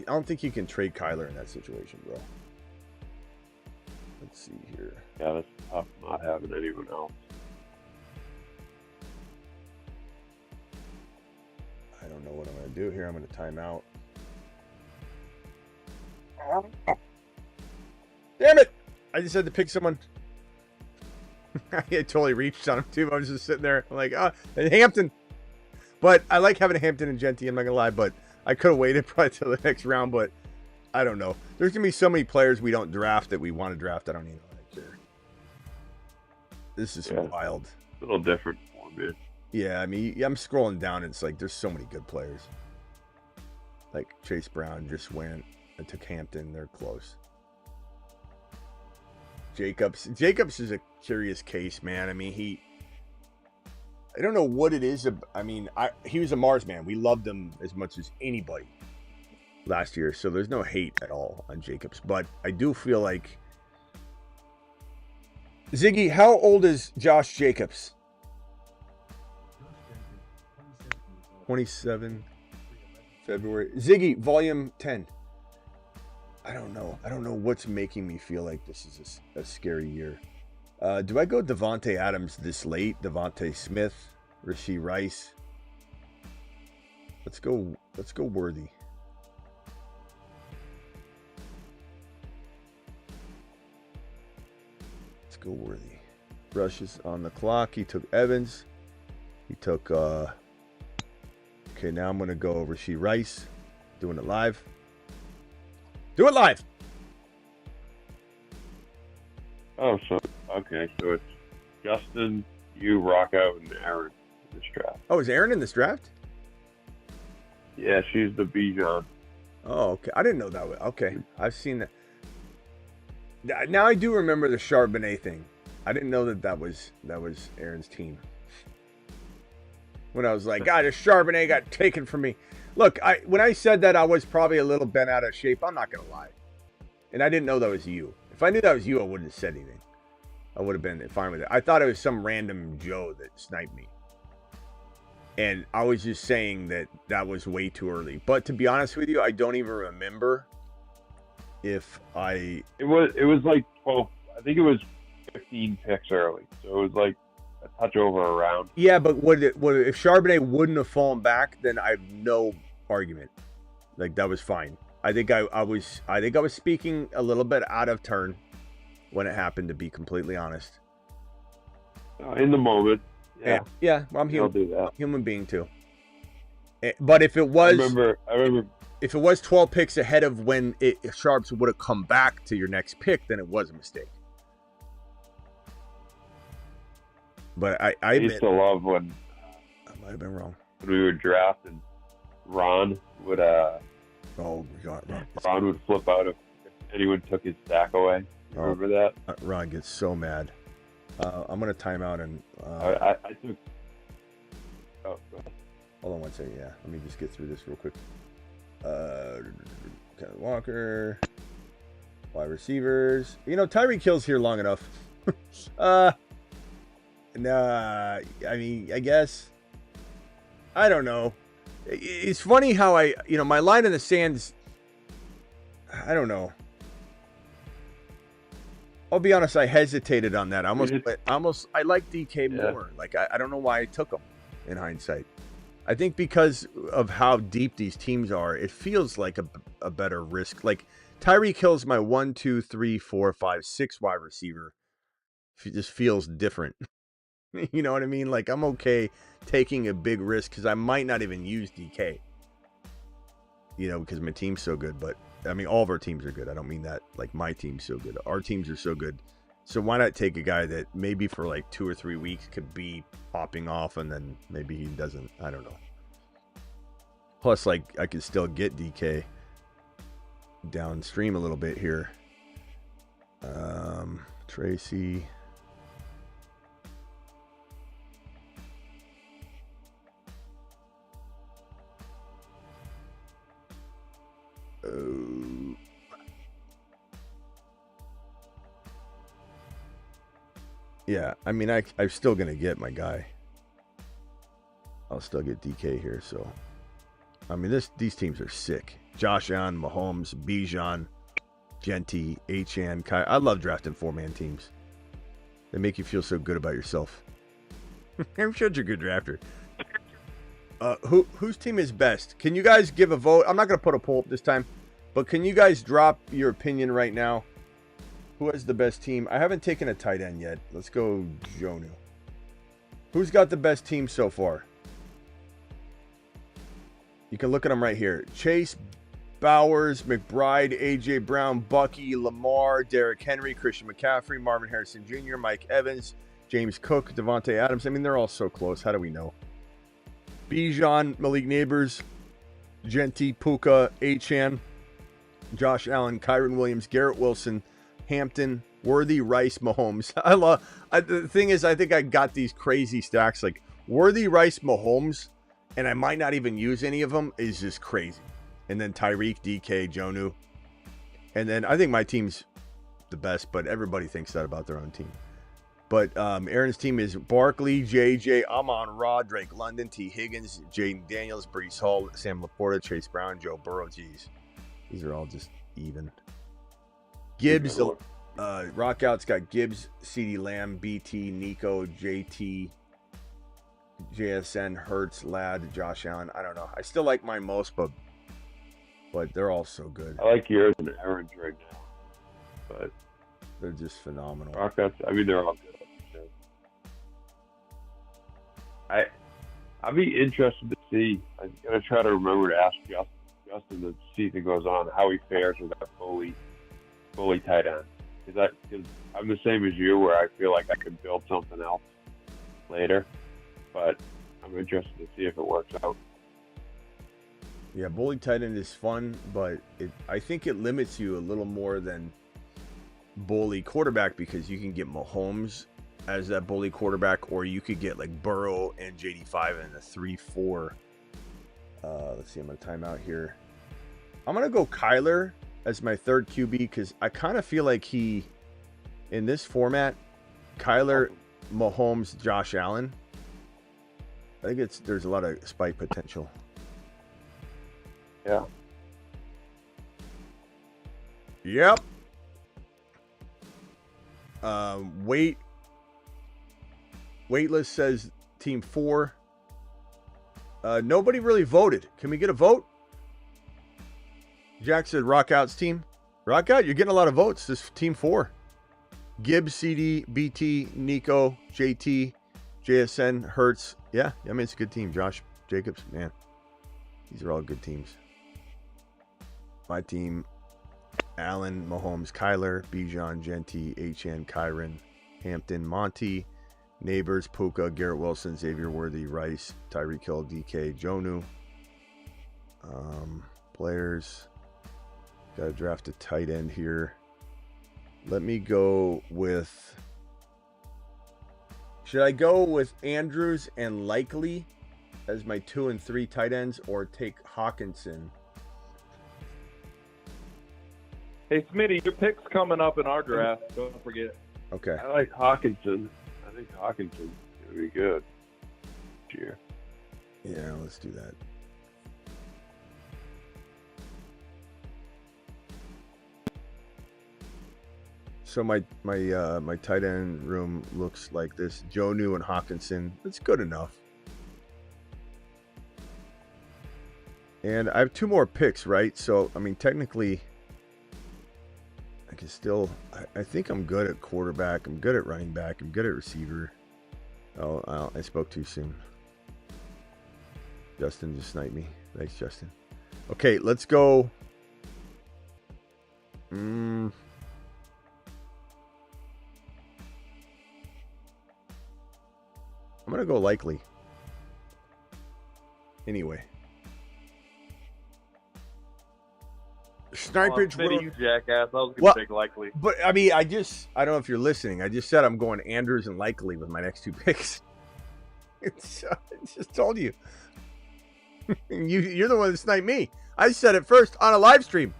don't think you can trade Kyler in that situation, bro. Let's see here. Yeah, that's tough not having anyone else. I don't know what I'm going to do here. I'm going to time out. Damn it! I just had to pick someone. I totally reached on him too. I was just sitting there. I'm like, Hampton. But I like having Hampton and Genty, I'm not going to lie. But I could have waited probably till the next round. But I don't know. There's going to be so many players we don't draft that we want to draft. I don't even know if I care. This is wild. A little different for me. Yeah, I mean, I'm scrolling down and it's like there's so many good players. Like Chase Brown just went and took Hampton. They're close. Jacobs is a curious case, man. I mean, I don't know what it is. I mean, he was a Mars man. We loved him as much as anybody last year. So there's no hate at all on Jacobs. But I do feel like... Ziggy, how old is Josh Jacobs? 27 February. Ziggy, volume 10. I don't know. I don't know what's making me feel like this is a scary year. Do I go Devontae Adams this late? Devontae Smith, Rashee Rice. Let's go Worthy. Let's go Worthy. Rush is on the clock. He took Evans. He took okay, now I'm gonna go Rashee Rice. Doing it live. Do it live. Oh, so it's Justin, you, Rocco, and Aaron in this draft. Oh, is Aaron in this draft? Yeah, she's the Bijan. Oh, okay. I didn't know that. Okay, I've seen that. Now I do remember the Charbonnet thing. I didn't know that was Aaron's team. When I was like, God, the Charbonnet got taken from me. Look, when I said that, I was probably a little bent out of shape. I'm not going to lie. And I didn't know that was you. If I knew that was you, I wouldn't have said anything. I would have been fine with it. I thought it was some random Joe that sniped me. And I was just saying that was way too early. But to be honest with you, I don't even remember if I... It was like 12. I think it was 15 picks early. So it was like a touch over a round. Yeah, but if Charbonnet wouldn't have fallen back, then I have no argument. Like, that was fine. I think I was speaking a little bit out of turn when it happened, to be completely honest. In the moment. Yeah. Well, I'm I'll do that. Human being too. But if it was, I remember. If it was 12 picks ahead of when Sharps would have come back to your next pick, then it was a mistake. But I used to love when I might have been wrong. When we were drafting, Ron would oh God, Ron would flip out if anyone took his stack away. Remember that? Ron gets so mad. I'm gonna time out and I took. Oh, go ahead. Hold on one second. Yeah, let me just get through this real quick. Kenneth Walker, wide receivers. You know, Tyreek Hill's here long enough. Nah, I mean, I guess. I don't know. It's funny how my line in the sand is, I don't know. I'll be honest, I hesitated on that. I like DK more. Like, I don't know why I took him in hindsight. I think because of how deep these teams are, it feels like a better risk. Like, Tyreek Hill's my 1, 2, 3, 4, 5, 6 wide receiver. It just feels different. You know what I mean? Like, I'm okay taking a big risk because I might not even use DK. Because my team's so good. But, I mean, all of our teams are good. I don't mean that like my team's so good. Our teams are so good. So why not take a guy that maybe for like 2 or 3 weeks could be popping off and then maybe he doesn't. I don't know. Plus, like, I could still get DK downstream a little bit here. Tracy. Yeah, I mean, I'm still going to get my guy. I'll still get DK here, so. I mean, these teams are sick. Josh Allen, Mahomes, Bijan, Genty, Achane, Kai. I love drafting 4-man teams. They make you feel so good about yourself. I'm such a good drafter. Whose team is best? Can you guys give a vote? I'm not going to put a poll up this time, but can you guys drop your opinion right now? Who has the best team? I haven't taken a tight end yet. Let's go Jonu. Who's got the best team so far? You can look at them right here. Chase, Bowers, McBride, A.J. Brown, Bucky, Lamar, Derrick Henry, Christian McCaffrey, Marvin Harrison Jr., Mike Evans, James Cook, Devontae Adams. I mean, they're all so close. How do we know? Bijan, Malik Neighbors, Genty, Puka, Achane, Josh Allen, Kyron Williams, Garrett Wilson, Hampton, Worthy, Rice, Mahomes. The thing is, I think I got these crazy stacks like Worthy, Rice, Mahomes, and I might not even use any of them is just crazy. And then Tyreek, DK, Jonu. And then I think my team's the best, but everybody thinks that about their own team. But Aaron's team is Barkley, JJ, Amon-Ra, Drake London, T. Higgins, Jaden Daniels, Breece Hall, Sam Laporta, Chase Brown, Joe Burrow. Jeez. These are all just even. Gibbs, Rockout's got Gibbs, CeeDee Lamb, BT, Nico, JT, JSN, Hurts, Ladd, Josh Allen. I don't know. I still like mine most, but they're all so good. I like yours and Aaron's right now, but they're just phenomenal. Rockouts, I mean, they're all good. I'd be interested to see. I'm gonna try to remember to ask Justin as the season goes on how he fares with that fully tight end. Because I'm the same as you, where I feel like I could build something else later, but I'm interested to see if it works out. Yeah, bully tight end is fun, but I think it limits you a little more than bully quarterback because you can get Mahomes as that bully quarterback, or you could get like Burrow and JD5 in a 3-4. Let's see, I'm going to time out here. I'm going to go Kyler as my third QB because I kind of feel like in this format, Kyler, Mahomes, Josh Allen. I think there's a lot of spike potential. Yeah. Yep. Waitlist says team 4. Nobody really voted. Can we get a vote? Jack said Rockout's team. Rockout, you're getting a lot of votes. This team 4. Gibbs, CD, BT, Nico, JT, JSN, Hertz. Yeah, I mean, it's a good team. Josh Jacobs, man. These are all good teams. My team, Allen, Mahomes, Kyler, Bijan, Genty, Achane, Kyron, Hampton, Monty, Neighbors, Puka, Garrett Wilson, Xavier Worthy, Rice, Tyreek Hill, DK, Jonu. Players. Got to draft a tight end here. Let me go with... Should I go with Andrews and Likely as my 2 and 3 tight ends, or take Hawkinson? Hey, Smitty, your pick's coming up in our draft. Don't forget. Okay. I like Hawkinson. I think Hawkinson's going to be good this year. Yeah, let's do that. So my tight end room looks like this: Jonnu and Hawkinson. That's good enough. And I have 2 more picks, right? So I mean, technically, I can still. I think I'm good at quarterback. I'm good at running back. I'm good at receiver. Oh, I spoke too soon. Justin just sniped me. Thanks, Justin. Okay, let's go. I'm going to go likely. Anyway. Snipage. You jackass. I was going to take likely. But, I mean, I don't know if you're listening. I just said I'm going Andrews and likely with my next 2 picks. I just told you. You're the one that sniped me. I said it first on a live stream.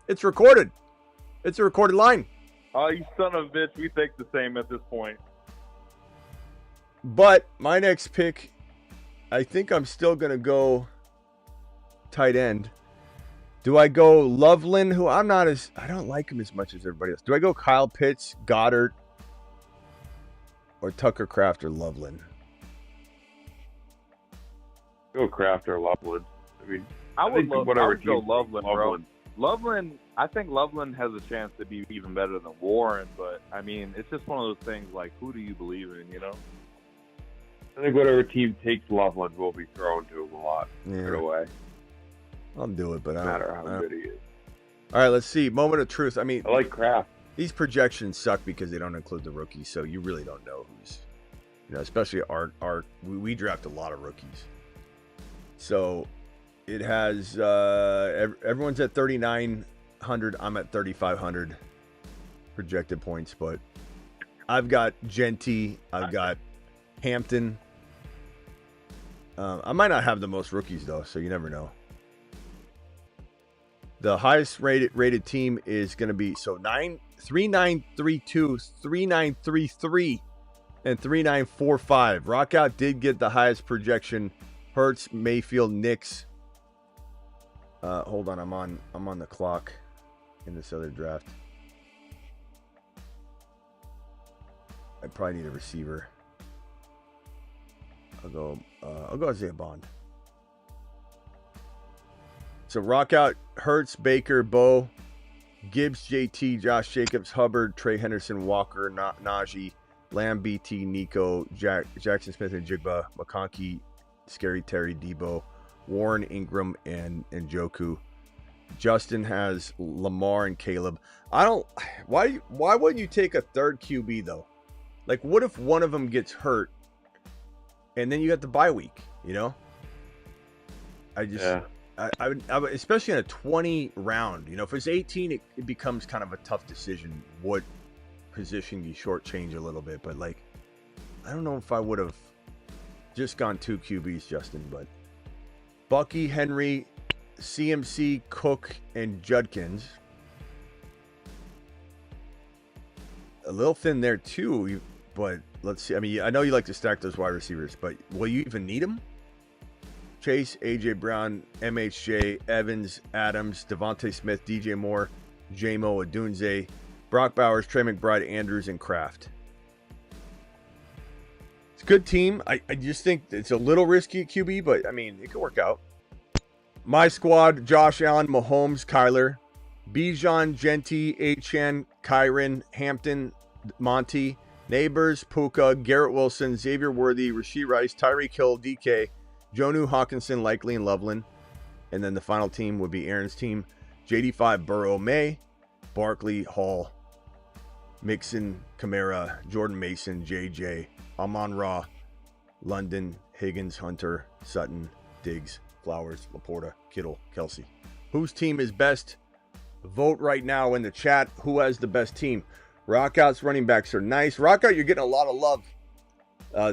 It's recorded. It's a recorded line. Oh, you son of a bitch. We think the same at this point. But my next pick, I think I'm still going to go tight end. Do I go Loveland, who I don't like him as much as everybody else. Do I go Kyle Pitts, Goddard, or Tucker Kraft or Loveland? Go Kraft or Loveland. I mean, I would go Loveland, bro. Loveland. Loveland, I think Loveland has a chance to be even better than Warren, but, I mean, it's just one of those things like, who do you believe in, you know? I think whatever team takes Loveland will be thrown to him a lot right away. I'll do it, but no matter how good he is. All right, let's see. Moment of truth. I mean, I like Kraft. These projections suck because they don't include the rookies, so you really don't know who's, especially we draft a lot of rookies. So it has everyone's at 3,900. I'm at 3,500 projected points, but I've got Genty. I've got Hampton. I might not have the most rookies though, so you never know. The highest rated team is going to be 3932, 3933, and 3945. Rockout did get the highest projection. Hurts, Mayfield, Knicks. Hold on, I'm on the clock in this other draft. I probably need a receiver. I'll go Isaiah Bond. So Rockout, Hurts, Baker, Bo, Gibbs, JT, Josh Jacobs, Hubbard, Trey Henderson, Walker, Najee, Lamb, BT, Nico, Jackson Smith and Jigba, McConkey, Scary Terry, Debo, Warren, Ingram, and Njoku. Justin has Lamar and Caleb. Why wouldn't you take a third QB though? Like, what if one of them gets hurt and then you got the bye week, I would, especially in a 20 round, if it's 18, it becomes kind of a tough decision what position you shortchange a little bit. But I don't know if I would have just gone 2 QBs, Justin. But Bucky, Henry, CMC, Cook, and Judkins. A little thin there too, but let's see. I mean, I know you like to stack those wide receivers, but will you even need them? Chase, A.J. Brown, MHJ, Evans, Adams, Devontae Smith, DJ Moore, J-Mo, Adunze, Brock Bowers, Trey McBride, Andrews, and Kraft. It's a good team. I just think it's a little risky at QB, but, I mean, it could work out. My squad, Josh Allen, Mahomes, Kyler, Bijan, Genty, Achane, Kyron, Hampton, Monty, Neighbors, Puka, Garrett Wilson, Xavier Worthy, Rashee Rice, Tyreek Hill, DK, Jonnu, Hawkinson, Likely, and Loveland. And then the final team would be Aaron's team. JD5, Burrow, May, Barkley, Hall, Mixon, Kamara, Jordan Mason, JJ, Amon-Ra, London, Higgins, Hunter, Sutton, Diggs, Flowers, Laporta, Kittle, Kelsey. Whose team is best? Vote right now in the chat. Who has the best team? Rockout's running backs are nice. Rockout, you're getting a lot of love.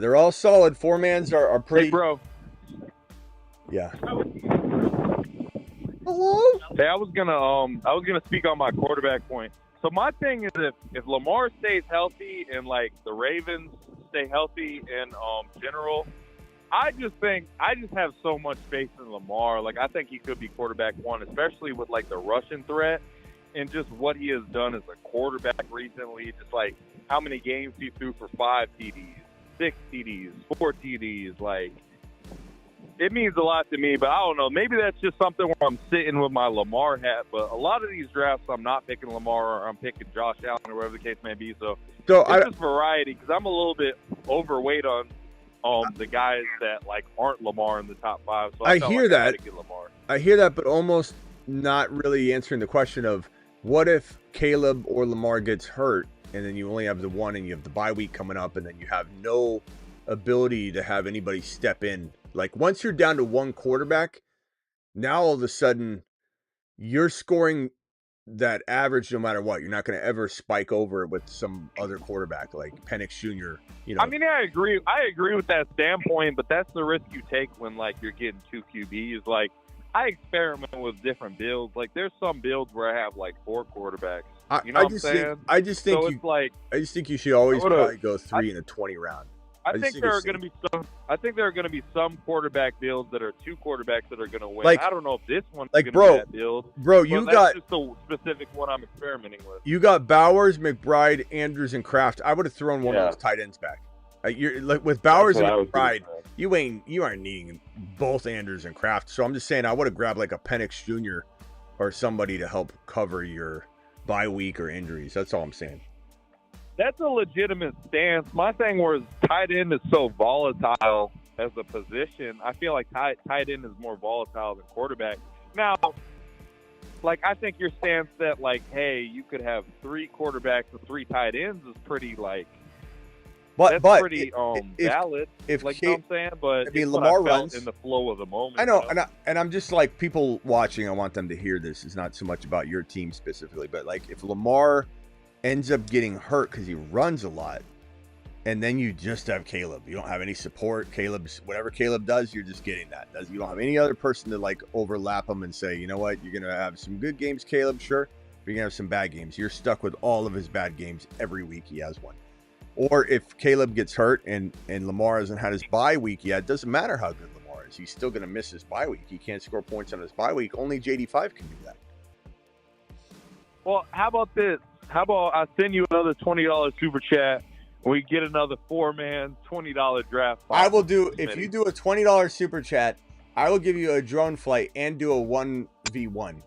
They're all solid. Four-mans are pretty... Hey, bro. Yeah. Hello? Hey, I was gonna speak on my quarterback point. So my thing is, if Lamar stays healthy and the Ravens stay healthy in general, I just have so much faith in Lamar. I think he could be quarterback 1, especially with the rushing threat. in just what he has done as a quarterback recently, just like how many games he threw for 5 TDs, 6 TDs, 4 TDs, like it means a lot to me. But I don't know, maybe that's just something where I'm sitting with my Lamar hat. But a lot of these drafts, I'm not picking Lamar or I'm picking Josh Allen or whatever the case may be. So it's just variety because I'm a little bit overweight on the guys that like aren't Lamar in the top 5. So I hear that. I hear that, but almost not really answering the question of what if Caleb or Lamar gets hurt and then you only have the one and you have the bye week coming up and then you have no ability to have anybody step in. Like once you're down to one quarterback, now all of a sudden you're scoring that average no matter what. You're not going to ever spike over it with some other quarterback like Penix Jr. You know, I mean, I agree with that standpoint, but that's the risk you take when like you're getting 2 QBs. Like I experiment with different builds. Like there's some builds where I have like 4 quarterbacks. You know what I'm saying? I just think you should always probably go 3 in a 20 round. I think there are going to be some quarterback builds that are 2 quarterbacks that are going to win. Like, I don't know if this one's like, going to be that build. Bro, that's just the specific one I'm experimenting with. You got Bowers, McBride, Andrews, and Kraft. I would have thrown one of those tight ends back. You're like with Bowers and McBride, you aren't needing both Andrews and Kraft. So I'm just saying I would have grabbed like a Penix Jr. or somebody to help cover your bye week or injuries. That's all I'm saying. That's a legitimate stance. My thing was tight end is so volatile as a position. I feel like tight end is more volatile than quarterback. Now, like I think your stance that like, hey, you could have 3 quarterbacks and 3 tight ends is pretty like. That's pretty valid. If like, you know what I'm saying? But I mean, Lamar runs in the flow of the moment. I know, and I'm just like people watching. I want them to hear this. It's not so much about your team specifically, but like if Lamar ends up getting hurt because he runs a lot, and then you just have Caleb. You don't have any support. Whatever Caleb does, you're just getting that. You don't have any other person to like overlap him and say, you know what, you're gonna have some good games, Caleb. Sure, but you're gonna have some bad games. You're stuck with all of his bad games every week. He has one. Or if Caleb gets hurt and Lamar hasn't had his bye week yet, it doesn't matter how good Lamar is. He's still going to miss his bye week. He can't score points on his bye week. Only JD5 can do that. Well, how about this? How about I send you another $20 super chat and we get another 4-man $20 draft. I will do, if you do a $20 super chat, I will give you a drone flight and do a 1v1.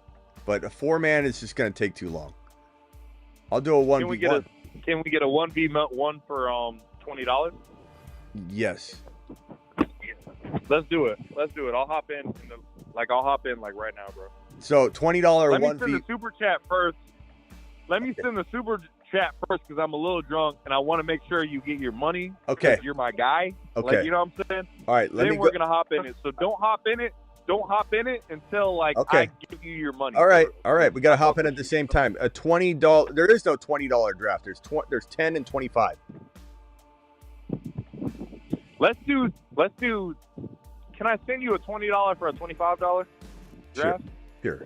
But a 4-man is just going to take too long. I'll do a 1v1. Can we get a 1v1 for $20? Yes. Let's do it. I'll hop in. I'll hop in right now, bro. So $20 Let me 1v. send the super chat first. Because I'm a little drunk and I want to make sure you get your money. Okay. You're my guy. Okay. Like, you know what I'm saying? All right. Then we're gonna hop in it. So don't hop in it. Don't hop in it until I give you your money. All right. We got to hop in at the same time. A $20. There is no $20 draft. There's 10 and 25. Let's do. Can I send you a $20 for a $25 draft? Sure.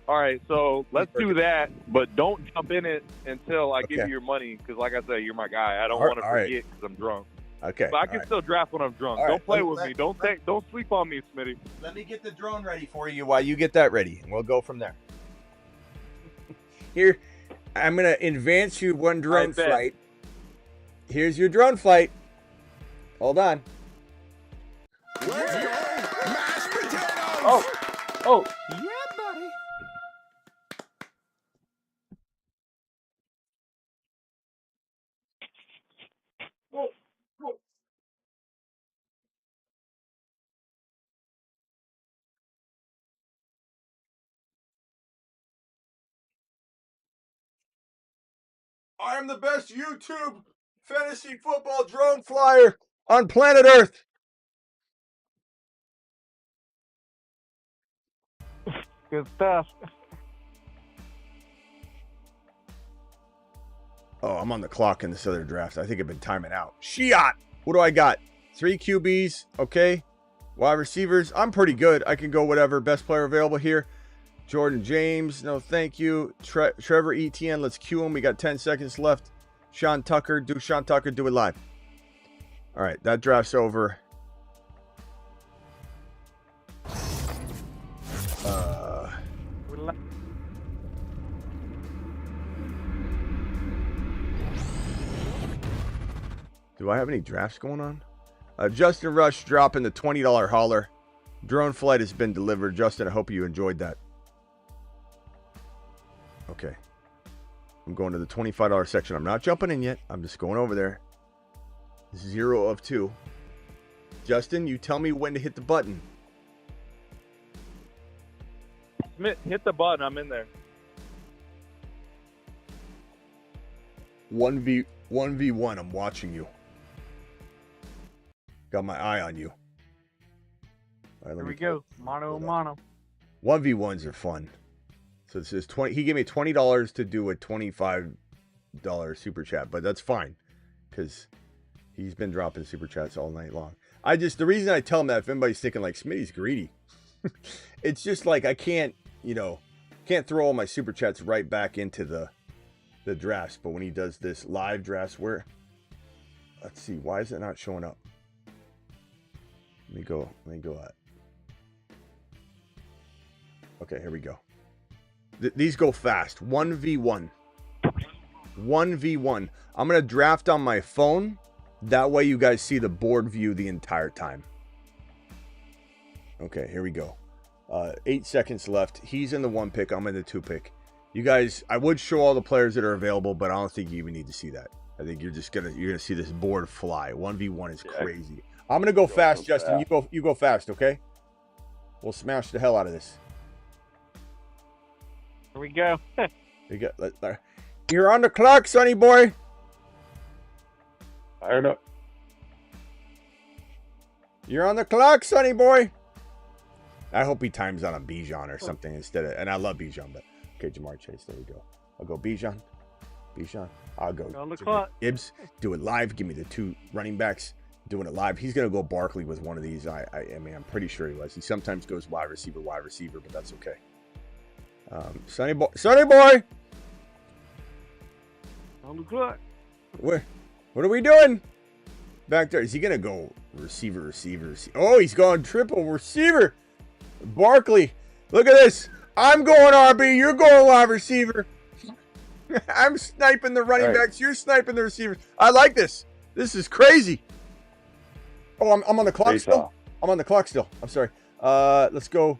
All right. So let's do that, but don't jump in it until I give you your money. Because like I said, you're my guy. I don't want to forget because I'm drunk. Okay. But I can still draft when I'm drunk. All Don't right. play with me. Don't sleep on me, Smitty. Let me get the drone ready for you while you get that ready, and we'll go from there. Here, I'm going to advance you one drone flight. Here's your drone flight. Hold on. Let's go, mashed potatoes. Oh, yeah, buddy. I am the best YouTube fantasy football drone flyer on planet Earth. Good stuff. Oh, I'm on the clock in this other draft. I think I've been timing out. Shiat. What do I got? 3 QBs. Okay. Wide receivers. I'm pretty good. I can go whatever. Best player available here. Jordan James. No, thank you. Trevor Etienne. Let's cue him. We got 10 seconds left. Sean Tucker. Do Sean Tucker. Do it live. All right. That draft's over. Do I have any drafts going on? Justin Rush dropping the $20 hauler. Drone flight has been delivered. Justin, I hope you enjoyed that. Okay. I'm going to the $25 section. I'm not jumping in yet. I'm just going over there. 0 of 2. Justin, you tell me when to hit the button. Smith, hit the button. I'm in there. 1v1. I'm watching you. Got my eye on you. All right, Here we go. Mono, mono. 1v1s are fun. So this is 20. He gave me $20 to do a $25 super chat, but that's fine because he's been dropping super chats all night long. The reason I tell him that, if anybody's thinking like Smitty's greedy, it's just like I can't throw all my super chats right back into the drafts. But when he does this live drafts, let's see, why is it not showing up? Let me go at. Okay, here we go. These go fast. 1v1. 1v1. I'm going to draft on my phone. That way you guys see the board view the entire time. Okay, here we go. 8 seconds left. He's in the 1 pick. I'm in the 2 pick. You guys, I would show all the players that are available, but I don't think you even need to see that. I think you're gonna see this board fly. 1v1 is crazy. I'm gonna go fast, Justin. You go fast, okay? We'll smash the hell out of this. Here we go. You're on the clock, sonny boy. Fired up. You're on the clock, sonny boy. I hope he times on a Bijan or something instead of, and I love Bijan, but okay, Jamar Chase. There we go. I'll go Bijan. I'll go On the clock. Gibbs. Do it live. Give me the 2 running backs. Doing it live. He's gonna go Barkley with one of these. I mean, I'm pretty sure he was. He sometimes goes wide receiver, but that's okay. Sonny boy. On the clock. What are we doing back there? Is he gonna go receiver? Oh, he's going triple receiver. Barkley, look at this. I'm going RB. You're going wide receiver. I'm sniping the running backs. You're sniping the receivers. I like this. This is crazy. Oh, I'm on the clock still. I'm on the clock still. I'm sorry. Let's go.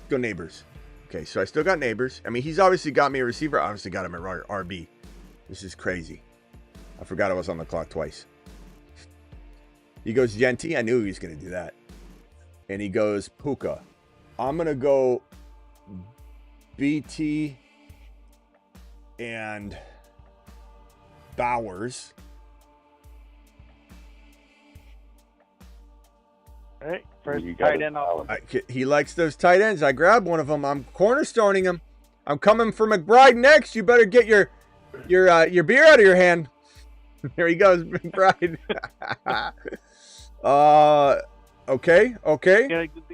Go Neighbors. Okay, so I still got Neighbors. I mean, he's obviously got me a receiver. I obviously got him at RB. This is crazy. I forgot I was on the clock twice. He goes Genty. I knew he was going to do that. And he goes Puka. I'm going to go BT and Bowers. All right, first tight end off. He likes those tight ends. I grabbed one of them. I'm cornerstoning him. I'm coming for McBride next. You better get your beer out of your hand. There he goes, McBride. Okay.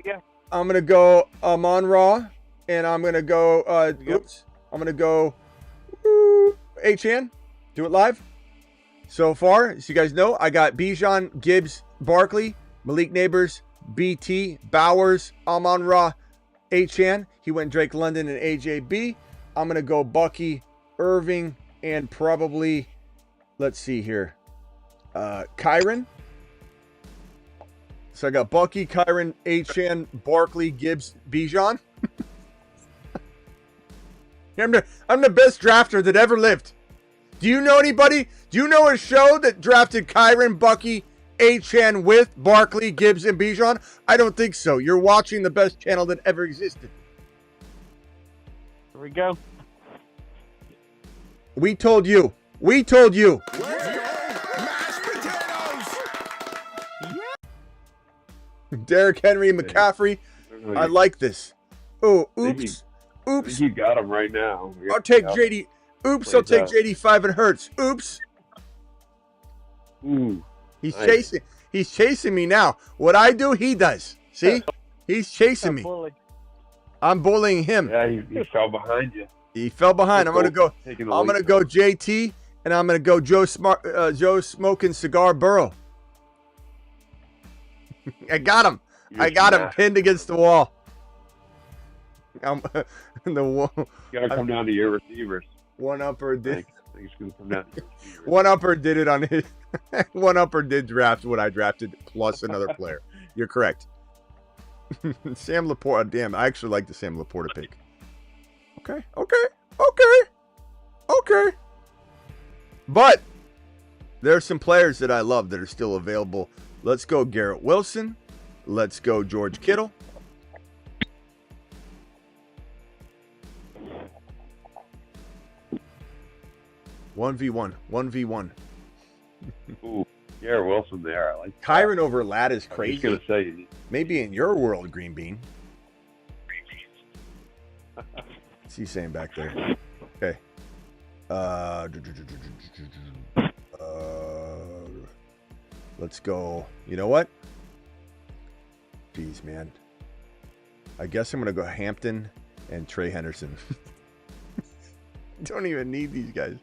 Yeah. I'm gonna go Amon-Ra, and I'm gonna go. I'm gonna go HN. Do it live. So far, as you guys know, I got Bijan, Gibbs, Barkley, Malik Neighbors, BT, Bowers, Amon-Ra, HN. He went Drake London and AJB. I'm going to go Bucky, Irving, and probably, let's see here, Kyron. So I got Bucky, Kyron, HN, Barkley, Gibbs, Bijan. I'm the best drafter that ever lived. Do you know anybody? Do you know a show that drafted Kyron, Bucky, HN with Barkley, Gibbs, and Bijan? I don't think so. You're watching the best channel that ever existed. Here we go. We told you. Derrick Henry, McCaffrey. I like this. Oh, oops. I think you got him right now. I'll take JD. Oops, I'll take JD5 and Hurts. Oops. Ooh. He's chasing. He's chasing me now. What I do, he does. See? He's chasing me. I'm bullying him. Yeah, he fell behind you. He fell behind. I'm gonna go JT, and I'm gonna go Joe Smoking Cigar Burrow. I got him. I got him pinned against the wall. I'm the wall. You gotta come down to your receivers. One upper I think it's going to come down to One upper did it on his. One upper did draft what I drafted plus another player. You're correct. Sam Laporta. Damn, I actually like the Sam Laporta pick. Okay. But there's some players that I love that are still available. Let's go Garrett Wilson. Let's go George Kittle. One v one. Ooh, Garrett Wilson there. I like Kyron over Ladd is crazy. I was going to say. Maybe in your world, Green Bean. What's he saying back there? Okay. Let's go. You know what? Jeez, man. I guess I'm going to go Hampton and Trey Henderson. Don't even need these guys.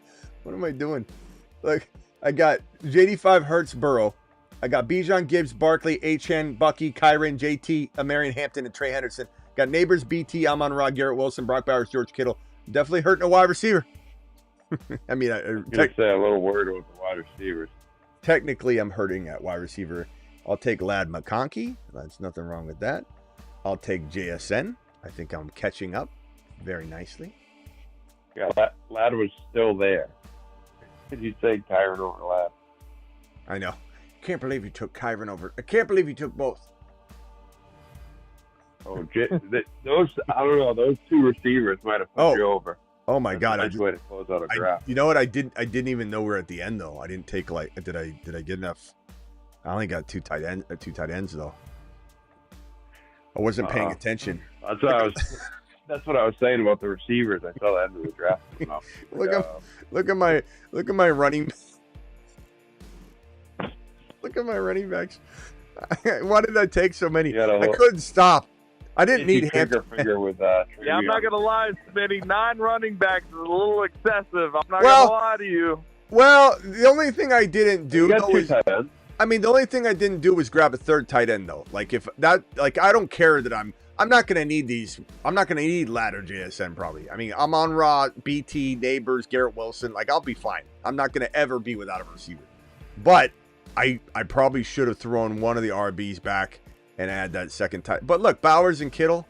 What am I doing? Look, I got JD5 Hurts Burrow. I got Bijan Gibbs, Barkley, Achane, Bucky, Kyron, JT, Amarian Hampton, and Trey Henderson. Got Neighbors, BT, Amon-Ra, Garrett Wilson, Brock Bowers, George Kittle. Definitely hurting a wide receiver. I mean, I'm going to say a little word with the wide receivers. Technically, I'm hurting at wide receiver. I'll take Ladd McConkey. There's nothing wrong with that. I'll take JSN. I think I'm catching up very nicely. Yeah, Ladd was still there. Did you say Kyron over Ladd? I know. Can't believe you took Kyron over. I can't believe you took both. Oh, those I don't know. Those two receivers might have put you over. Oh my God! That's a nice way to close out a draft. You know what? I didn't even know we're at the end though. I didn't take did I get enough? I only got two tight ends though. I wasn't paying attention. That's what I was saying about the receivers. I saw that end of the draft. Look at my running. Look at my running backs. Why did I take so many? I couldn't stop. I didn't need Hampton. Yeah, I'm not going to lie, Smitty. 9 running backs is a little excessive. I'm not going to lie to you. Well, the only thing I didn't do the only thing I didn't do was grab a third tight end though. Like if that, I don't care that I'm not going to need these. I'm not going to need ladder JSN probably. I mean, I'm on Raw, BT, Neighbors, Garrett Wilson. I'll be fine. I'm not going to ever be without a receiver. But I probably should have thrown one of the RBs back and add that second tight. But look, Bowers and Kittle,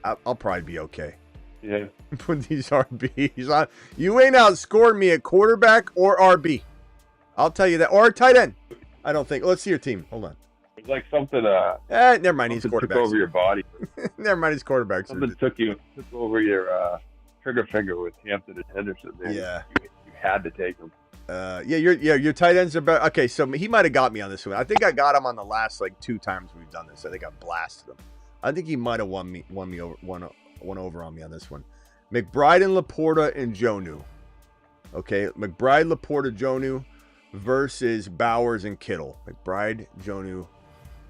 I'll probably be okay. Yeah. Put these RBs on. You ain't outscored me at quarterback or RB. I'll tell you that. Or tight end. I don't think. Let's see your team. Hold on. It's like something. Never mind. He's quarterback. Took over your body. Never mind. He's quarterback. Something took over your trigger finger with Hampton and Henderson. Man. Yeah. You had to take them. Your tight ends are better. Okay, so he might have got me on this one. I think I got him on the last 2 times we've done this. I think I blasted him. I think he might have won over on me on this one. McBride and Laporta and Jonnu. Okay, McBride, Laporta, Jonnu versus Bowers and Kittle. McBride, Jonnu,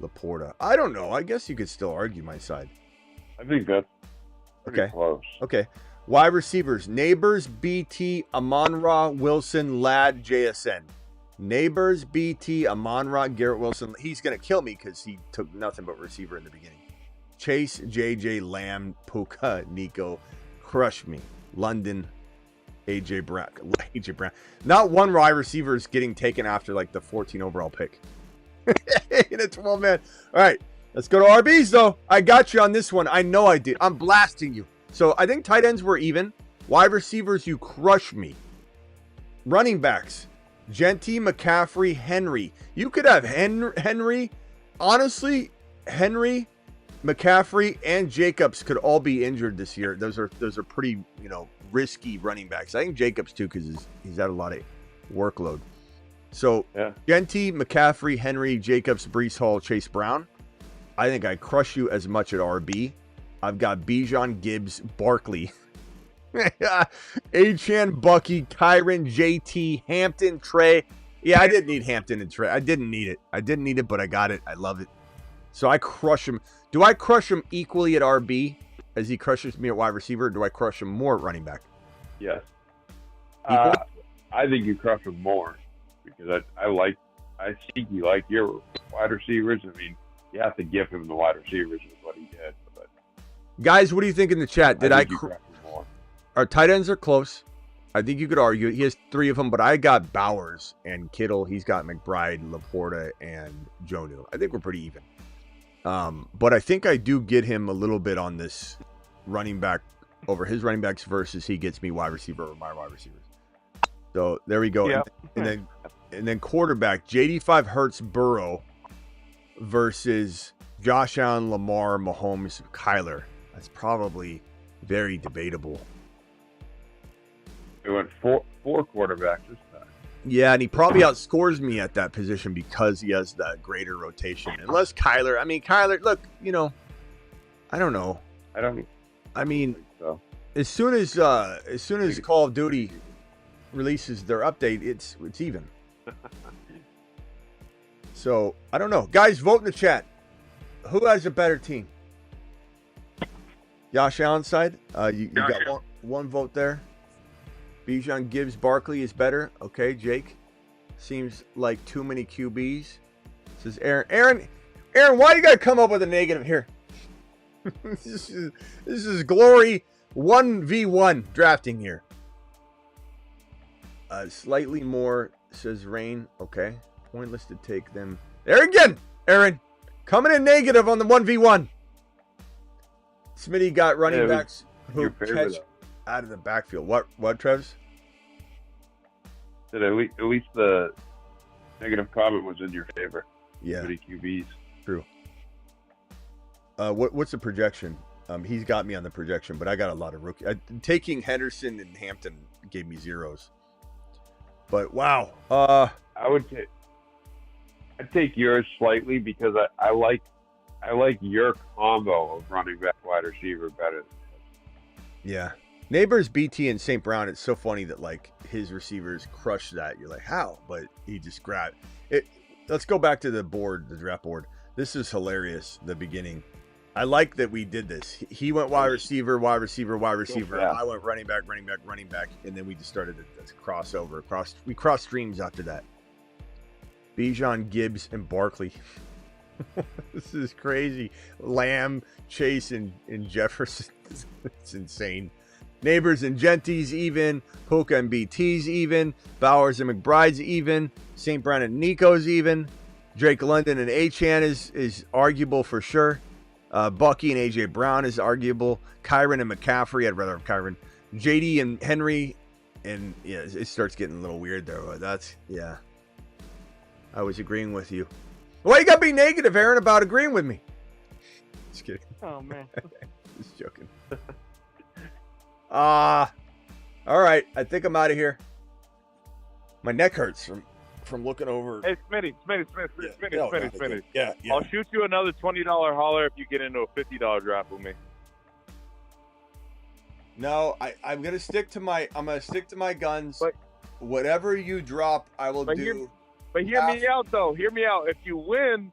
Laporta. I don't know. I guess you could still argue my side. I think that's pretty close. Okay. Wide receivers, Neighbors, BT, Amon-Ra, Wilson, Ladd, JSN. Neighbors, BT, Amon-Ra, Garrett Wilson. He's going to kill me because he took nothing but receiver in the beginning. Chase, JJ, Lamb, Puka, Nico, crush me. London, AJ Brown. Not one wide receiver is getting taken after the 14 overall pick. In a 12-man. All right, let's go to RBs, though. I got you on this one. I know I did. I'm blasting you. So I think tight ends were even. Wide receivers, you crush me. Running backs, Genty, McCaffrey, Henry. You could have Henry. Honestly, Henry, McCaffrey, and Jacobs could all be injured this year. Those are pretty risky running backs. I think Jacobs too because he's had a lot of workload. So Genty, McCaffrey, Henry, Jacobs, Breece Hall, Chase Brown. I think I crush you as much at RB. I've got Bijan, Gibbs, Barkley, Achane, Bucky, Kyron, JT, Hampton, Trey. Yeah, I didn't need Hampton and Trey. I didn't need it, but I got it. I love it. So I crush him. Do I crush him equally at RB as he crushes me at wide receiver? Or do I crush him more at running back? Yes. I think you crush him more because I think you like your wide receivers. I mean, you have to give him the wide receivers is what he did. But guys, what do you think in the chat? Our tight ends are close. I think you could argue he has 3 of them, but I got Bowers and Kittle. He's got McBride, Laporta, and Jonnu. I think we're pretty even. But I think I do get him a little bit on this running back over his running backs versus he gets me wide receiver over my wide receivers. So there we go. Yep. And then quarterback, JD5 Hurts Burrow versus Josh Allen, Lamar, Mahomes, Kyler. That's probably very debatable. We went four quarterbacks this time. Yeah, and he probably outscores me at that position because he has that greater rotation. Unless Kyler, look, I don't know. I mean, so. as soon as Call of Duty releases their update, it's even. So, I don't know. Guys, vote in the chat. Who has a better team? Josh Allen side? You got one vote there. Bijan Gibbs Barkley is better. Okay, Jake. Seems like too many QBs. Says Aaron, why you gotta come up with a negative here? This is glory 1v1 drafting here. Slightly more, says Rain. Okay. Pointless to take them. There again, Aaron. Coming in negative on the 1v1. Smitty got running backs who catch out of the backfield. What, Trevs? At least the negative comment was in your favor. Yeah. Many QBs. True. What's the projection? He's got me on the projection, but I got a lot of rookie. Taking Henderson and Hampton gave me zeros. But wow. I'd take yours slightly because I like your combo of running back wide receiver better. Yeah. Neighbors, BT, and St. Brown, it's so funny that like his receivers crush that. You're like, how? But he just grabbed it. Let's go back to the draft board. This is hilarious, the beginning. I like that we did this. He went wide receiver, wide receiver, wide receiver. I went running back, and then we just started this crossover. We crossed streams after that. Bijan, Gibbs, and Barkley. This is crazy. Lamb, Chase, and Jefferson. It's insane. Neighbors and Genties even. Puka and BT's even. Bowers and McBride's even. St. Brown and Nico's even. Drake London and Achan is arguable for sure. Bucky and AJ Brown is arguable. Kyron and McCaffrey, I'd rather have Kyron. JD and Henry, and yeah, it starts getting a little weird there. But I was agreeing with you. Why you gotta be negative, Aaron, about agreeing with me? Just kidding. Oh man. Just joking. All right. I think I'm out of here. My neck hurts from looking over. Hey, Smitty. Yeah. I'll shoot you another $20 holler if you get into a $50 draft with me. No, I'm gonna stick to my guns. But whatever you drop, I will do. But hear me out though. Hear me out. If you win,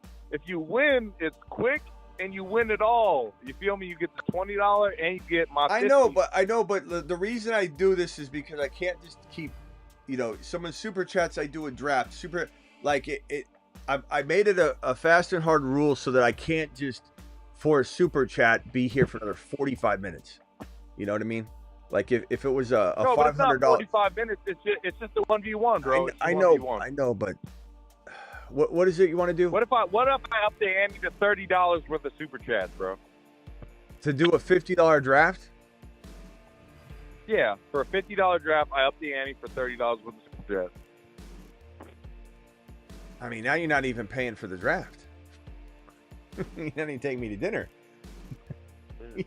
it's quick and you win it all. You feel me? You get the $20 and you get my. I know, but the reason I do this is because I can't just keep, some of the super chats I do a draft I made it a fast and hard rule so that I can't just for a super chat be here for another 45 minutes. You know what I mean? Like if it was a $500. But it's not 45 minutes. It's just a 1v1, bro. I know, but what is it you want to do? What if I up the ante to $30 worth of super chats, bro? To do a $50 draft? Yeah, for a $50 draft, I up the ante for $30 worth of super chats. I mean, now you're not even paying for the draft. You're not even taking me to dinner.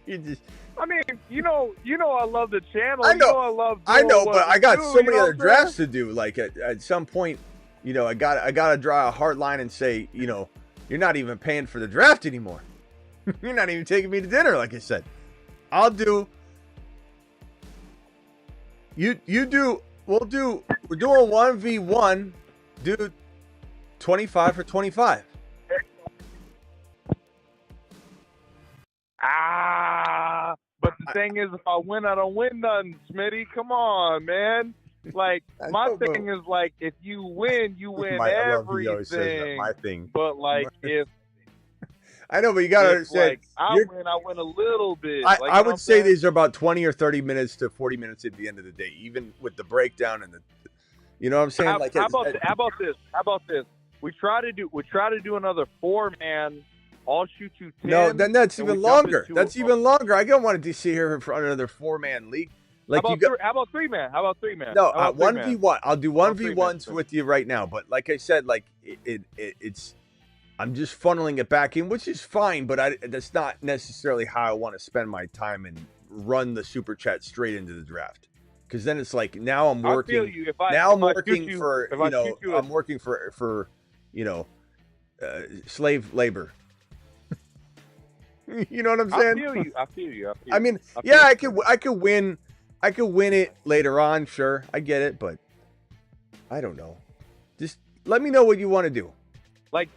You just. I mean, I love the channel. I know, I know, but I got so many other drafts to do. Like at some point, I gotta draw a hard line and say, you're not even paying for the draft anymore. You're not even taking me to dinner, like I said. I'll do. You do. We're doing 1v1. Do 25 for 25. But the thing is, if I win, I don't win nothing, Smitty. Come on, man. Like, my thing is, like, if you win, you win everything. My thing. But, like, if... I know, but you gotta It's understand. like I win a little bit. Like, I would say these are about 20 or 30 minutes to 40 minutes at the end of the day, even with the breakdown and the, you know what I'm saying? How about this? How about this? We try to do another 4-man. I'll shoot you 10. No, then that's and even we jump longer. into That's even longer. I don't want to see here for another 4-man league. Like how about 3-man? How about 3-man? No, How about 3-man? 1v1. I'll do How about 1v1s with you right now. But like I said, like it's, I'm just funneling it back in, which is fine. But that's not necessarily how I want to spend my time and run the super chat straight into the draft. Because then it's like now I'm working. I feel you. I'm working for I'm working for slave labor. You know what I'm saying? I feel you. I mean, yeah, I could win it later on, sure. I get it, but I don't know. Just let me know what you want to do. Like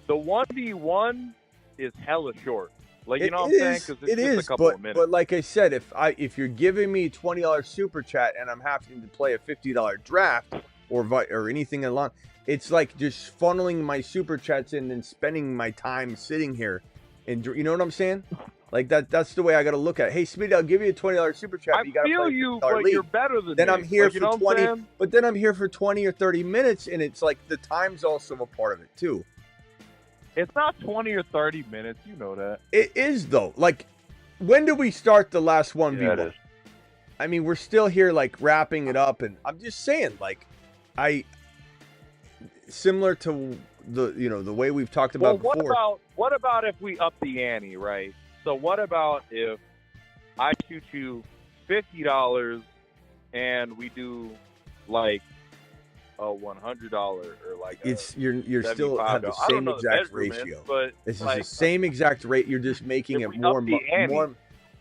the 1v1 is hella short. Like, you know what I'm saying? Because it's just a couple of minutes. But like I said, if you're giving me $20 super chat and I'm having to play a $50 draft or anything along, it's like just funneling my super chats in and spending my time sitting here. And you know what I'm saying? Like that's the way I got to look at it. Hey, Smitty, I'll give you a $20 super chat. But you got to play you, but league. You're better than then me. I'm here like, for you know 20. But then I'm here for 20 or 30 minutes, and it's like the time's also a part of it too. It's not 20 or 30 minutes. You know that. It is though. Like, when did we start the last 1v1? Yeah, I mean, we're still here, like wrapping it up, and I'm just saying, like, similar to the way we've talked about before. What about if we up the ante, right? So what about if I shoot you $50 and we do like a $100 or like you're still have the same exact ratio. But this like, is the same exact rate. You're just making it more.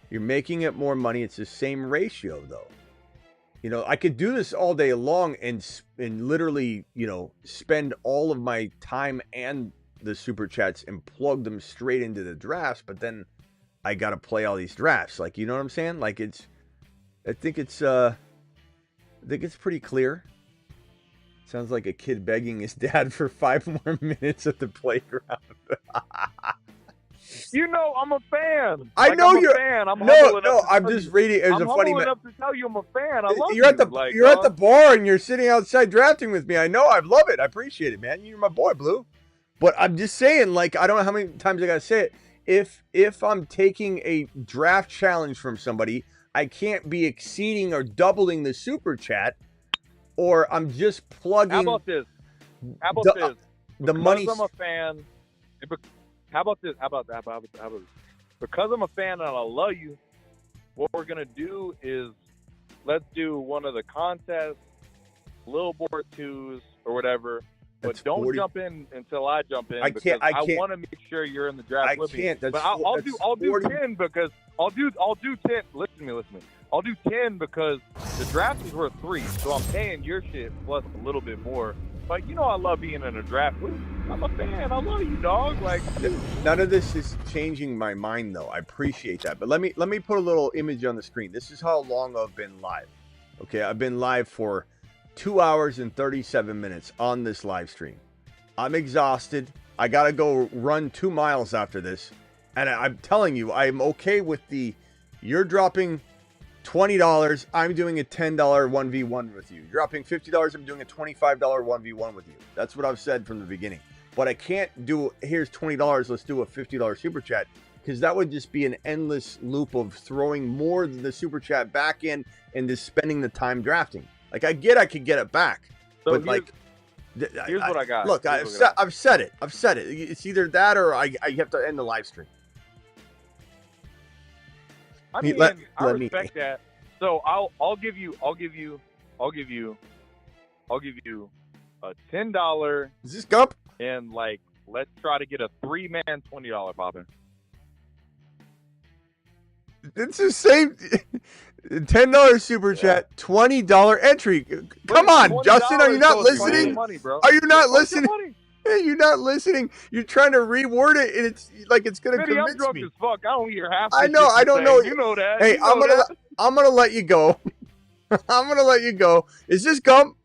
You're making it more money. It's the same ratio though. You know, I could do this all day long and literally, spend all of my time and the super chats and plug them straight into the drafts. But then I got to play all these drafts. Like, you know what I'm saying? Like I think it's pretty clear. Sounds like a kid begging his dad for 5 more minutes at the playground. You know, I'm a fan. I know I'm you're a fan. I'm just reading. It was a funny. I'm enough to tell you I'm a fan. I love you're at the bar and you're sitting outside drafting with me. I know. I love it. I appreciate it, man. You're my boy, Blue. But I'm just saying, like, I don't know how many times I gotta say it. If I'm taking a draft challenge from somebody, I can't be exceeding or doubling the super chat, or I'm just plugging. How about this? The money. Because I'm a fan. How about this? How about this? Because I'm a fan and I love you, what we're going to do is let's do one of the contests, little board 2s or whatever, but don't jump in until I jump in. I want to make sure you're in the draft with me. But I'll do 10 because I'll do 10. Listen to me. I'll do 10 because the draft is worth 3, so I'm paying your shit plus a little bit more. But I love being in a draft with you. I'm a fan. I love you, dog. Like, none of this is changing my mind, though. I appreciate that. But let me put a little image on the screen. This is how long I've been live. Okay, I've been live for 2 hours and 37 minutes on this live stream. I'm exhausted. I gotta go run 2 miles after this, and I'm telling you, I'm okay with you're dropping $20, I'm doing a $10 1v1 with you. You're dropping $50, I'm doing a $25 1v1 with you. That's what I've said from the beginning. But I can't do, here's $20, let's do a $50 super chat, because that would just be an endless loop of throwing more than the super chat back in and just spending the time drafting. Like, I could get it back. So but here's what I got. Look, I've said it. It's either that or I have to end the live stream. I mean, I respect that. So I'll give you a $10. Is this Gump? And like, let's try to get a 3-man $20 popping. It's the same. $10 super chat, $20 entry. Come on, Justin, are you not listening? Money, bro. Are you not listening? Hey, you're not listening. You're trying to reword it, and it's like it's gonna convince I'm drunk me. as fuck. I don't hear half. I know. I don't know. You know that. Hey, I'm gonna let you go. I'm gonna let you go. Is this Gump?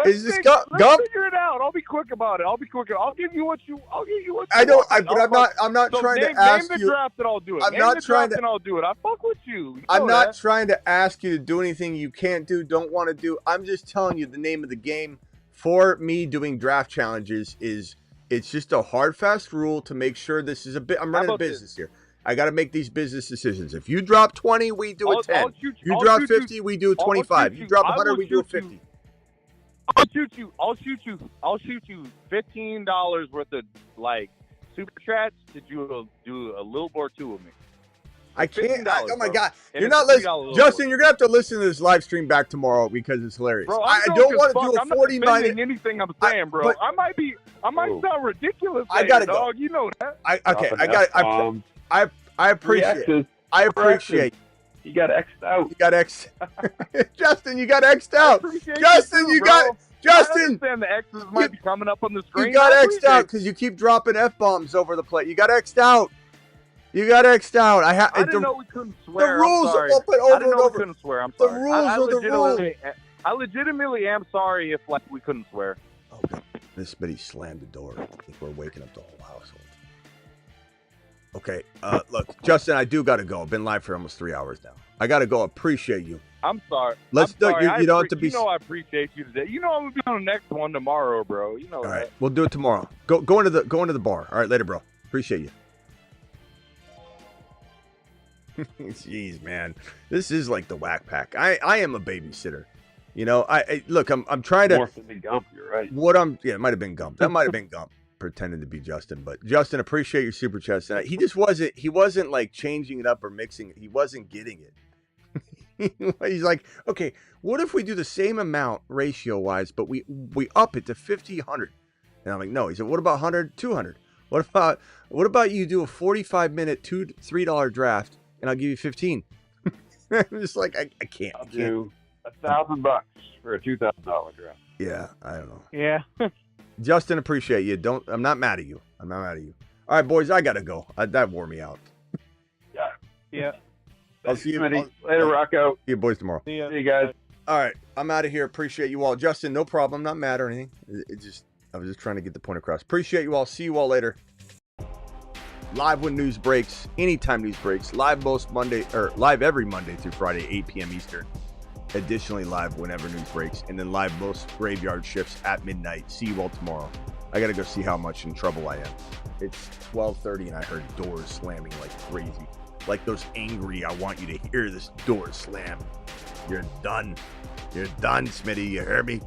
Is this Gump? Let's figure it out. I'll be quick about it. I'll give you what you. I don't. want. I'm not So trying name, to ask name the you. draft and I'll do it. I'm name not the trying draft to. and I'll do it. I fuck with you. I'm not trying to ask you to do anything you can't do, don't want to do. I'm just telling you the name of the game for me doing draft challenges is it's just a hard, fast rule to make sure this is a bit. I'm running a business here. I got to make these business decisions. If you drop 20, we do a 10. You drop 50, we do a 25. You drop 100, we do a 50. I'll shoot you $15 worth of like super chats to do a little or two of me. I can't. Oh my God! And You're it's not $3 listening, Justin. You're gonna have to listen to this live stream back tomorrow because it's hilarious. Bro, I don't want to do a I'm not 40-minute. anything I'm saying, bro. I might sound ridiculous. I gotta dog. go. You know that. I appreciate it. I appreciate. You got X'd out. You got X. Justin, you got X'd out. Justin, you I Justin. understand the X's might be coming up on the screen. You got X'd out because you keep dropping F-bombs over the plate. You got X'd out. You got X'd out. I didn't know we couldn't swear. The rules are up and over I didn't know and over. We couldn't swear. I'm the sorry. rules are the rules. I legitimately am sorry if like we couldn't swear. Oh God! This Smitty slammed the door. I think we're waking up the whole household. Okay. Look, Justin, I do got to go. I've been live for almost 3 hours now. I got to go. Appreciate you. I'm sorry. Let's I'm do sorry. you don't have to be. You know I appreciate you today. You know I'm gonna be on the next one tomorrow, bro. You know All that. right, we'll do it tomorrow. Go into the bar. All right, later, bro. Appreciate you. Jeez, man, this is like the whack pack. I am a babysitter. You know, I look. I'm trying to. Morphed into Gump. You're right. It might have been Gump. That might have been Gump pretending to be Justin. But Justin, appreciate your super chat tonight. He just wasn't. He wasn't like changing it up or mixing it. He wasn't getting it. He's like, okay, what if we do the same amount ratio wise, but we up it to 50, 100? And I'm like, no. He said, what about 100, 200? What about you do a 45-minute $3 draft and I'll give you 15? I'm just like, I can't. I'll do $1,000 for a $2,000 draft. Yeah, I don't know. Yeah. Justin, appreciate you. I'm not mad at you. I'm not mad at you. All right, boys, I gotta go. That wore me out. Yeah. Yeah. I'll see you later. Rocco. See you boys tomorrow. See you guys. All right, I'm out of here. Appreciate you all, Justin. No problem. Not mad or anything. I was just trying to get the point across. Appreciate you all. See you all later. Live when news breaks. Anytime news breaks. Live every Monday through Friday, 8 p.m. Eastern. Additionally, live whenever news breaks, and then live most graveyard shifts at midnight. See you all tomorrow. I gotta go see how much in trouble I am. It's 12:30 and I heard doors slamming like crazy. Like those angry, I want you to hear this door slam. You're done. You're done, Smitty. You hear me?